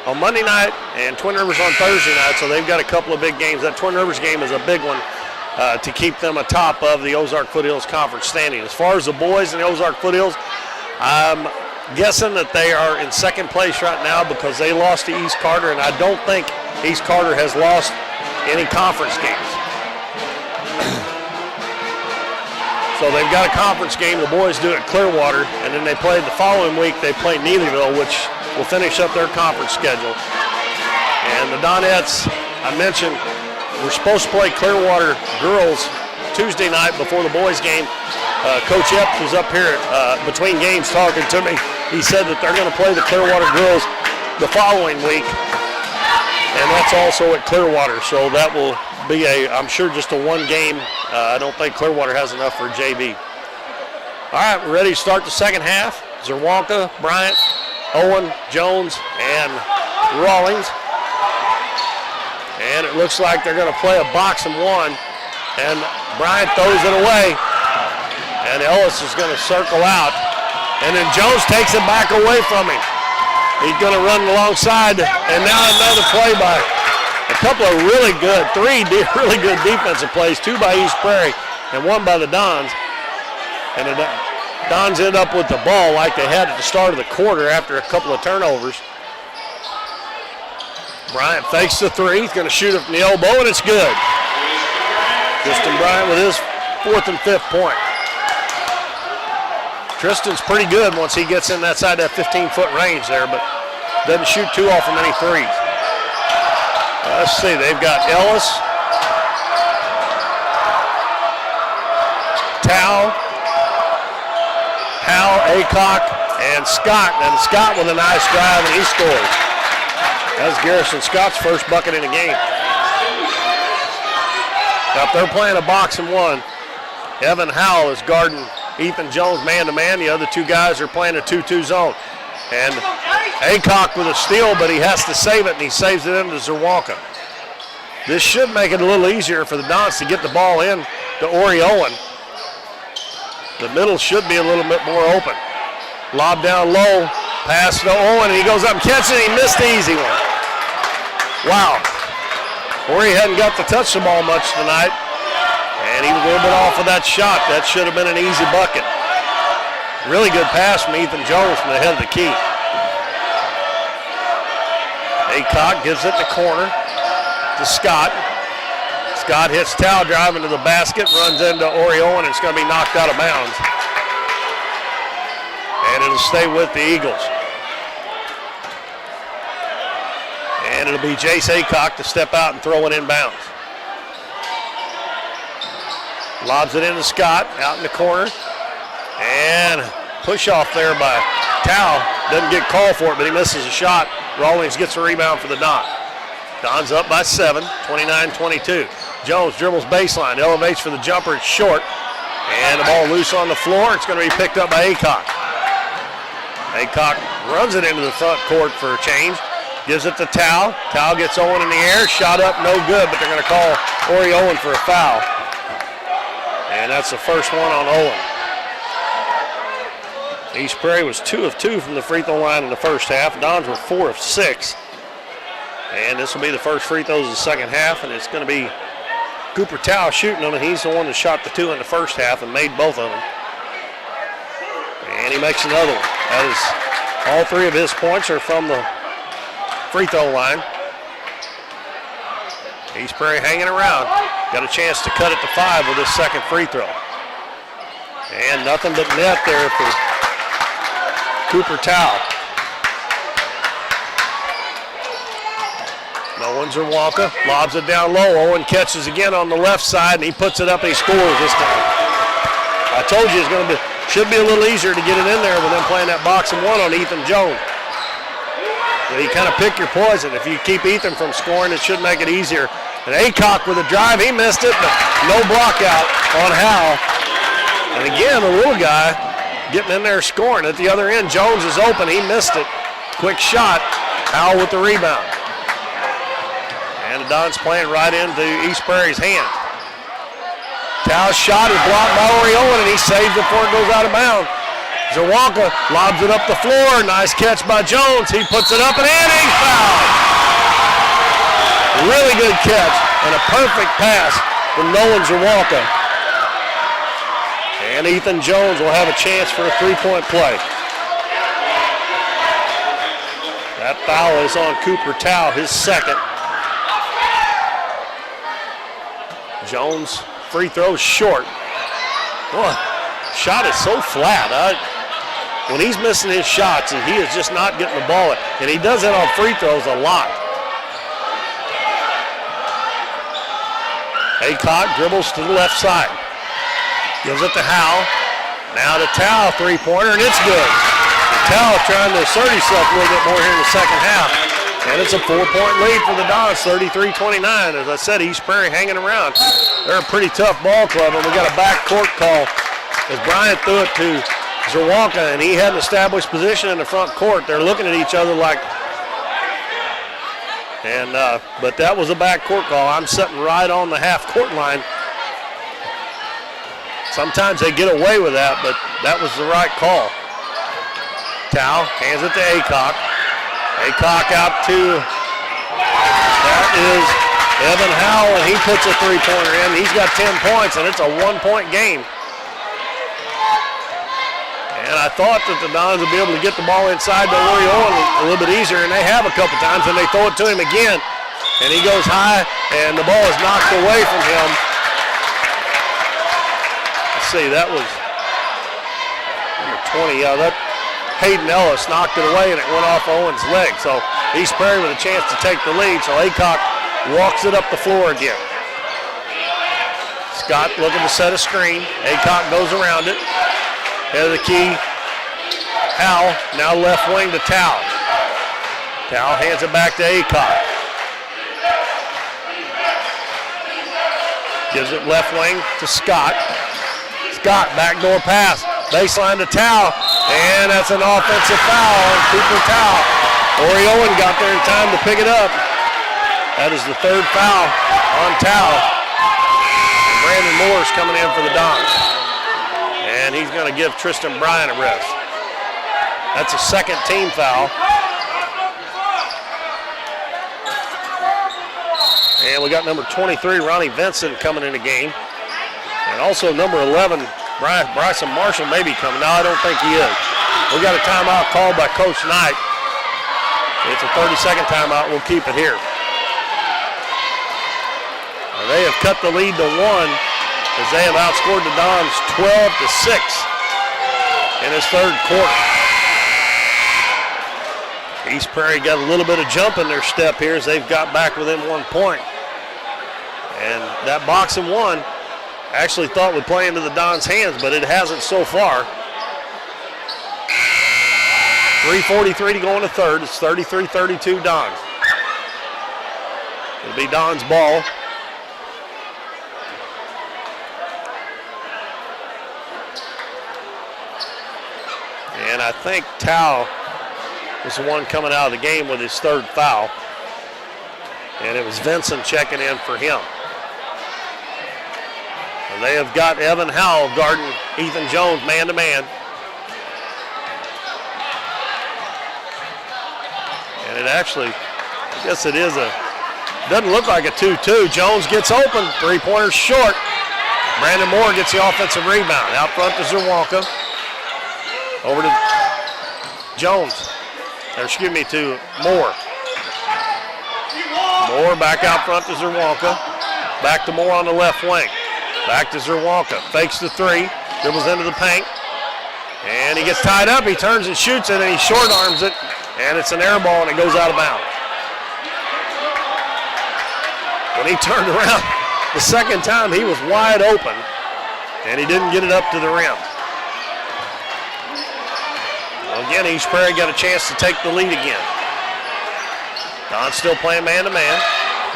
on Monday night and Twin Rivers on Thursday night, so they've got a couple of big games. That Twin Rivers game is a big one to keep them atop of the Ozark Foothills Conference standing. As far as the boys in the Ozark Foothills, I'm guessing that they are in second place right now because they lost to East Carter, and I don't think East Carter has lost any conference games. So they've got a conference game. The boys do it at Clearwater, and then they play the following week. They play Neelyville, which will finish up their conference schedule. And the Donettes, I mentioned, we're supposed to play Clearwater girls Tuesday night before the boys game. Coach Epps was up here between games talking to me. He said that they're going to play the Clearwater girls the following week, and that's also at Clearwater. So that will be I'm sure, just a one game. I don't think Clearwater has enough for JV. All right, we're ready to start the second half. Zerwanka, Bryant, Owen, Jones, and Rawlings. And it looks like they're going to play a box and one. And Bryant throws it away. And Ellis is going to circle out. And then Jones takes it back away from him. He's going to run alongside. And now another play by a couple of three really good defensive plays. Two by East Prairie and one by the Dons. And the Dons end up with the ball like they had at the start of the quarter after a couple of turnovers. Bryant fakes the three. He's going to shoot it from the elbow, and it's good. Tristan Bryant with his 4th and 5th point. Tristan's pretty good once he gets in that side of that 15-foot range there, but doesn't shoot too often many threes. Let's see, they've got Ellis, Tao, Hal, Acock, and Scott. And Scott with a nice drive, and he scores. That's Garrison Scott's first bucket in the game. Now, if they're playing a box and one, Evan Howell is guarding Ethan Jones man-to-man. The other two guys are playing a 2-2 zone. And Acock with a steal, but he has to save it, and he saves it into Zerwanka. This should make it a little easier for the Dons to get the ball in to Ori Owen. The middle should be a little bit more open. Lob down low, pass to Owen, and he goes up and catches it. He missed the easy one. Wow. Ori hadn't got to touch the ball much tonight, and he was a little bit off of that shot. That should have been an easy bucket. Really good pass from Ethan Jones from the head of the key. Acock gives it in the corner to Scott. Scott hits Tao driving to the basket, runs into Ori Owen, and it's going to be knocked out of bounds. And it'll stay with the Eagles. And it'll be Jace Acock to step out and throw it inbounds. Lobs it into Scott, out in the corner. And push off there by Tao. Doesn't get called for it, but he misses a shot. Rawlings gets a rebound for the Dons. Dons up by 7, 29-22. Jones dribbles baseline, elevates for the jumper, it's short. And the ball loose on the floor. It's going to be picked up by Acock. Acock runs it into the front court for a change. Gives it to Tao. Tao gets Owen in the air. Shot up, no good, but they're going to call Ori Owen for a foul. And that's the first one on Owen. East Prairie was 2 of 2 from the free throw line in the first half. Dons were 4 of 6. And this will be the first free throws of the second half, and it's going to be Cooper Tao shooting them, and he's the one that shot the 2 in the first half and made both of them. And he makes another one. That is, all 3 of his points are from the free throw line. East Prairie hanging around. Got a chance to cut it to 5 with his second free throw. And nothing but net there for Cooper Tao. No one's Zerwanka. Lobs it down low. Owen catches again on the left side, and he puts it up and he scores this time. I told you it's going to be, should be a little easier to get it in there with them playing that box and one on Ethan Jones. But you kind of pick your poison. If you keep Ethan from scoring, it should make it easier. And Acock with a drive, he missed it, but no block out on Howell. And again, the little guy getting in there scoring. At the other end, Jones is open, he missed it. Quick shot, Howell with the rebound. And the Dons playing right into East Prairie's hand. Tao's shot is blocked by Ori Owen, and he saves it before it goes out of bounds. Zerwanka lobs it up the floor. Nice catch by Jones. He puts it up and in. He's fouled. Really good catch and a perfect pass from Nolan Zerwanka. And Ethan Jones will have a chance for a three-point play. That foul is on Cooper Tao, his second. Jones free throw short. Boy, shot is so flat. When he's missing his shots, he is just not getting the ball. And he does that on free throws a lot. Aycock dribbles to the left side. Gives it to Howe. Now to Tao, three-pointer, and it's good. Tao trying to assert himself a little bit more here in the second half. And it's a 4-point lead for the Dons, 33-29. As I said, East Prairie hanging around. They're a pretty tough ball club, and we got a backcourt call as Bryant threw it to Zerwalka, and he had an established position in the front court. They're looking at each other like, but that was a backcourt call. I'm sitting right on the half-court line. Sometimes they get away with that, but that was the right call. Tao hands it to Aycock. Aycock out to, that is Evan Howell, and he puts a three-pointer in. He's got 10 points, and it's a one-point game. And I thought that the Dons would be able to get the ball inside to Oriole a little bit easier, and they have a couple times, and they throw it to him again. And he goes high, and the ball is knocked away from him. Let's see, that was number 20. Yeah, that Hayden Ellis knocked it away, and it went off Owen's leg. So East Prairie with a chance to take the lead, so Aycock walks it up the floor again. Scott looking to set a screen. Aycock goes around it. Head of the key, Howell, now left wing to Tao. Tao hands it back to Aycock. Gives it left wing to Scott. Scott, backdoor pass, baseline to Tao, and that's an offensive foul on Cooper Tao. Oriolan got there in time to pick it up. That is the third foul on Tao. Brandon Moore's coming in for the Dons. And he's going to give Tristan Bryant a rest. That's a second team foul. And we got number 23, Ronnie Vincent, coming in the game. And also number 11, Bryson Marshall may be coming. No, I don't think he is. We got a timeout called by Coach Knight. It's a 30-second timeout. We'll keep it here. Now they have cut the lead to 1. As they have outscored the Dons 12-6 in this third quarter. East Prairie got a little bit of jump in their step here as they've got back within 1 point. And that boxing one actually thought would play into the Dons' hands, but it hasn't so far. 3:43 to go in the third. It's 33-32 Dons. It'll be Dons' ball. And I think Tao was the one coming out of the game with his third foul. And it was Vincent checking in for him. And they have got Evan Howell guarding Ethan Jones man-to-man. And it actually, I guess it is doesn't look like a 2-2. Jones gets open, three-pointer short. Brandon Moore gets the offensive rebound. Out front to Zerwalka. Over to Jones, to Moore. Moore back out front to Zerwalka. Back to Moore on the left wing. Back to Zerwalka. Fakes the three, dribbles into the paint. And he gets tied up, he turns and shoots it, and he short arms it. And it's an air ball, and it goes out of bounds. When he turned around the second time, he was wide open, and he didn't get it up to the rim. Again, East Prairie got a chance to take the lead again. Don's still playing man-to-man.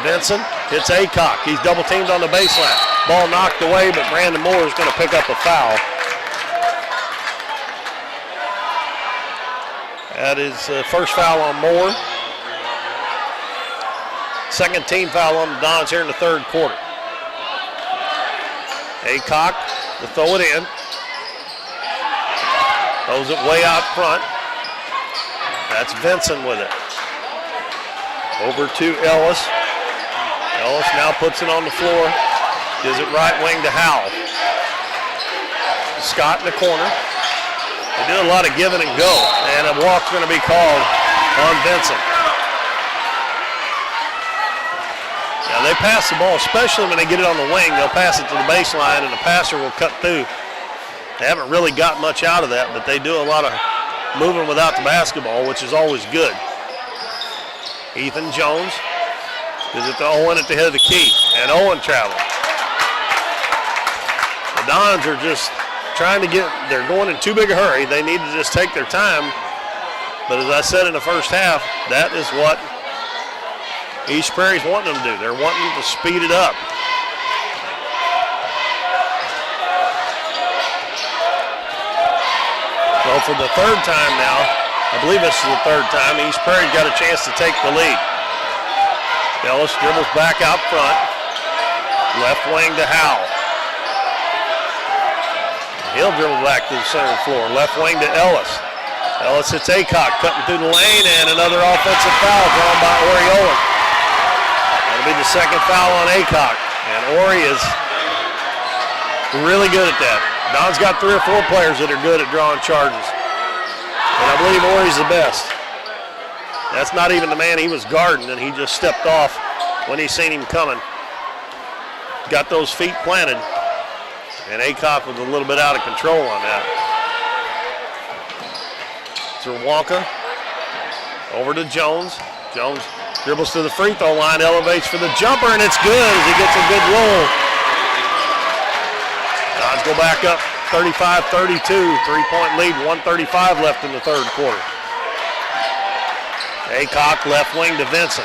Vincent hits Aycock. He's double-teamed on the baseline. Ball knocked away, but Brandon Moore is going to pick up a foul. That is first foul on Moore. Second team foul on the Dons here in the third quarter. Aycock to throw it in. Throws it way out front. That's Vincent with it. Over to Ellis. Ellis now puts it on the floor. Gives it right wing to Howell. Scott in the corner. They did a lot of giving and go, and a walk's going to be called on Vincent. Now they pass the ball, especially when they get it on the wing. They'll pass it to the baseline, and the passer will cut through. They haven't really got much out of that, but they do a lot of moving without the basketball, which is always good. Ethan Jones gives it to Owen at the head of the key, and Owen travels. The Dons are just trying to they're going in too big a hurry. They need to just take their time. But as I said in the first half, that is what East Prairie's wanting them to do. They're wanting them to speed it up. Well, for the third time now, I believe this is the third time, East Prairie got a chance to take the lead. Ellis dribbles back out front. Left wing to Howell. He'll dribble back to the center floor. Left wing to Ellis. Ellis hits Acock, cutting through the lane, and another offensive foul drawn by Ori Owen. That'll be the second foul on Acock, and Ori is really good at that. Don's got 3 or 4 players that are good at drawing charges, and I believe Ori's the best. That's not even the man he was guarding, and he just stepped off when he seen him coming. Got those feet planted, and Acock was a little bit out of control on that. Zerwanka over to Jones. Jones dribbles to the free throw line, elevates for the jumper, and it's good as he gets a good roll. Dons go back up 35-32, 3-point lead, 1:35 left in the third quarter. Acock left wing to Vincent.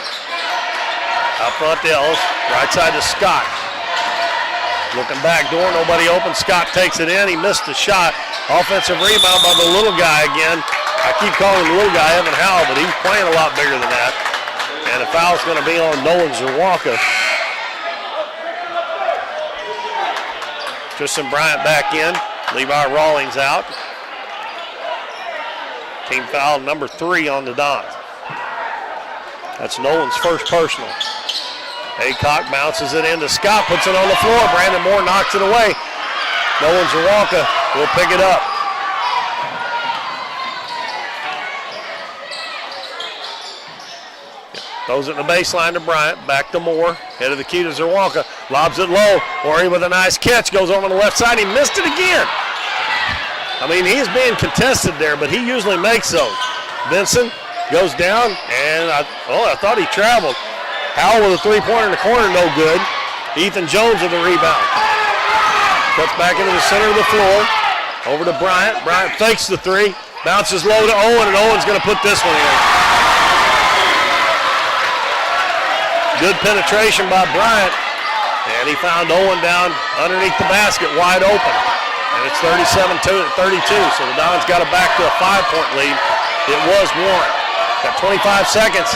Out front to Ellis, right side to Scott. Looking back door, nobody open. Scott takes it in, he missed the shot. Offensive rebound by the little guy again. I keep calling him the little guy Evan Howell, but he's playing a lot bigger than that. And a foul's going to be on Nolan Zerwanka. Tristan Bryant back in. Levi Rawlings out. Team foul number 3 on the Dons. That's Nolan's first personal. Acock bounces it into Scott, puts it on the floor. Brandon Moore knocks it away. Nolan Zerwanka will pick it up. Throws it in the baseline to Bryant, back to Moore, head of the key to Zerwanka, lobs it low. Ori with a nice catch, goes over on the left side, he missed it again. I mean, he's being contested there, but he usually makes those. Vincent goes down, and I thought he traveled. Howell with a three-pointer in the corner, no good. Ethan Jones with the rebound. Cuts back into the center of the floor, over to Bryant. Bryant fakes the three, bounces low to Owen, and Owen's going to put this one in. Good penetration by Bryant, and he found Owen down underneath the basket, wide open. And it's 37-32, so the Dons got it back to a 5-point lead. It was 1. Got 25 seconds.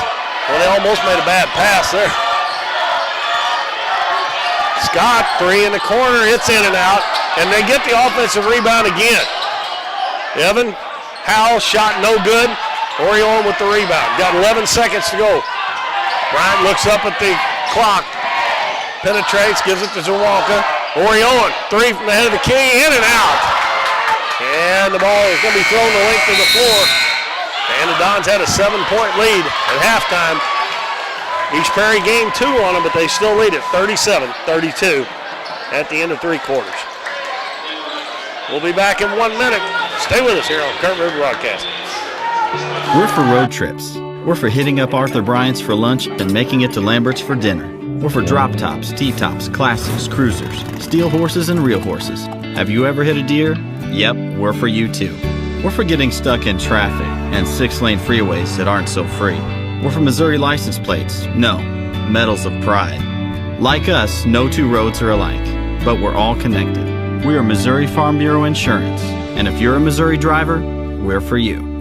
Well, they almost made a bad pass there. Scott, 3 in the corner, it's in and out, and they get the offensive rebound again. Evan Howell shot no good. Ori Owen with the rebound. Got 11 seconds to go. Bryant looks up at the clock, penetrates, gives it to Zerwanka. Ori Owen, 3 from the head of the key, in and out. And the ball is going to be thrown the length of the floor. And the Dons had a 7-point lead at halftime. East Prairie gained 2 on them, but they still lead it 37-32 at the end of 3 quarters. We'll be back in 1 minute. Stay with us here on Current River Broadcasting. We're for road trips. We're for hitting up Arthur Bryant's for lunch and making it to Lambert's for dinner. We're for drop tops, T-tops, classics, cruisers, steel horses, and real horses. Have you ever hit a deer? Yep, we're for you too. We're for getting stuck in traffic and 6-lane freeways that aren't so free. We're for Missouri license plates. No, medals of pride. Like us, no 2 roads are alike, but we're all connected. We are Missouri Farm Bureau Insurance, and if you're a Missouri driver, we're for you.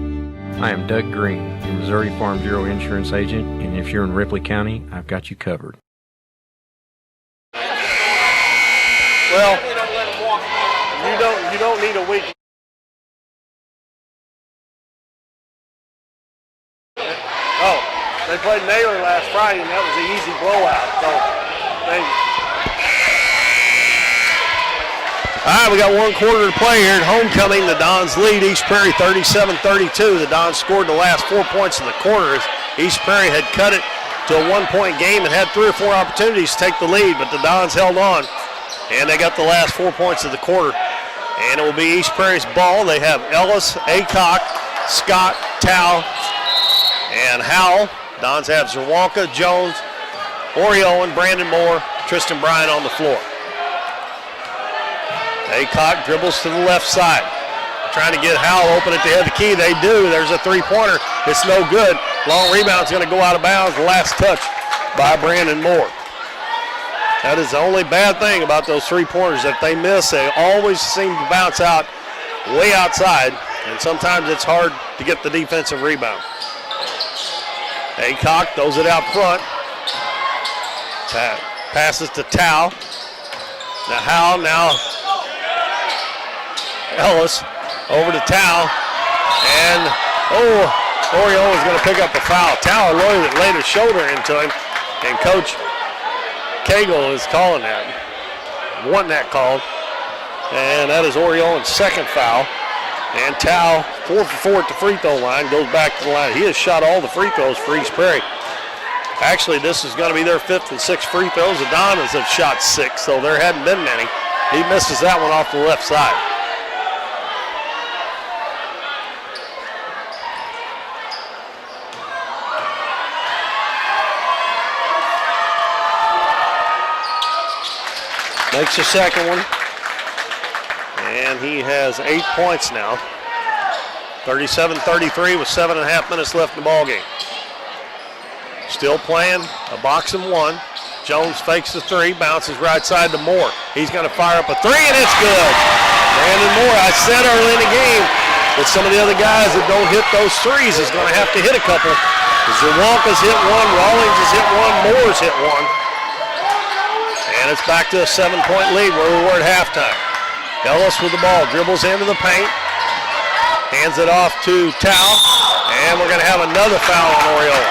I am Doug Green, your Missouri Farm Bureau Insurance Agent, and if you're in Ripley County, I've got you covered. Well, you don't need a week. Oh, they played Naylor last Friday, and that was an easy blowout. So, all right, we got 1 quarter to play here at homecoming. The Dons lead East Prairie 37-32. The Dons scored the last 4 points in the quarter. East Prairie had cut it to a 1-point game and had 3 or 4 opportunities to take the lead, but the Dons held on, and they got the last 4 points of the quarter. And it will be East Prairie's ball. They have Ellis, Aycock, Scott, Tao, and Howell. Dons have Zerwanka, Jones, Oriolan, Brandon Moore, Tristan Bryant on the floor. Aycock dribbles to the left side. Trying to get Howell open at the head of the key. They do. There's a three-pointer. It's no good. Long rebound's going to go out of bounds. Last touch by Brandon Moore. That is the only bad thing about those three-pointers. If they miss, they always seem to bounce out way outside, and sometimes it's hard to get the defensive rebound. Aycock throws it out front. Passes to Tao. Now Howell, now Ellis. Over to Tao, and Oriole is going to pick up a foul. Tao laid his shoulder into him, and Coach Cagle is calling that, wanting that called, and that is Oriole's second foul. And Tao, 4 for 4 at the free throw line, goes back to the line. He has shot all the free throws for East Prairie. Actually, this is going to be their 5th and 6th free throws. The Dons have shot 6, so there hadn't been many. He misses that one off the left side. Makes the second one, and he has 8 points now. 37-33 with 7.5 minutes left in the ball game. Still playing a box and one. Jones fakes the three, bounces right side to Moore. He's going to fire up a three, and it's good. Brandon Moore, I said early in the game that some of the other guys that don't hit those threes is going to have to hit a couple. Zerwanka's hit one, Rawlings has hit one, Moore's hit one. And it's back to a 7-point lead where we were at halftime. Ellis with the ball, dribbles into the paint, hands it off to Tao, and we're going to have another foul on Oriola.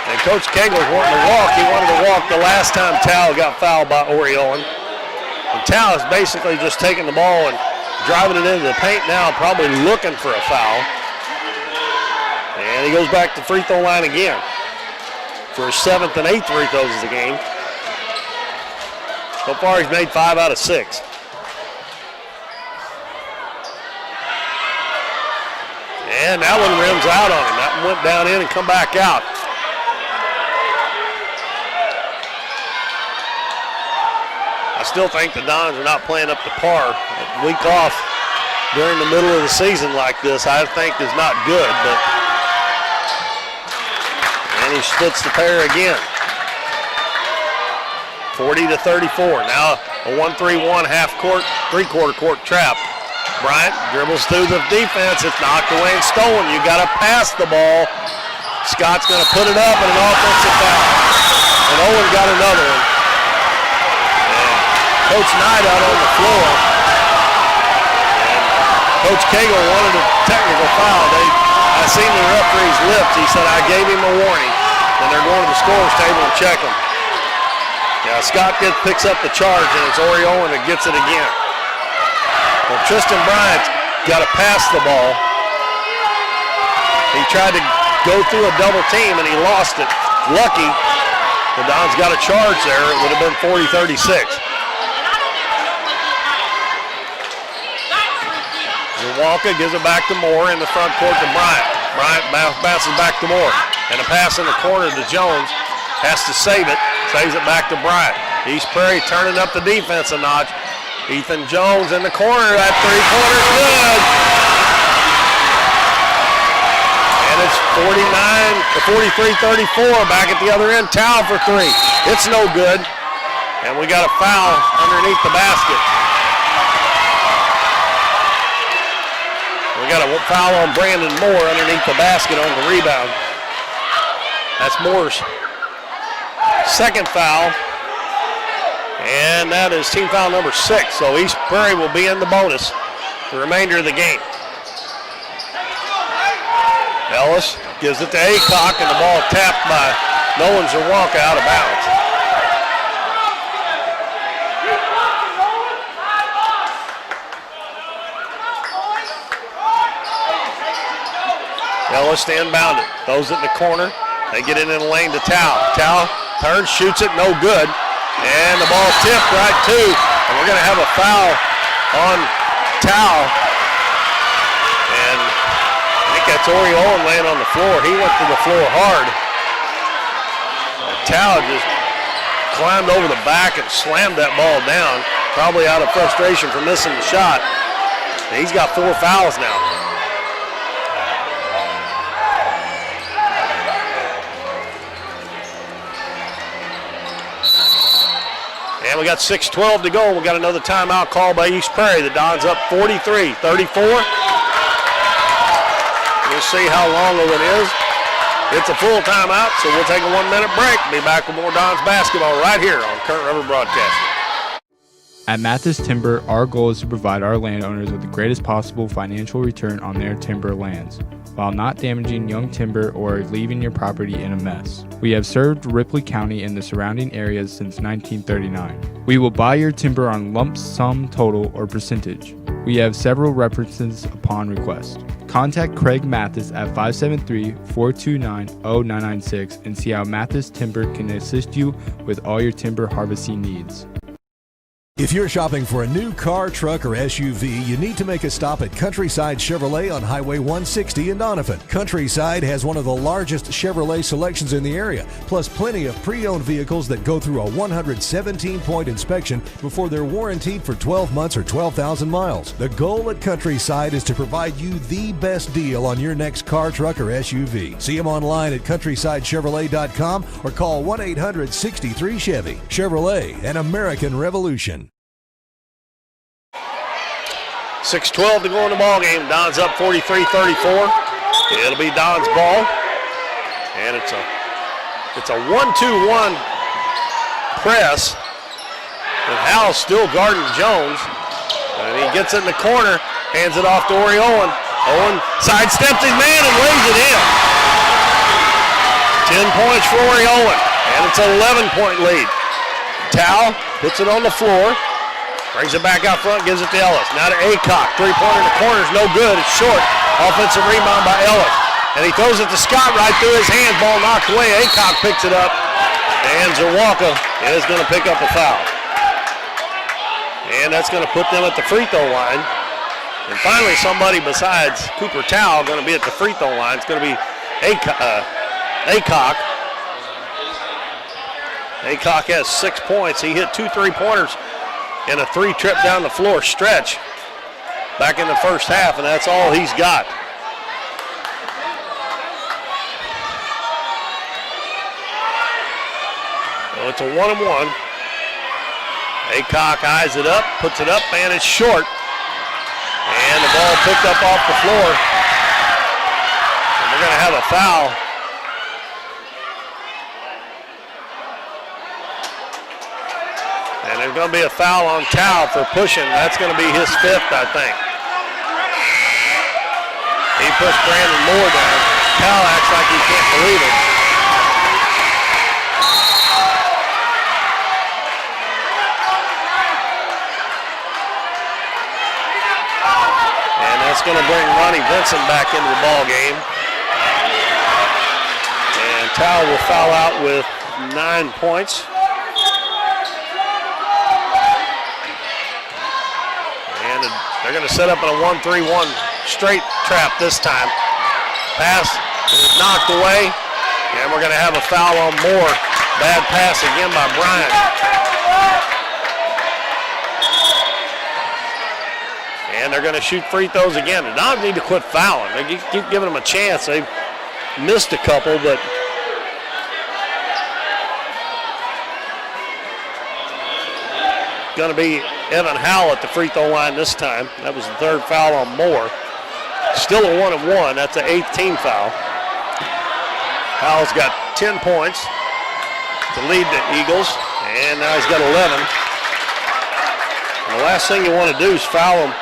And Coach Kegler's wanting to walk. He wanted to walk the last time Tao got fouled by Oriola. And Tao is basically just taking the ball and driving it into the paint now, probably looking for a foul. And he goes back to the free throw line again for his 7th and 8th free throws of the game. So far, he's made 5 out of 6. And that one rims out on him. That one went down in and come back out. I still think the Dons are not playing up to par. A week off during the middle of the season like this, I think is not good. And he splits the pair again. 40-34. Now a 1-3-1 half-court, three-quarter court trap. Bryant dribbles through the defense. It's knocked away and stolen. You got to pass the ball. Scott's going to put it up and an offensive foul. And Owen got another one. And Coach Knight out on the floor. And Coach Cagle wanted a technical foul. I seen the referee's lips. He said, I gave him a warning. And they're going to the scorer's table and check him. Yeah, Scott picks up the charge, and it's Oriola that gets it again. Well, Tristan Bryant's got to pass the ball. He tried to go through a double team, and he lost it. Lucky, the Dons got a charge there. It would have been 40-36. Zerwanka gives it back to Moore in the front court to Bryant. Bryant bounces back to Moore. And a pass in the corner to Jones. Has to save it. Saves it back to Bryant. East Prairie turning up the defense a notch. Ethan Jones in the corner. That three-pointer's good. And it's 43-34 back at the other end. Towel for three. It's no good. And we got a foul underneath the basket. We got a foul on Brandon Moore underneath the basket on the rebound. That's Moore's second foul. And that is team foul number 6. So East Prairie will be in the bonus the remainder of the game. Ellis gives it to Aycock, and the ball tapped by Nolan Zerwanka out of bounds. Ellis inbound it, throws it in the corner. They get it in the lane to Tao. Tao turns, shoots it, no good. And the ball tipped right to, and we're going to have a foul on Tao. And I think that's Ori Owen laying on the floor. He went to the floor hard. Tao just climbed over the back and slammed that ball down, probably out of frustration for missing the shot. And he's got 4 fouls now. And we got 6:12 to go. We got another timeout called by East Prairie. The Dons up 43-34. We'll see how long of it is. It's a full timeout, so we'll take a 1-minute break. Be back with more Dons basketball right here on Current River Broadcasting. At Mathis Timber, our goal is to provide our landowners with the greatest possible financial return on their timber lands, while not damaging young timber or leaving your property in a mess. We have served Ripley County and the surrounding areas since 1939. We will buy your timber on lump sum total or percentage. We have several references upon request. Contact Craig Mathis at 573-429-0996 and see how Mathis Timber can assist you with all your timber harvesting needs. If you're shopping for a new car, truck, or SUV, you need to make a stop at Countryside Chevrolet on Highway 160 in Doniphan. Countryside has one of the largest Chevrolet selections in the area, plus plenty of pre-owned vehicles that go through a 117-point inspection before they're warranted for 12 months or 12,000 miles. The goal at Countryside is to provide you the best deal on your next car, truck, or SUV. See them online at CountrysideChevrolet.com or call 1-800-63-CHEVY. Chevrolet, an American revolution. 6:12 to go in the ball game. Don's up 43-34. It'll be Don's ball, and it's a 1-2-1 press. And Howell's still guarding Jones, and he gets it in the corner, hands it off to Ori Owen. Owen sidesteps his man and lays it in. 10 points for Ori Owen, and it's an 11-point lead. Tao puts it on the floor. Brings it back out front, gives it to Ellis. Now to Acock. Three-pointer in the corner is no good. It's short. Offensive rebound by Ellis. And he throws it to Scott right through his hands. Ball knocked away. Acock picks it up. And Zawalka is going to pick up a foul. And that's going to put them at the free throw line. And finally, somebody besides Cooper Tao going to be at the free throw line. It's going to be Acock. Acock has 6 points. He hit 2 3-pointers in a 3-trip down the floor stretch back in the first half, and that's all he's got. So it's a 1-and-1. Acock eyes it up, puts it up, and it's short. And the ball picked up off the floor. And we're going to have a foul. And there's going to be a foul on Tao for pushing. That's going to be his 5th, I think. He pushed Brandon Moore down. Tao acts like he can't believe it. And that's going to bring Ronnie Vincent back into the ball game. And Tao will foul out with 9 points. They're going to set up in a 1-3-1 straight trap this time. Pass is knocked away, and we're going to have a foul on Moore. Bad pass again by Bryant. And they're going to shoot free throws again. The Dons need to quit fouling. They keep giving them a chance. They've missed a couple, but going to be Evan Howell at the free throw line this time. That was the 3rd foul on Moore. Still a 1-and-1. That's an 8th team foul. Howell's got 10 points to lead the Eagles, and now he's got 11. And the last thing you want to do is foul him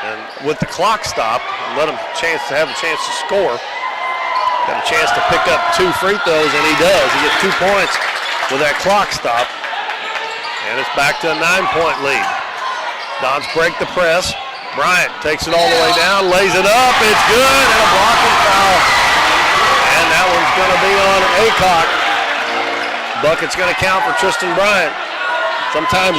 and with the clock stopped and let him have a chance to score. Got a chance to pick up 2 free throws, and he does. He gets 2 points with that clock stop. And it's back to a 9-point lead. Dons break the press. Bryant takes it all the way down, lays it up. It's good, and a blocking foul. And that one's going to be on Acock. Bucket's going to count for Tristan Bryant. Sometimes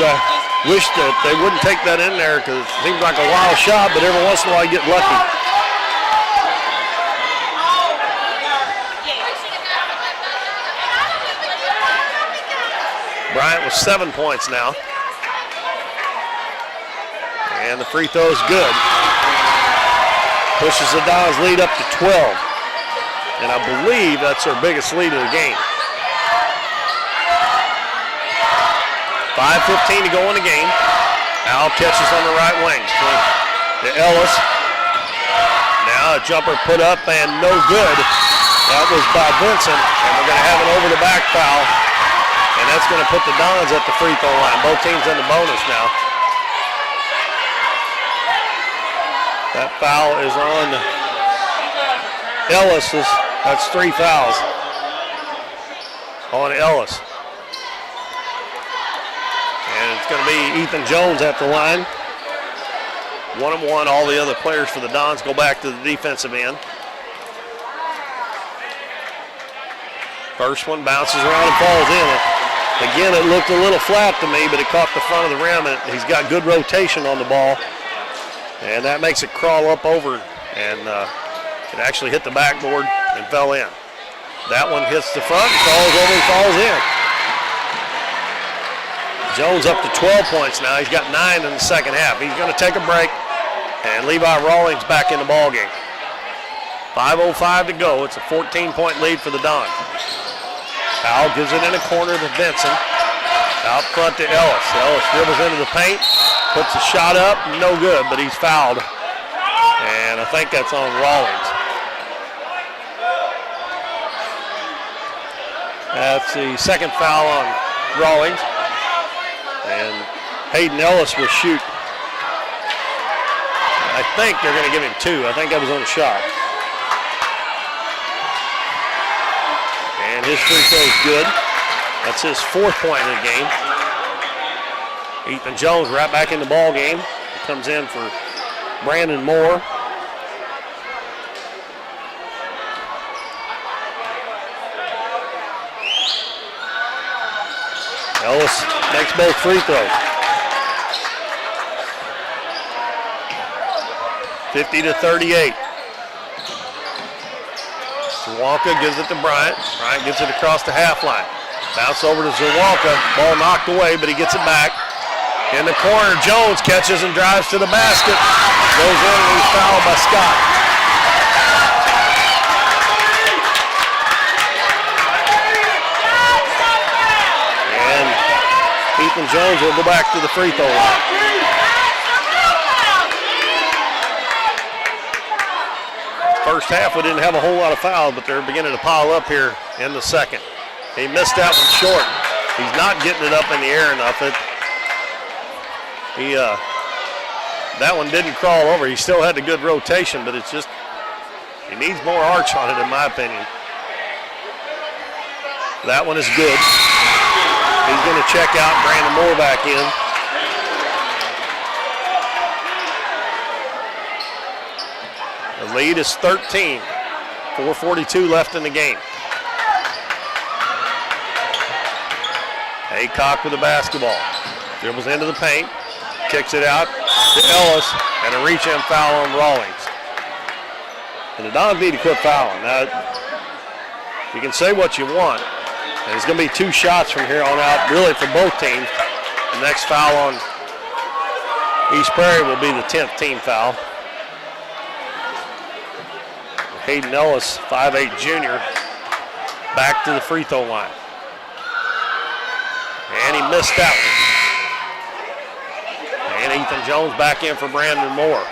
Wish that they wouldn't take that in there because it seems like a wild shot, but every once in a while you get lucky. Bryant with 7 points now. And the free throw is good. Pushes the Dons lead up to 12. And I believe that's their biggest lead of the game. 5:15 to go in the game. Al catches on the right wing to Ellis. Now a jumper put up and no good. That was by Vincent, and we're going to have an over-the-back foul. And that's going to put the Dons at the free throw line. Both teams in the bonus now. That foul is on Ellis. That's 3 fouls on Ellis. And it's going to be Ethan Jones at the line. 1-1. All the other players for the Dons go back to the defensive end. First one bounces around and falls in. Again, it looked a little flat to me, but it caught the front of the rim, and he's got good rotation on the ball. And that makes it crawl up over, and it actually hit the backboard and fell in. That one hits the front, falls over and falls in. Jones up to 12 points now. He's got 9 in the second half. He's going to take a break, and Levi Rawlings back in the ballgame. 5:05 to go. It's a 14-point lead for the Dons. Powell gives it in a corner to Vincent. Out front to Ellis. Ellis dribbles into the paint, puts a shot up, no good, but he's fouled. And I think that's on Rawlings. That's the second foul on Rawlings. And Hayden Ellis will shoot. I think they're going to give him 2. I think that was on the shot. And his free throw is good. That's his 4th point of the game. Ethan Jones right back in the ball game. He comes in for Brandon Moore. Ellis makes both free throws. 50-38. Zawalka gives it to Bryant. Bryant gives it across the half line. Bounce over to Zawalka. Ball knocked away, but he gets it back. In the corner, Jones catches and drives to the basket. Goes in and he's fouled by Scott. And Ethan Jones will go back to the free throw line. First half, we didn't have a whole lot of fouls, but they're beginning to pile up here in the second. He missed that one short. He's not getting it up in the air enough. That one didn't crawl over. He still had the good rotation, but it's just, he needs more arch on it, in my opinion. That one is good. He's going to check out, Brandon Moore back in. The lead is 13. 4:42 left in the game. Aycock with the basketball. Dribbles into the paint. Kicks it out to Ellis. And a reach-in foul on Rawlings. And the Dons need to quit fouling. Now, you can say what you want. And it's going to be 2 shots from here on out, really, for both teams. The next foul on East Prairie will be the 10th team foul. Hayden Ellis, 5'8" junior, back to the free throw line. And he missed that one. And Ethan Jones back in for Brandon Moore.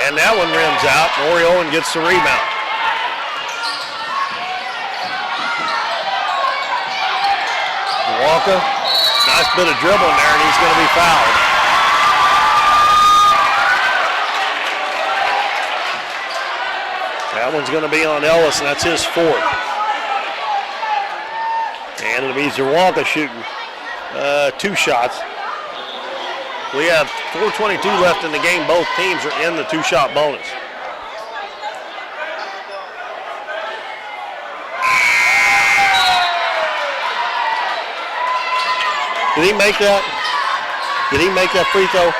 And that one rims out. Maury Owen gets the rebound. Walker, nice bit of dribbling there, and he's going to be fouled. That one's going to be on Ellis, and that's his 4th. And it'll be Zawalka shooting 2 shots. We have 4:22 left in the game. Both teams are in the 2-shot bonus. Did he make that? Did he make that free throw?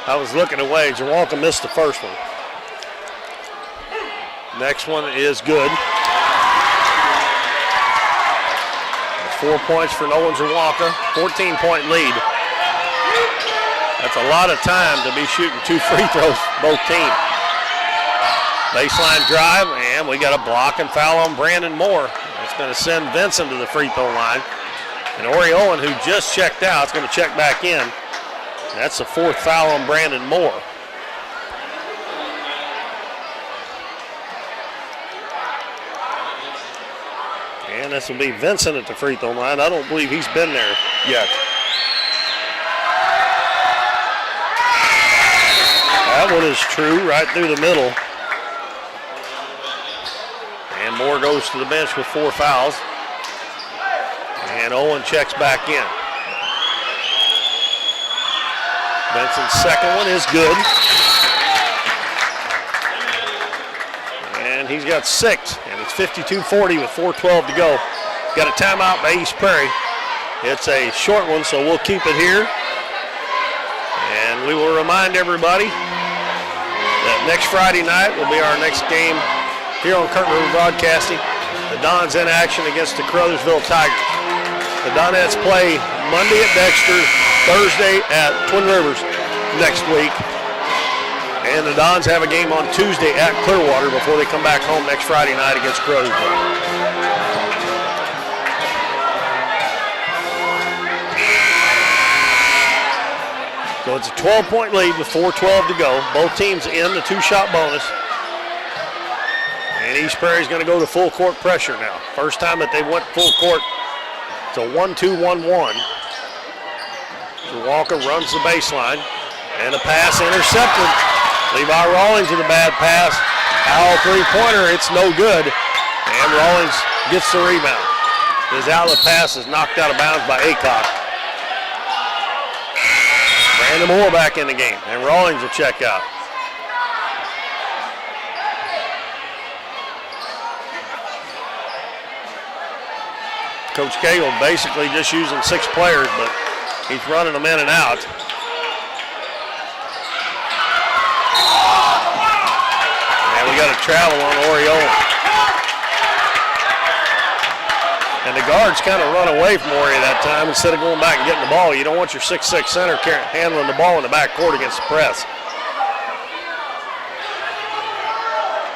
I was looking away. Zawalka missed the first one. Next one is good. 4 points for Nolan Zawalka. 14-point lead. That's a lot of time to be shooting 2 free throws, both teams. Baseline drive, and we got a block and foul on Brandon Moore. That's going to send Vincent to the free throw line. And Ori Owen, who just checked out, is going to check back in. That's the 4th foul on Brandon Moore. And this will be Vincent at the free throw line. I don't believe he's been there yet. That one is true, right through the middle. And Moore goes to the bench with 4 fouls. And Owen checks back in. Vincent's second one is good. And he's got 6, and it's 52-40 with 4:12 to go. Got a timeout by East Prairie. It's a short one, so we'll keep it here. And we will remind everybody that next Friday night will be our next game here on Curtin River Broadcasting. The Dons in action against the Crothersville Tigers. The Donettes play Monday at Dexter, Thursday at Twin Rivers next week. And the Dons have a game on Tuesday at Clearwater before they come back home next Friday night against Crothersville. So it's a 12-point lead with 4:12 to go. Both teams in the 2-shot bonus. And East Prairie's going to go to full court pressure now. First time that they went full court. It's a 1-2-1-1. Walker runs the baseline. And a pass intercepted. Levi Rawlings with a bad pass. Foul 3-pointer, it's no good. And Rawlings gets the rebound. His outlet pass is knocked out of bounds by Aycock. Brandon Moore back in the game, and Rawlings will check out. Coach Cagle basically just using 6 players, but he's running them in and out. We got a travel on Ori Owen. And the guards kind of run away from Ori that time instead of going back and getting the ball. You don't want your 6'6" center handling the ball in the back court against the press.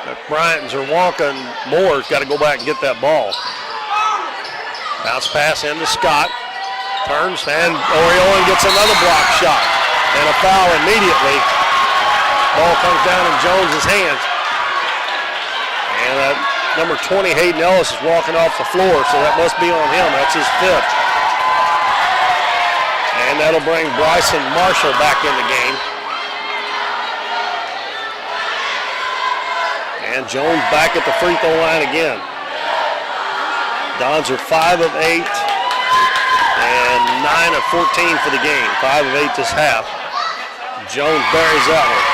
But Bryant and Zawalka and Moore's got to go back and get that ball. Bounce pass into Scott. Turns, and Ori Owen gets another block shot. And a foul immediately. Ball comes down in Jones's hands. And number 20, Hayden Ellis, is walking off the floor, so that must be on him. That's his 5th. And that'll bring Bryson Marshall back in the game. And Jones back at the free throw line again. Dons are 5 of 8 and 9 of 14 for the game. 5 of 8 this half. Jones buries that one.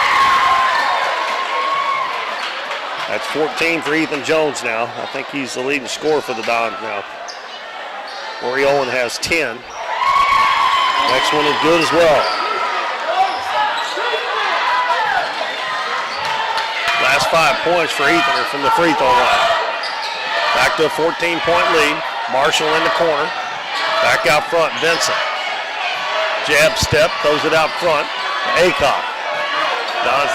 That's 14 for Ethan Jones now. I think he's the leading scorer for the Dons now. Ori Owen has 10. Next one is good as well. Last 5 points for Ethan are from the free throw line. Back to a 14-point lead. Marshall in the corner. Back out front, Vincent. Jab step, throws it out front. Aycock. Dons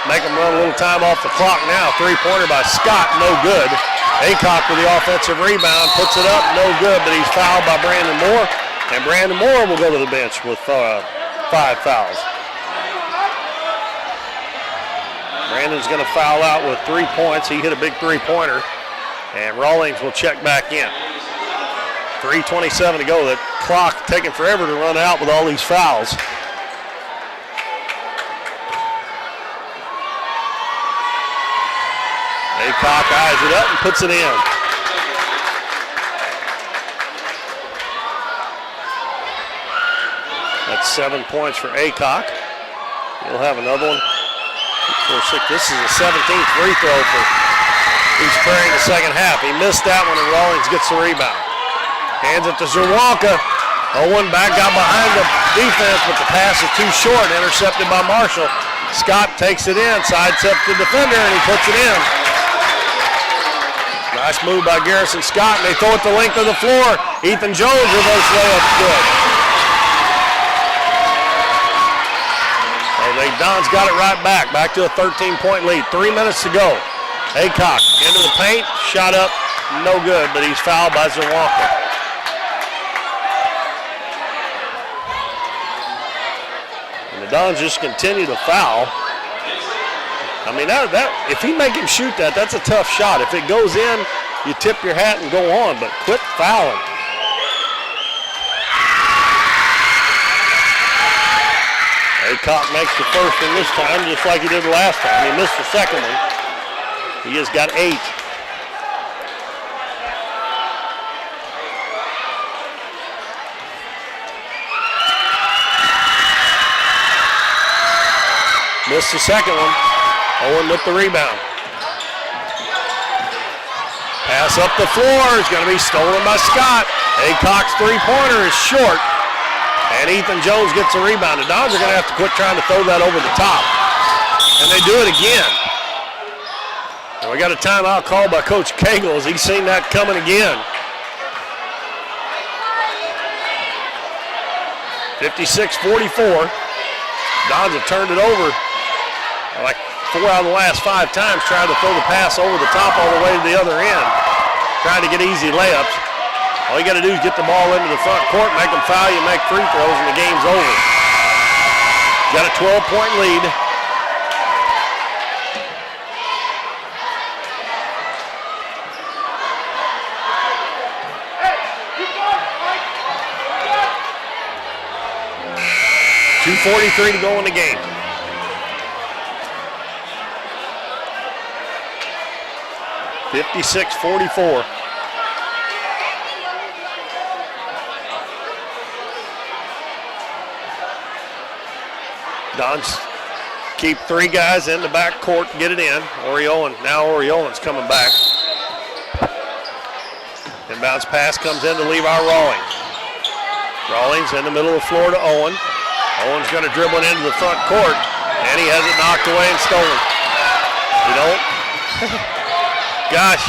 make him run a little time off the clock now. 3-pointer by Scott, no good. Aycock with the offensive rebound, puts it up, no good, but he's fouled by Brandon Moore. And Brandon Moore will go to the bench with 5 fouls. Brandon's going to foul out with 3 points. He hit a big 3-pointer. And Rawlings will check back in. 3:27 to go. The clock taking forever to run out with all these fouls. Aycock eyes it up and puts it in. That's 7 points for Aycock. He'll have another one. 4-6. This is the 17th free throw for East Prairie in the second half. He missed that one, and Rawlings gets the rebound. Hands it to Zawalka. Owen back got behind the defense, but the pass is too short, intercepted by Marshall. Scott takes it in, sidesteps the defender, and he puts it in. Nice move by Garrison Scott, and they throw it the length of the floor. Ethan Jones reverse layup, good. Don's got it right back to a 13-point lead. 3 minutes to go. Aycock into the paint, shot up, no good, but he's fouled by Zawonka. And the Dons just continue to foul. I mean, that if he make him shoot that, that's a tough shot. If it goes in, you tip your hat and go on, but quit fouling. Aycock makes the first one this time, just like he did the last time. He missed the second one. He has got 8. Missed the second one. Owen with the rebound. Pass up the floor is going to be stolen by Scott. Aycock's three-pointer is short. And Ethan Jones gets the rebound. The Dons are going to have to quit trying to throw that over the top. And they do it again. And we got a timeout called by Coach Cagle as he's seen that coming again. 56-44. Dons have turned it over like 4 out of the last 5 times, trying to throw the pass over the top all the way to the other end, trying to get easy layups. All you got to do is get the ball into the front court, make them foul you, make free throws, and the game's over. Got a 12-point lead. .243 to go in the game. .56-44. Dons keep 3 guys in the back court to get it in. Now Oriolan's coming back. Inbounds pass comes in to Levi Rawlings. Rawlings in the middle of the floor to Owen. Owen's going to dribble it into the front court, and he has it knocked away and stolen. You don't? Gosh,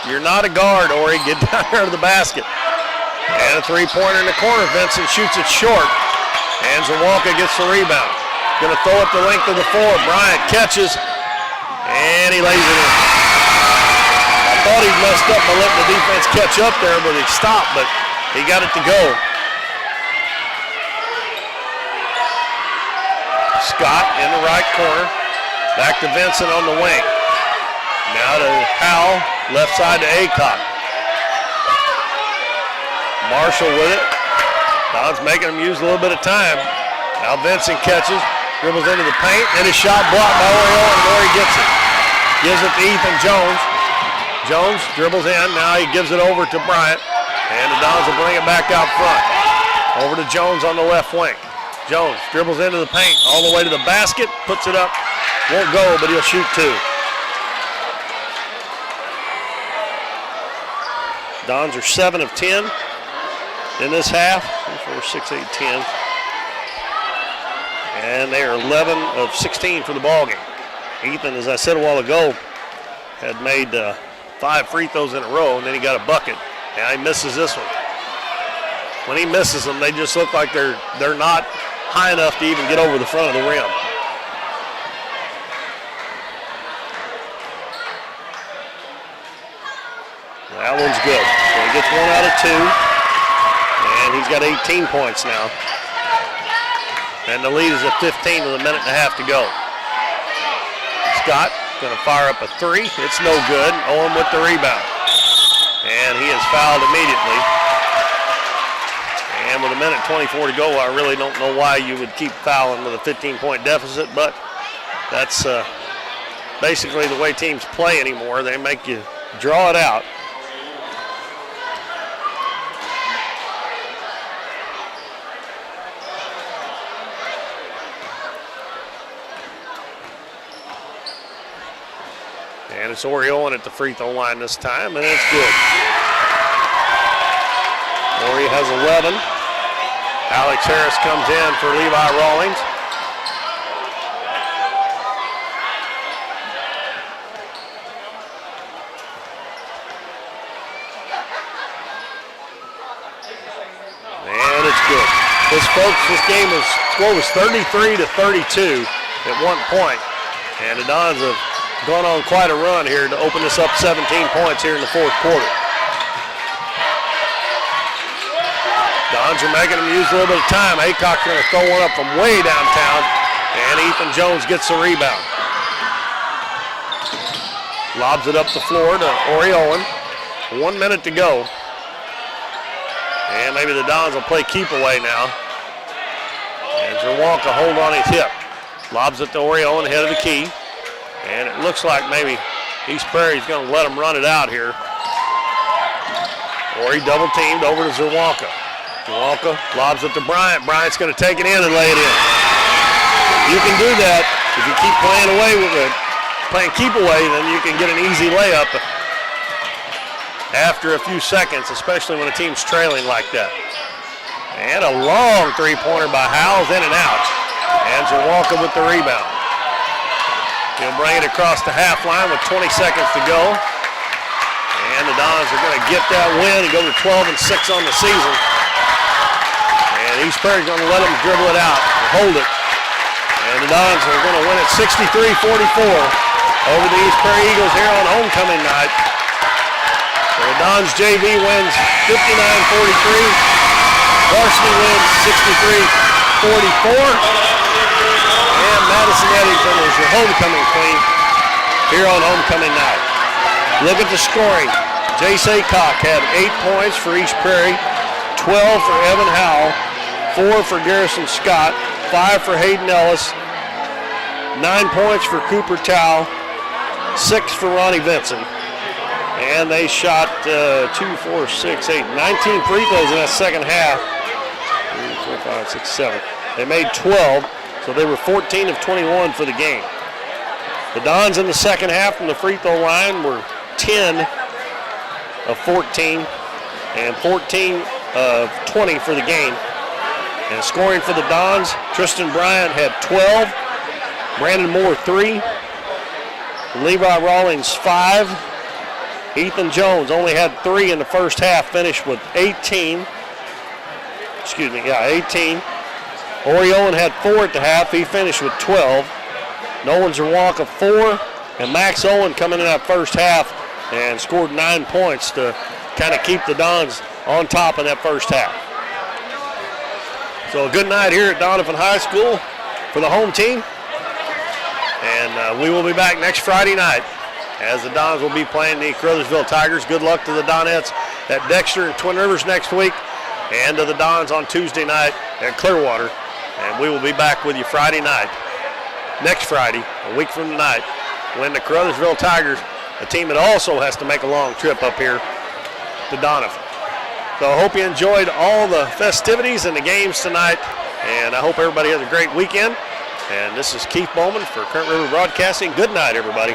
you're not a guard, Ori. Get down there to the basket. And a three-pointer in the corner. Vincent shoots it short, and Zawonka gets the rebound. Going to throw it the length of the floor. Bryant catches, and he lays it in. I thought he messed up by letting the defense catch up there, but he stopped, but he got it to go. Scott in the right corner. Back to Vincent on the wing. Now to Howell, left side to Aycock. Marshall with it. Don's making him use a little bit of time. Now Vincent catches, dribbles into the paint, and his shot blocked by Oriola, and Ori gets it. Gives it to Ethan Jones. Jones dribbles in, now he gives it over to Bryant, and the Dons will bring it back out front. Over to Jones on the left wing. Jones dribbles into the paint all the way to the basket, puts it up, won't go, but he'll shoot 2. Dons are 7 of 10 in this half. 4, 6, 8, 10. And they are 11 of 16 for the ballgame. Ethan, as I said a while ago, had made 5 free throws in a row, and then he got a bucket. Now he misses this one. When he misses them, they just look like they're not high enough to even get over the front of the rim. That one's good. So he gets 1 out of 2, and he's got 18 points now. And the lead is at 15 with a minute and a half to go. Scott going to fire up a 3. It's no good. Owen with the rebound. And he is fouled immediately. And with a minute 24 to go, I really don't know why you would keep fouling with a 15-point deficit, but that's basically the way teams play anymore. They make you draw it out. And it's Oriolan at the free throw line this time, and it's good. Ori has 11. Alex Harris comes in for Levi Rawlings. And it's good. This score was 33-32 at one point. And the Dons have gone on quite a run here to open this up 17 points here in the fourth quarter. Dons are making them use a little bit of time. Aycock's going to throw one up from way downtown, and Ethan Jones gets the rebound. Lobs it up the floor to Ori Owen. 1 minute to go. And maybe the Dons will play keep away now. And Zerwalka hold on his hip. Lobs it to Ori Owen, head of the key. And it looks like maybe East Prairie's going to let him run it out here. Ori double teamed over to Zerwalka. Zerwalka lobs it to Bryant. Bryant's going to take it in and lay it in. You can do that if you keep playing away with it. Playing keep away, then you can get an easy layup after a few seconds, especially when a team's trailing like that. And a long three-pointer by Howells, in and out. And Zerwalka with the rebound. He'll bring it across the half line with 20 seconds to go. And the Dons are going to get that win and go to 12-6 on the season. And East Prairie's going to let them dribble it out and hold it. And the Dons are going to win it 63-44 over the East Prairie Eagles here on homecoming night. So the Dons JV wins 59-43. Varsity wins 63-44. And Madison Eddington is your homecoming queen here on homecoming night. Look at the scoring. Jace Aycock had 8 points for East Prairie, 12 for Evan Howell, 4 for Garrison Scott, 5 for Hayden Ellis, 9 points for Cooper Tao, 6 for Ronnie Vinson. And they shot 19 free throws in that second half. 3, 4, 5, 6, 7. They made 12, so they were 14 of 21 for the game. The Dons in the second half from the free throw line were 10 of 14 and 14 of 20 for the game. And scoring for the Dons, Tristan Bryant had 12, Brandon Moore 3, Levi Rawlings 5, Ethan Jones only had 3 in the first half, finished with 18. 18. Ori Owen had 4 at the half, he finished with 12. Nolan Zerwalka 4, and Max Owen coming in that first half and scored 9 points to kind of keep the Dons on top in that first half. So a good night here at Doniphan High School for the home team. And we will be back next Friday night as the Dons will be playing the Caruthersville Tigers. Good luck to the Donettes at Dexter and Twin Rivers next week, and to the Dons on Tuesday night at Clearwater. And we will be back with you Friday night, next Friday, a week from tonight, when the Caruthersville Tigers, a team that also has to make a long trip up here to Doniphan. So I hope you enjoyed all the festivities and the games tonight, and I hope everybody has a great weekend. And this is Keith Bowman for Current River Broadcasting. Good night, everybody.